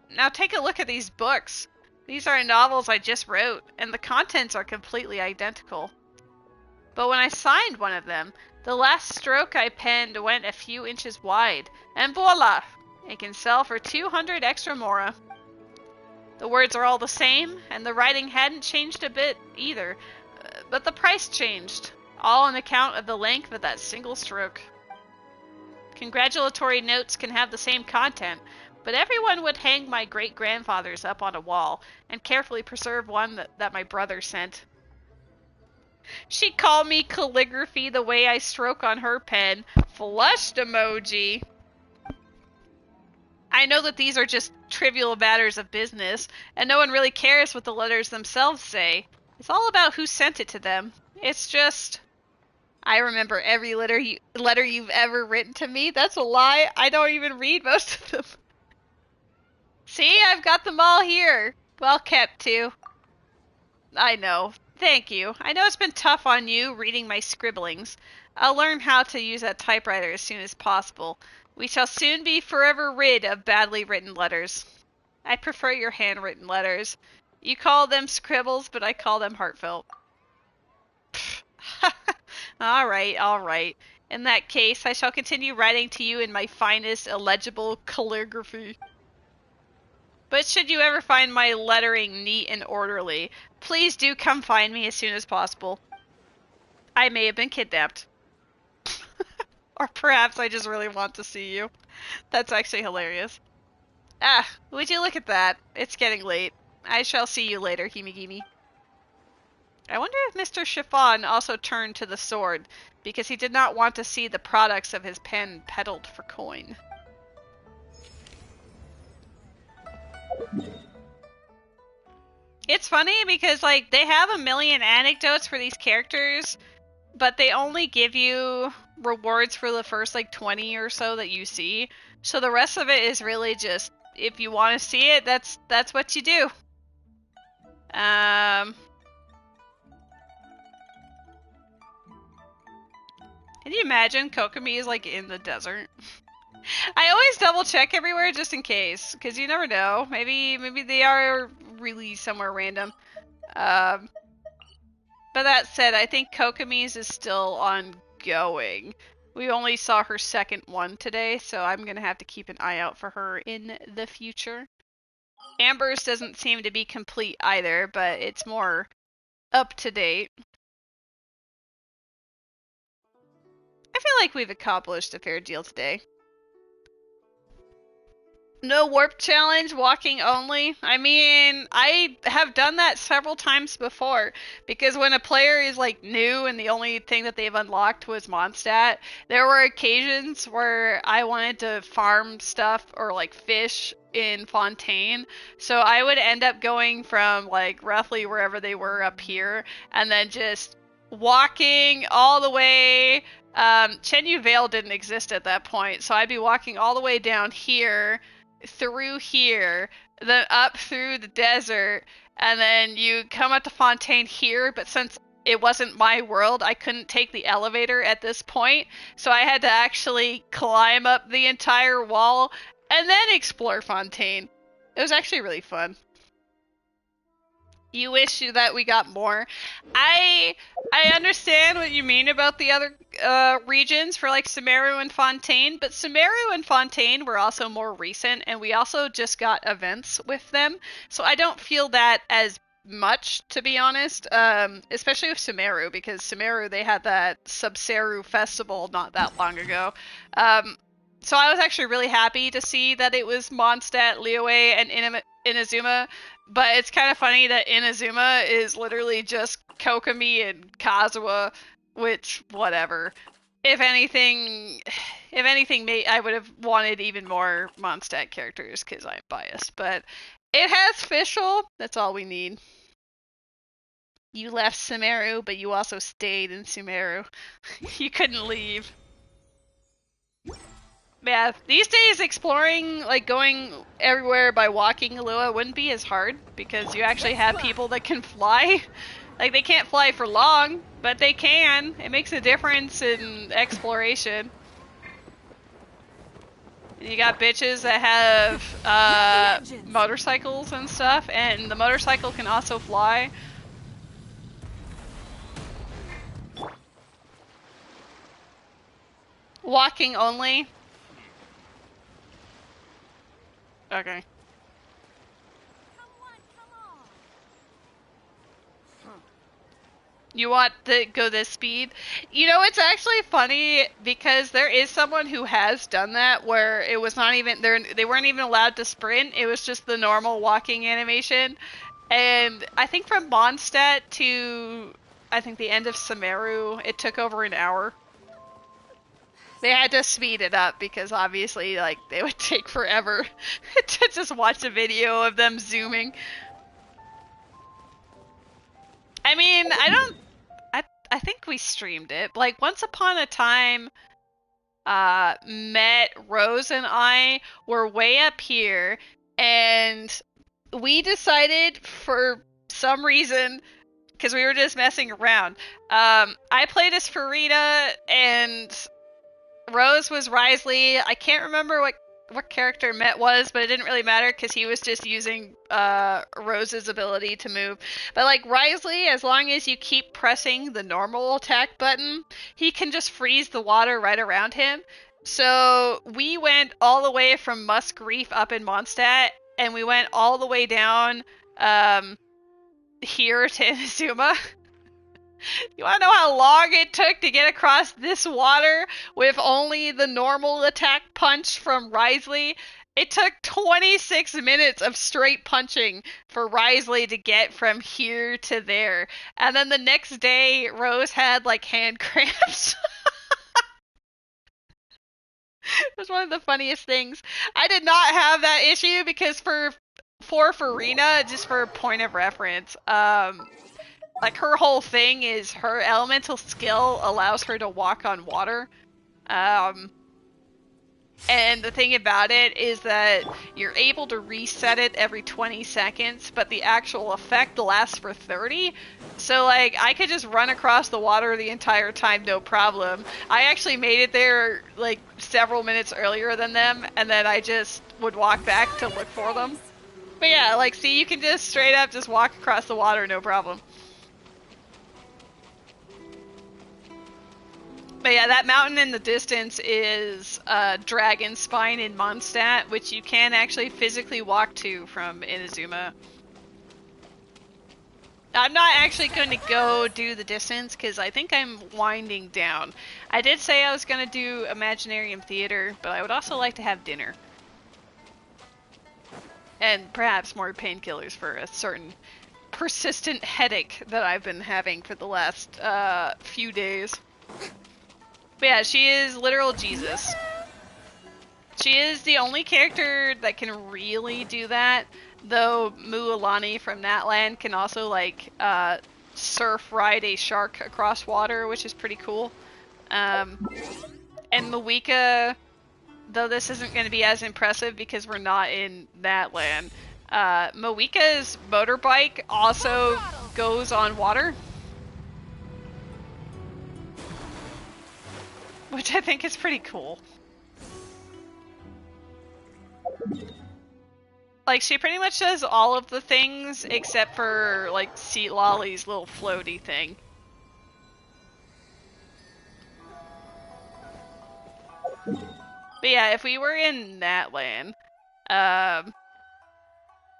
Now take a look at these books. These are novels I just wrote, and the contents are completely identical. But when I signed one of them, the last stroke I penned went a few inches wide, and voila! It can sell for 200 extra mora. The words are all the same, and the writing hadn't changed a bit either, but the price changed, all on account of the length of that single stroke. Congratulatory notes can have the same content, but everyone would hang my great-grandfather's up on a wall, and carefully preserve one that my brother sent. She called me calligraphy the way I stroke on her pen. Flushed emoji. I know that these are just trivial matters of business, and no one really cares what the letters themselves say. It's all about who sent it to them. It's just... I remember every letter you've ever written to me. That's a lie. I don't even read most of them. See, I've got them all here. Well kept, too. I know. Thank you. I know it's been tough on you reading my scribblings. I'll learn how to use that typewriter as soon as possible. We shall soon be forever rid of badly written letters. I prefer your handwritten letters. You call them scribbles, but I call them heartfelt. Alright. In that case, I shall continue writing to you in my finest illegible calligraphy. But should you ever find my lettering neat and orderly, please do come find me as soon as possible. I may have been kidnapped. Or perhaps I just really want to see you. That's actually hilarious. Ah, would you look at that? It's getting late. I shall see you later, Himigimi. I wonder if Mr. Chiffon also turned to the sword, because he did not want to see the products of his pen peddled for coin. It's funny because, like, they have a million anecdotes for these characters, but they only give you rewards for the first, like, 20 or so that you see. So the rest of it is really just, if you want to see it, that's what you do. Can you imagine Kokomi is, like, in the desert? I always double check everywhere just in case, because you never know. Maybe they are really somewhere random. But that said, I think Kokomi's is still ongoing. We only saw her second one today, so I'm gonna have to keep an eye out for her in the future. Amber's doesn't seem to be complete either, but it's more up to date. I feel like we've accomplished a fair deal today. No warp challenge, walking only. I mean, I have done that several times before, because when a player is like new and the only thing that they've unlocked was Mondstadt, there were occasions where I wanted to farm stuff or like fish in Fontaine, so I would end up going from like roughly wherever they were up here and then just walking all the way. Chenyu Vale didn't exist at that point, so I'd be walking all the way down here, through here, then up through the desert, and then you come up to Fontaine here, but since it wasn't my world, I couldn't take the elevator at this point, so I had to actually climb up the entire wall and then explore Fontaine. It was actually really fun. You wish that we got more. I understand what you mean about the other regions for like Sumeru and Fontaine, but Sumeru and Fontaine were also more recent, and we also just got events with them, so I don't feel that as much, to be honest, especially with Sumeru, because Sumeru, they had that Sub-Seru festival not that long ago. So I was actually really happy to see that it was Mondstadt, Liyue, and Inazuma, but it's kind of funny that Inazuma is literally just Kokomi and Kazuha, which, whatever. If anything, I would have wanted even more Mondstadt characters, because I'm biased, but it has Fischl, that's all we need. You left Sumeru, but you also stayed in Sumeru. You couldn't leave. Yeah, these days exploring, like going everywhere by walking Alua wouldn't be as hard, because you actually have people that can fly. Like, they can't fly for long, but they can. It makes a difference in exploration. You got bitches that have motorcycles and stuff, and the motorcycle can also fly. Walking only. Okay. You want to go this speed? You know, it's actually funny because there is someone who has done that where it was not even, they weren't even allowed to sprint. It was just the normal walking animation. And I think from Mondstadt to, I think the end of Sumeru, it took over an hour. They had to speed it up because obviously, like, they would take forever to just watch a video of them zooming. I mean, I think we streamed it. Like, once upon a time, Met, Rose, and I were way up here, and we decided for some reason, because we were just messing around, I played as Farina, and Rose was Risley. I can't remember what character Met was, but it didn't really matter because he was just using Rose's ability to move. But like Risley, as long as you keep pressing the normal attack button, he can just freeze the water right around him. So we went all the way from Musk Reef up in Mondstadt, and we went all the way down here to Inazuma. You want to know how long it took to get across this water with only the normal attack punch from Risley? It took 26 minutes of straight punching for Risley to get from here to there. And then the next day, Rose had, like, hand cramps. It was one of the funniest things. I did not have that issue because for Farina, just for a point of reference, like, her whole thing is her elemental skill allows her to walk on water. And the thing about it is that you're able to reset it every 20 seconds, but the actual effect lasts for 30. So, like, I could just run across the water the entire time, no problem. I actually made it there, like, several minutes earlier than them, and then I just would walk back to look for them. But yeah, like, see, you can just straight up just walk across the water, no problem. But yeah, that mountain in the distance is Dragon Spine in Mondstadt, which you can actually physically walk to from Inazuma. I'm not actually going to go do the distance because I think I'm winding down. I did say I was going to do Imaginarium Theater, but I would also like to have dinner. And perhaps more painkillers for a certain persistent headache that I've been having for the last few days. But yeah, she is literal Jesus. She is the only character that can really do that, though Mualani from Natland can also, like, surf ride a shark across water, which is pretty cool. And Mawika, though this isn't going to be as impressive because we're not in Natland, Mawika's motorbike also goes on water. Which I think is pretty cool. Like, she pretty much does all of the things except for, like, Seat Lolly's little floaty thing. But yeah, if we were in Natland,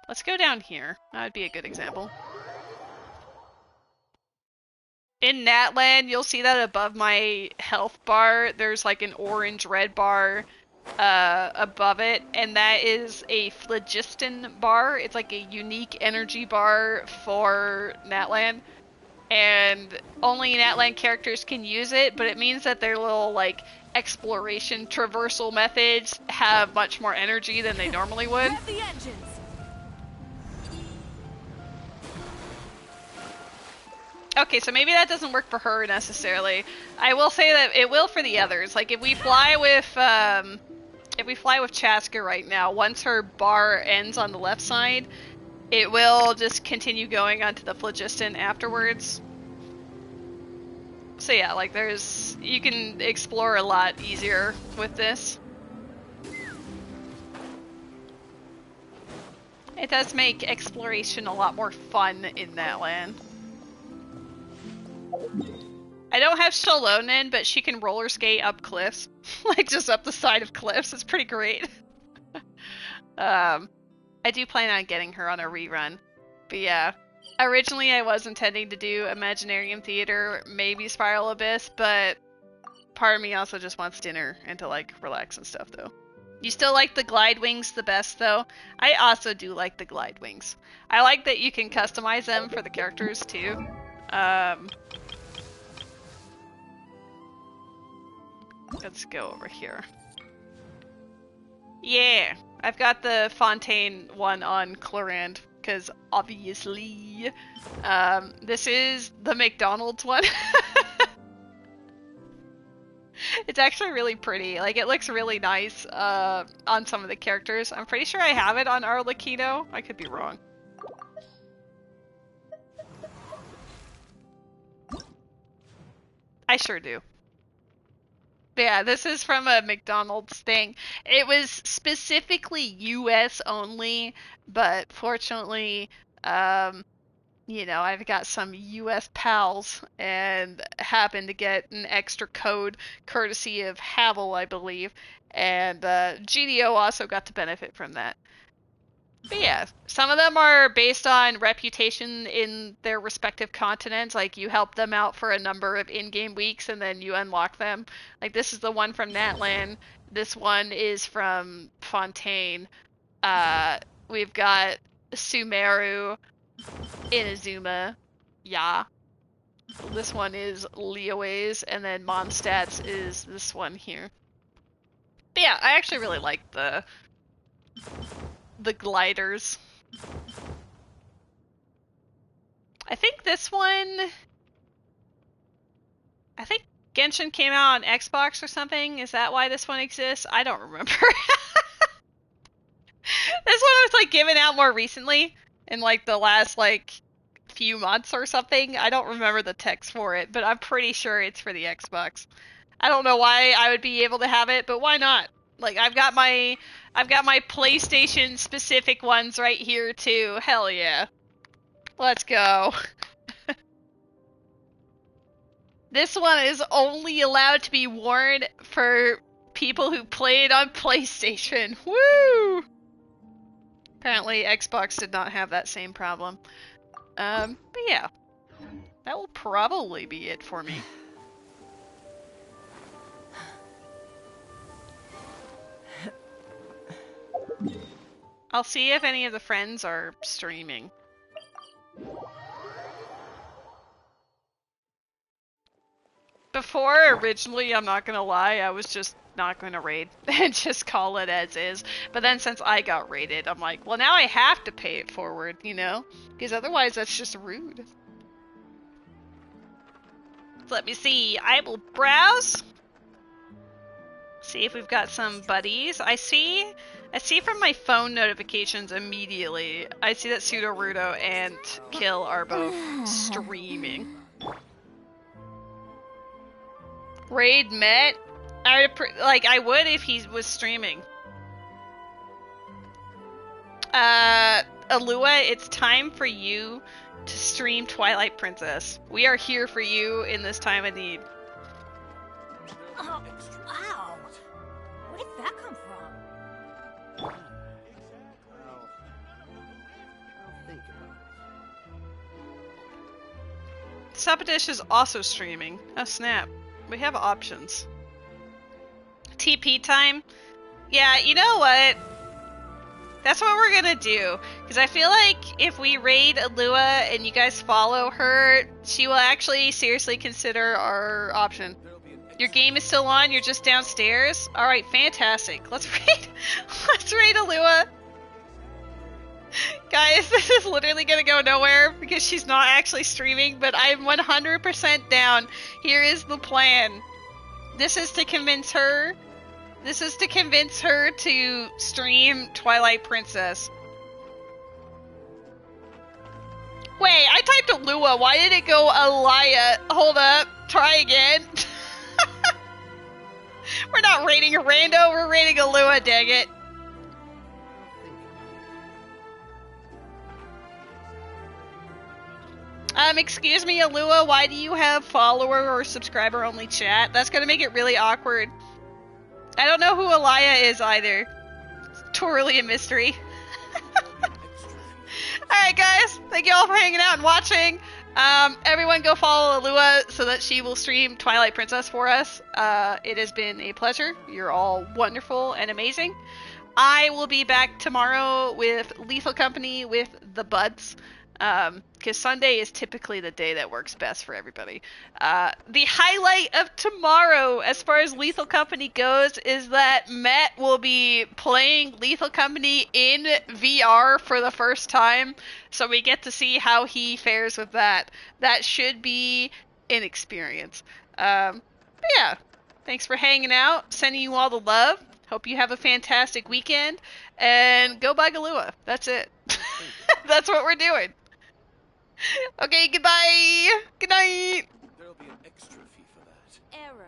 let's go down here. That would be a good example. In Natland, you'll see that above my health bar, there's like an orange-red bar above it, and that is a phlogiston bar. It's like a unique energy bar for Natland, and only Natland characters can use it, but it means that their little, like, exploration traversal methods have much more energy than they normally would. Rev the engines. Okay, so maybe that doesn't work for her necessarily. I will say that it will for the others. Like, if we fly with Chaska right now, once her bar ends on the left side, it will just continue going onto the phlogiston afterwards. So yeah, like, you can explore a lot easier with this. It does make exploration a lot more fun in that land. I don't have Shalonen, but she can roller skate up cliffs. Like, just up the side of cliffs. It's pretty great. I do plan on getting her on a rerun. But yeah. Originally, I was intending to do Imaginarium Theater, maybe Spiral Abyss, but part of me also just wants dinner and to, like, relax and stuff, though. You still like the glide wings the best, though? I also do like the glide wings. I like that you can customize them for the characters, too. Let's go over here. Yeah, I've got the Fontaine one on Clorand, because obviously, this is the McDonald's one. It's actually really pretty. Like, it looks really nice on some of the characters. I'm pretty sure I have it on Arlecchino. I could be wrong. I sure do. Yeah, this is from a McDonald's thing. It was specifically US only, but fortunately, you know, I've got some US pals and happened to get an extra code courtesy of Havel, I believe, and GDO also got to benefit from that. But yeah, some of them are based on reputation in their respective continents. Like, you help them out for a number of in-game weeks and then you unlock them. Like, this is the one from Natlan. This one is from Fontaine. We've got Sumeru, Inazuma, yeah. This one is Leoways, and then Mondstadt's is this one here. But yeah, I actually really like the gliders. I think this one... I think Genshin came out on Xbox or something. Is that why this one exists? I don't remember. This one was, like, given out more recently. In, like, the last, like, few months or something. I don't remember the text for it, but I'm pretty sure it's for the Xbox. I don't know why I would be able to have it, but why not? Like, I've got my PlayStation specific ones right here too. Hell yeah. Let's go. This one is only allowed to be worn for people who play it on PlayStation. Woo! Apparently Xbox did not have that same problem. But yeah. That will probably be it for me. I'll see if any of the friends are streaming. Before, originally, I'm not gonna lie, I was just not gonna raid and just call it as is. But then since I got raided, I'm like, well, now I have to pay it forward, you know? Because otherwise that's just rude. So let me see. I will browse. See if we've got some buddies. I see from my phone notifications immediately, I see that Pseudorudo and Kill are both streaming. Raid met? I would if he was streaming. Alua, it's time for you to stream Twilight Princess. We are here for you in this time of need. Wow. Where did that come from? Sapadish is also streaming. Oh snap. We have options. TP time? Yeah, you know what? That's what we're gonna do. Because I feel like if we raid Alua and you guys follow her, she will actually seriously consider our option. Your game is still on, you're just downstairs? Alright, fantastic. Let's raid Alua. Guys, this is literally gonna go nowhere because she's not actually streaming, but I'm 100% down. Here is the plan. This is to convince her to stream Twilight Princess. Wait, I typed Alua. Why did it go Alaya? Hold up. Try again. We're not raiding a rando, we're raiding Alua, dang it. Excuse me, Alua, why do you have follower or subscriber only chat? That's gonna make it really awkward. I don't know who Alaya is either. It's totally a mystery. Alright guys, thank you all for hanging out and watching. Everyone go follow Alua so that she will stream Twilight Princess for us. It has been a pleasure. You're all wonderful and amazing. I will be back tomorrow with Lethal Company with the Buds. Because Sunday is typically the day that works best for everybody. The highlight of tomorrow, as far as Lethal Company goes, is that Matt will be playing Lethal Company in VR for the first time, so we get to see how he fares with that. That should be an experience. But yeah, thanks for hanging out, sending you all the love. Hope you have a fantastic weekend, and go buy Galua. That's it. That's what we're doing. Okay, goodbye. Good night. There'll be an extra fee for that. Error.